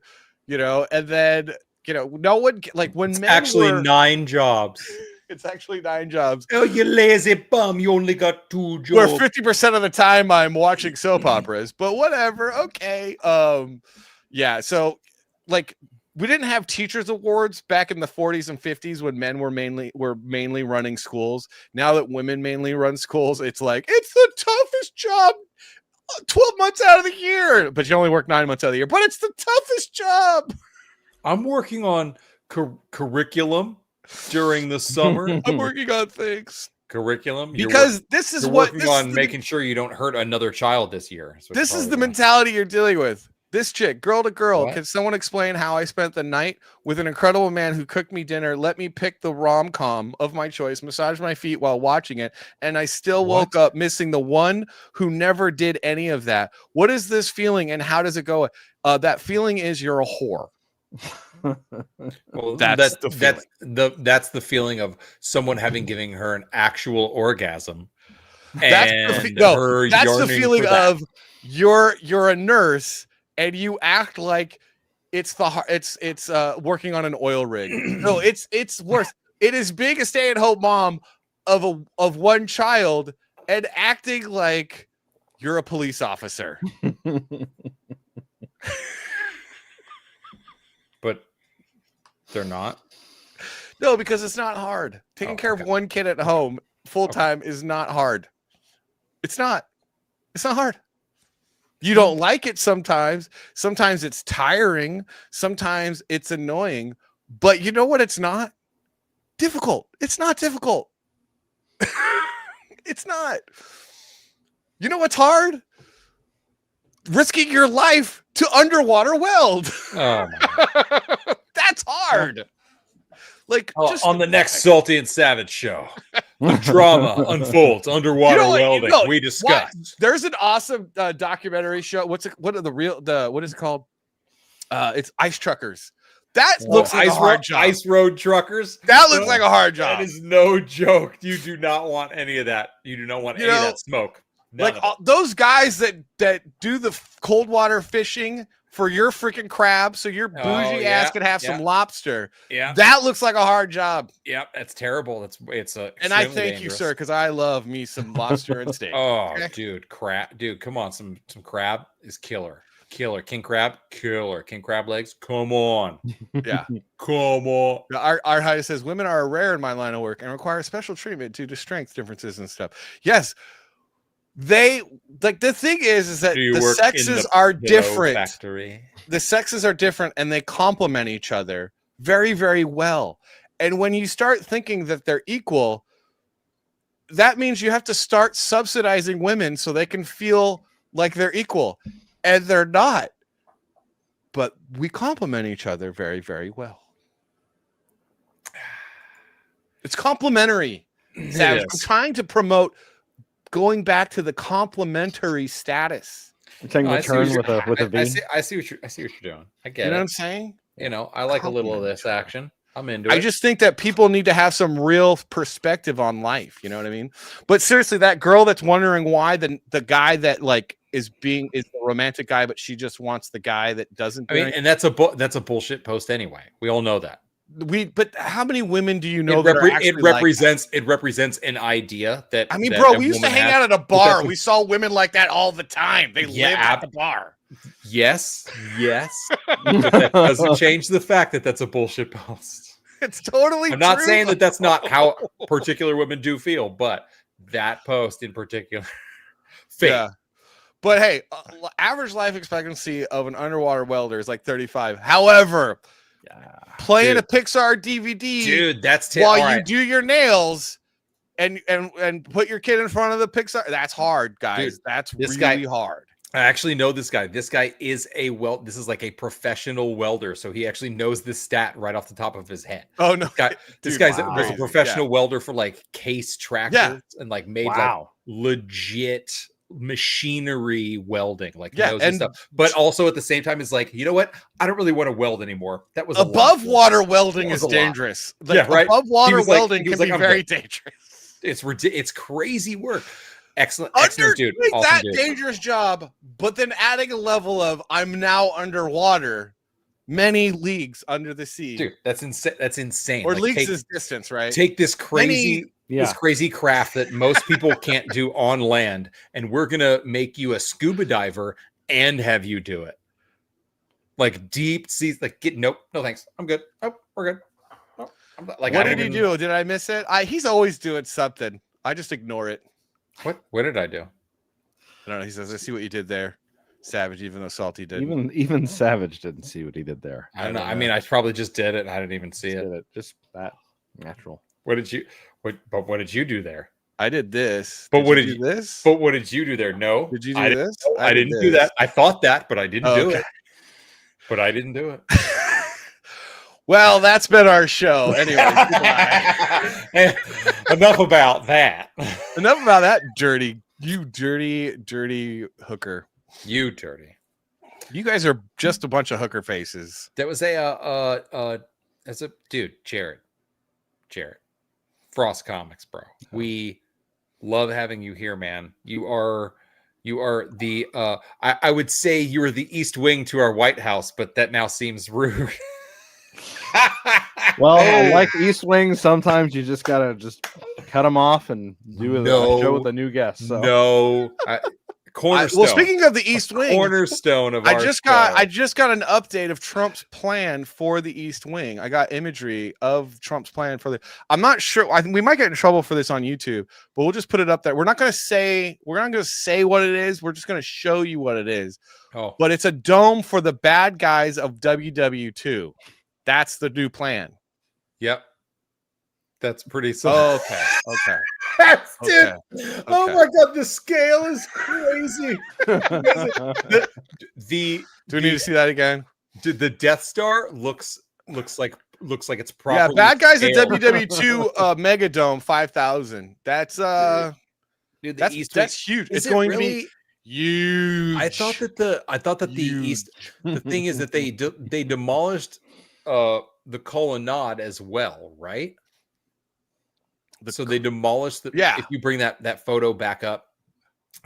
and then no one like when men actually 9 jobs. It's actually 9 jobs. Oh, you lazy bum. You only got 2 jobs. Where 50% of the time I'm watching soap operas, but whatever. Okay. Yeah. So like we didn't have teachers awards back in the 40s and 50s when men were mainly running schools. Now that women mainly run schools, it's like, it's the toughest job 12 months out of the year, but you only work 9 months out of the year, but it's the toughest job. I'm working on curriculum during the summer. I'm working on things. Curriculum. Because you're working on making sure you don't hurt another child this year. This is the mentality you're dealing with. This chick, girl to girl. What? Can someone explain how I spent the night with an incredible man who cooked me dinner, let me pick the rom-com of my choice, massage my feet while watching it, and I still woke up missing the one who never did any of that? What is this feeling and how does it go? That feeling is you're a whore. Well, that's the feeling of someone giving her an actual orgasm. That's the feeling of you're a nurse and you act like it's working on an oil rig. No, it's worse. It is being a stay-at-home mom of one child and acting like you're a police officer. But they're not. No, because it's not hard. Taking care of one kid at home full time is not hard. It's not hard. You don't like it sometimes. Sometimes it's tiring. Sometimes it's annoying. But you know what? It's not difficult. It's not difficult. It's not. You know what's hard? Risking your life to underwater weld. Oh my God. That's hard. Like just on the next Salty and Savage show, drama unfolds underwater welding. We discuss. There's an awesome documentary show. What is it called? It's Ice Truckers. That looks like a hard job. Ice road truckers. That looks like a hard job. That is no joke. You do not want any of that. You do not want any of that smoke. Like those guys that do the cold water fishing for your freaking crab, so your bougie ass can have some lobster. Yeah, that looks like a hard job. Yep, that's terrible. It's and I thank you, sir, because I love me some lobster and steak. Oh, dude, crab, dude, come on, some crab is killer. King crab, killer. King crab legs, come on. Yeah, come on. Our Heidi says women are rare in my line of work and require special treatment due to strength differences and stuff. Yes, they like the thing is that the sexes are different. Factory. The sexes are different and they complement each other very, very well. And when you start thinking that they're equal, that means you have to start subsidizing women so they can feel like they're equal. And they're not. But we complement each other very, very well. It's complementary. I'm trying to promote going back to the complementary status. I'm taking a turn with a V. I see what you're doing. I get it. You know what I'm saying? You know, I like a little of this action. I'm into it. I just think that people need to have some real perspective on life. You know what I mean? But seriously, that girl that's wondering why the guy that like is the romantic guy, but she just wants the guy that doesn't. I mean, and that's a bullshit post anyway. We all know that. But how many women do you know it represents an idea that I mean, bro, we used to hang out at a bar. We saw women like that all the time. They lived at the bar. Yes. But that doesn't change the fact that that's a bullshit post. It's totally I'm not saying that that's not how particular women do feel, but that post in particular. Fake. Yeah. But hey, average life expectancy of an underwater welder is like 35. However, playing a Pixar DVD, dude, that's while you do your nails and put your kid in front of the Pixar, that's hard, guys. Dude, that's really hard. I actually know this guy. This guy is this is like a professional welder, so he actually knows this stat right off the top of his head. Oh no, this guy's was a professional welder for like case tractors and like made like legit machinery welding, like and stuff. But also at the same time, is like, you know what? I don't really want to weld anymore. That was above water welding is dangerous. Like, right? Above water welding can be very dangerous. It's crazy work. Excellent dude. Awesome that dude. Dangerous job, but then adding a level of I'm now underwater, many leagues under the sea. Dude, that's insane. That's insane. Or leagues is distance, right? Take this crazy this crazy craft that most people can't do on land, and we're gonna make you a scuba diver and have you do it. Like deep seas, like no thanks. I'm good. Oh, we're good. Oh, like, what did he do? Did I miss it? He's always doing something. I just ignore it. What did I do? I don't know. He says, I see what you did there. Savage, even though Salty didn't. Even Savage didn't see what he did there. I don't know. I mean, I probably just did it and I didn't even see it. Just that natural. What did you do there? I did this. But what did you do this? But what did you do there? No. Did you do this? I didn't do that. I thought that, but I didn't do it. But I didn't do it. Well, that's been our show. Anyway, enough about that. Enough about that, dirty hooker. You dirty. You guys are just a bunch of hooker faces. That was Jared. Frost Comics, bro. We love having you here, man. You are the I would say you are the East Wing to our White House, but that now seems rude. Well, like East Wing, sometimes you just gotta cut them off and do a show with a new guest. So. Cornerstone. Well, speaking of the East Wing, cornerstone of I just got an update of Trump's plan for the East Wing. I got imagery of Trump's plan for I'm not sure. We might get in trouble for this on YouTube, but we'll just put it up there. We're not going to say what it is. We're just going to show you what it is. Oh, but it's a dome for the bad guys of WW2. That's the new plan. Yep. That's pretty simple. Okay. Dude. Oh my god, the scale is crazy. Do we need to see that again? The Death Star looks like it's properly. Yeah, bad guys at WW2 Megadome 5000. That's dude, that's huge. It's going to be huge. I thought that the East. The thing is that they demolished the colonnade as well, right? So they demolished the. Yeah. If you bring that photo back up,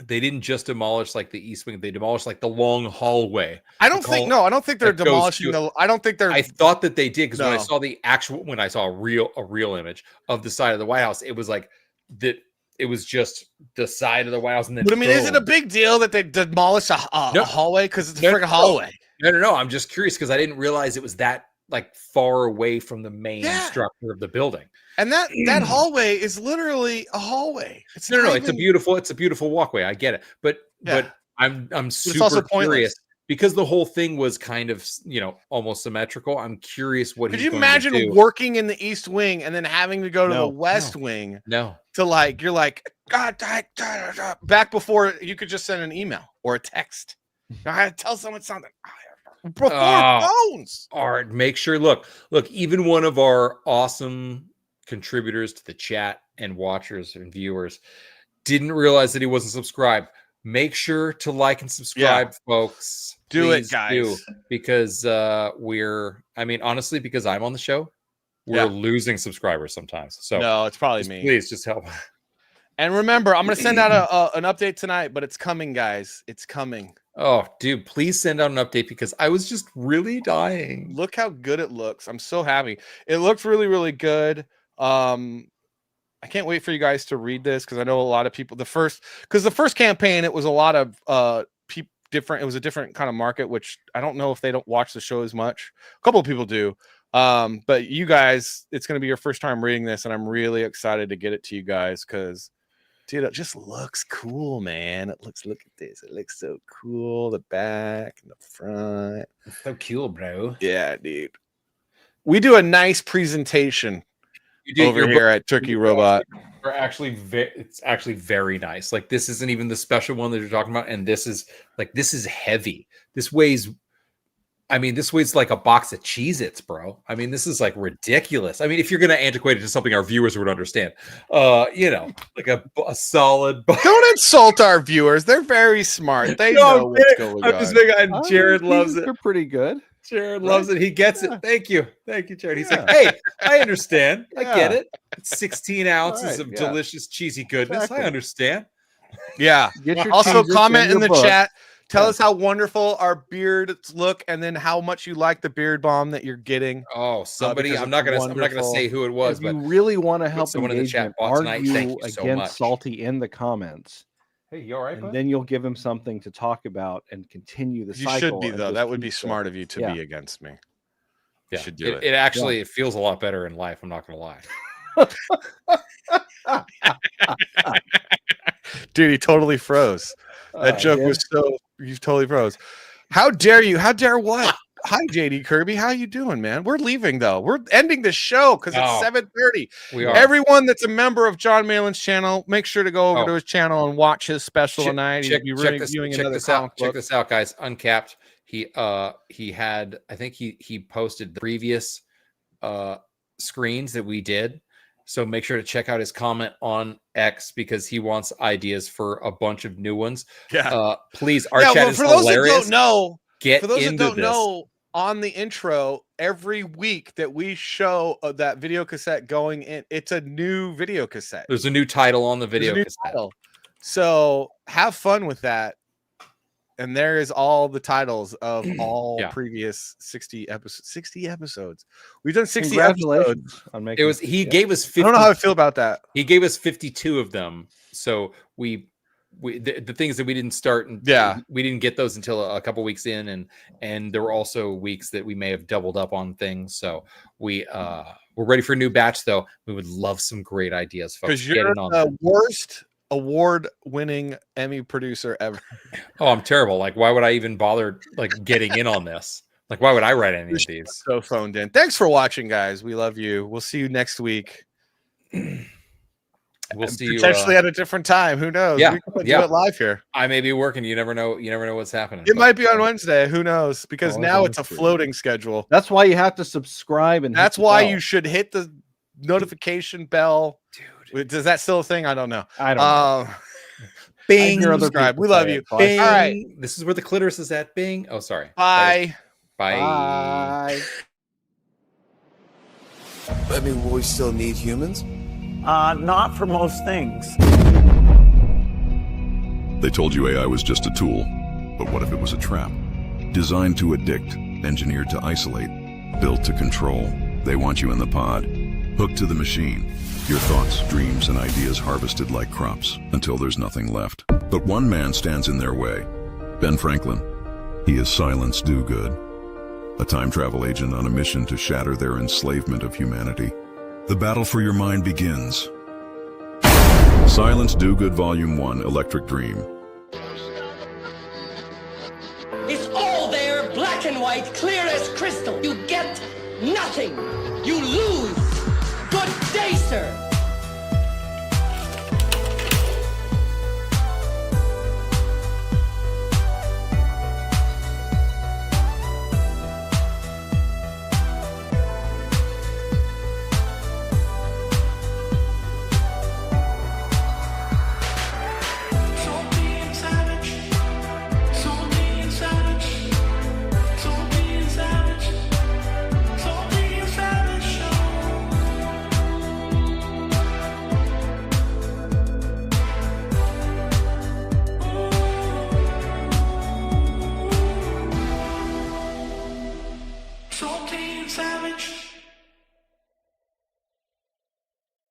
they didn't just demolish like the East Wing; they demolished like the long hallway. I don't think they're demolishing the. I don't think they're. I thought that they did because No. when I saw a real image of the side of the White House, it was like that. It was just the side of the White House, and then. But I mean, is it a big deal that they demolish a hallway because it's a freaking hallway? No. I'm just curious because I didn't realize it was that like far away from the main structure of the building. And that hallway is literally a hallway. It's No. It's a beautiful walkway. I get it, but I'm super curious because the whole thing was kind of almost symmetrical. I'm curious what. Could you imagine working in the East Wing and then having to go to the West Wing? No. To like you're like God, back before you could just send an email or a text. I had to tell someone something before phones. All right, make sure. Look. Even one of our awesome contributors to the chat and watchers and viewers didn't realize that he wasn't subscribed. Make sure to like and subscribe, folks. Do Please it, guys. Because honestly, because I'm on the show, we're losing subscribers sometimes. So no, it's probably me. Please just help. And remember, I'm going to send out an update tonight, but it's coming, guys. It's coming. Oh, dude, please send out an update because I was just really dying. Look how good it looks. I'm so happy. It looks really, really good. I can't wait for you guys to read this because I know a lot of people. The first campaign, it was a lot of different. It was a different kind of market, which I don't know if they don't watch the show as much. A couple of people do. But you guys, it's going to be your first time reading this, and I'm really excited to get it to you guys because, dude, it just looks cool, man. Look at this. It looks so cool. The back and the front. It's so cool, bro. Yeah, dude. We do a nice presentation over here at Turkey Robot. It's actually very nice. Like this isn't even the special one that you're talking about, and this is heavy. This weighs like a box of Cheez-Its, bro. I mean, this is like ridiculous. I mean, if you're gonna antiquate it to something our viewers would understand, like a solid. Don't insult our viewers. They're very smart. They know what's going on. I'm just making. Jared loves it. They're pretty good. Jared loves it. He gets it. Thank you, Jared. He's like, hey, I understand. I get it. It's 16 ounces of delicious cheesy goodness. Exactly. I understand. Yeah. Also, comment in the chat. Tell us how wonderful our beards look, and then how much you like the beard balm that you're getting. Oh, somebody! I'm not gonna say who it was, if but you really want to help someone in the chat bot tonight. argue Thank you so much. against Salty in the comments. Hey, you all right? And then you'll give him something to talk about and continue the cycle. You should be though. That would be smart of you to be against me. Yeah, you should do it. It actually it feels a lot better in life. I'm not gonna lie. Dude, he totally froze. That joke was you totally froze. How dare you? How dare what? Hi, JD Kirby. How you doing, man? We're leaving though. We're ending the show because it's 7:30. We are. Everyone that's a member of John Malin's channel, make sure to go over to his channel and watch his special tonight. Check this out, guys. Uncapped. He had, I think he posted the previous screens that we did. So make sure to check out his comment on X because he wants ideas for a bunch of new ones. Yeah. Please, our chat is hilarious. For those that don't know, on the intro, every week that we show that video cassette going in, it's a new video cassette. There's a new title on the video cassette. So have fun with that. And there is all the titles of all previous 60 episodes. 60 episodes. We've done 60 episodes. On making he gave us 50. I don't know how I feel about that. He gave us 52 of them. So the things that we didn't start and we didn't get those until a couple weeks in, and there were also weeks that we may have doubled up on things. So we're ready for a new batch though. We would love some great ideas, folks. Because you're the worst award-winning Emmy producer ever. Oh, I'm terrible. Like, why would I even bother getting in on this? Like, why would I write any of these? So phoned in. Thanks for watching, guys. We love you. We'll see you next week. We'll see you potentially at a different time. Who knows? Yeah, we could do it live here. I may be working. You never know. You never know what's happening. It might be on Wednesday. Who knows? Because now it's a floating schedule. That's why you have to subscribe, and that's why you should hit the notification bell. Dude, is that still a thing? I don't know. I don't know. Bing. Subscribe. We love you. Bing. All right. This is where the clitoris is at. Bing. Oh, sorry. Bye. Bye. I mean, will we still need humans? Not for most things. They told you AI was just a tool, but what if it was a trap? Designed to addict, engineered to isolate, built to control. They want you in the pod, hooked to the machine. Your thoughts, dreams, and ideas harvested like crops until there's nothing left. But one man stands in their way. Ben Franklin. He is Silence Dogood, a time travel agent on a mission to shatter their enslavement of humanity. The battle for your mind begins. Silence Dogood Volume 1, Electric Dream. It's all there, black and white, clear as crystal. You get nothing. You lose. Good day, sir.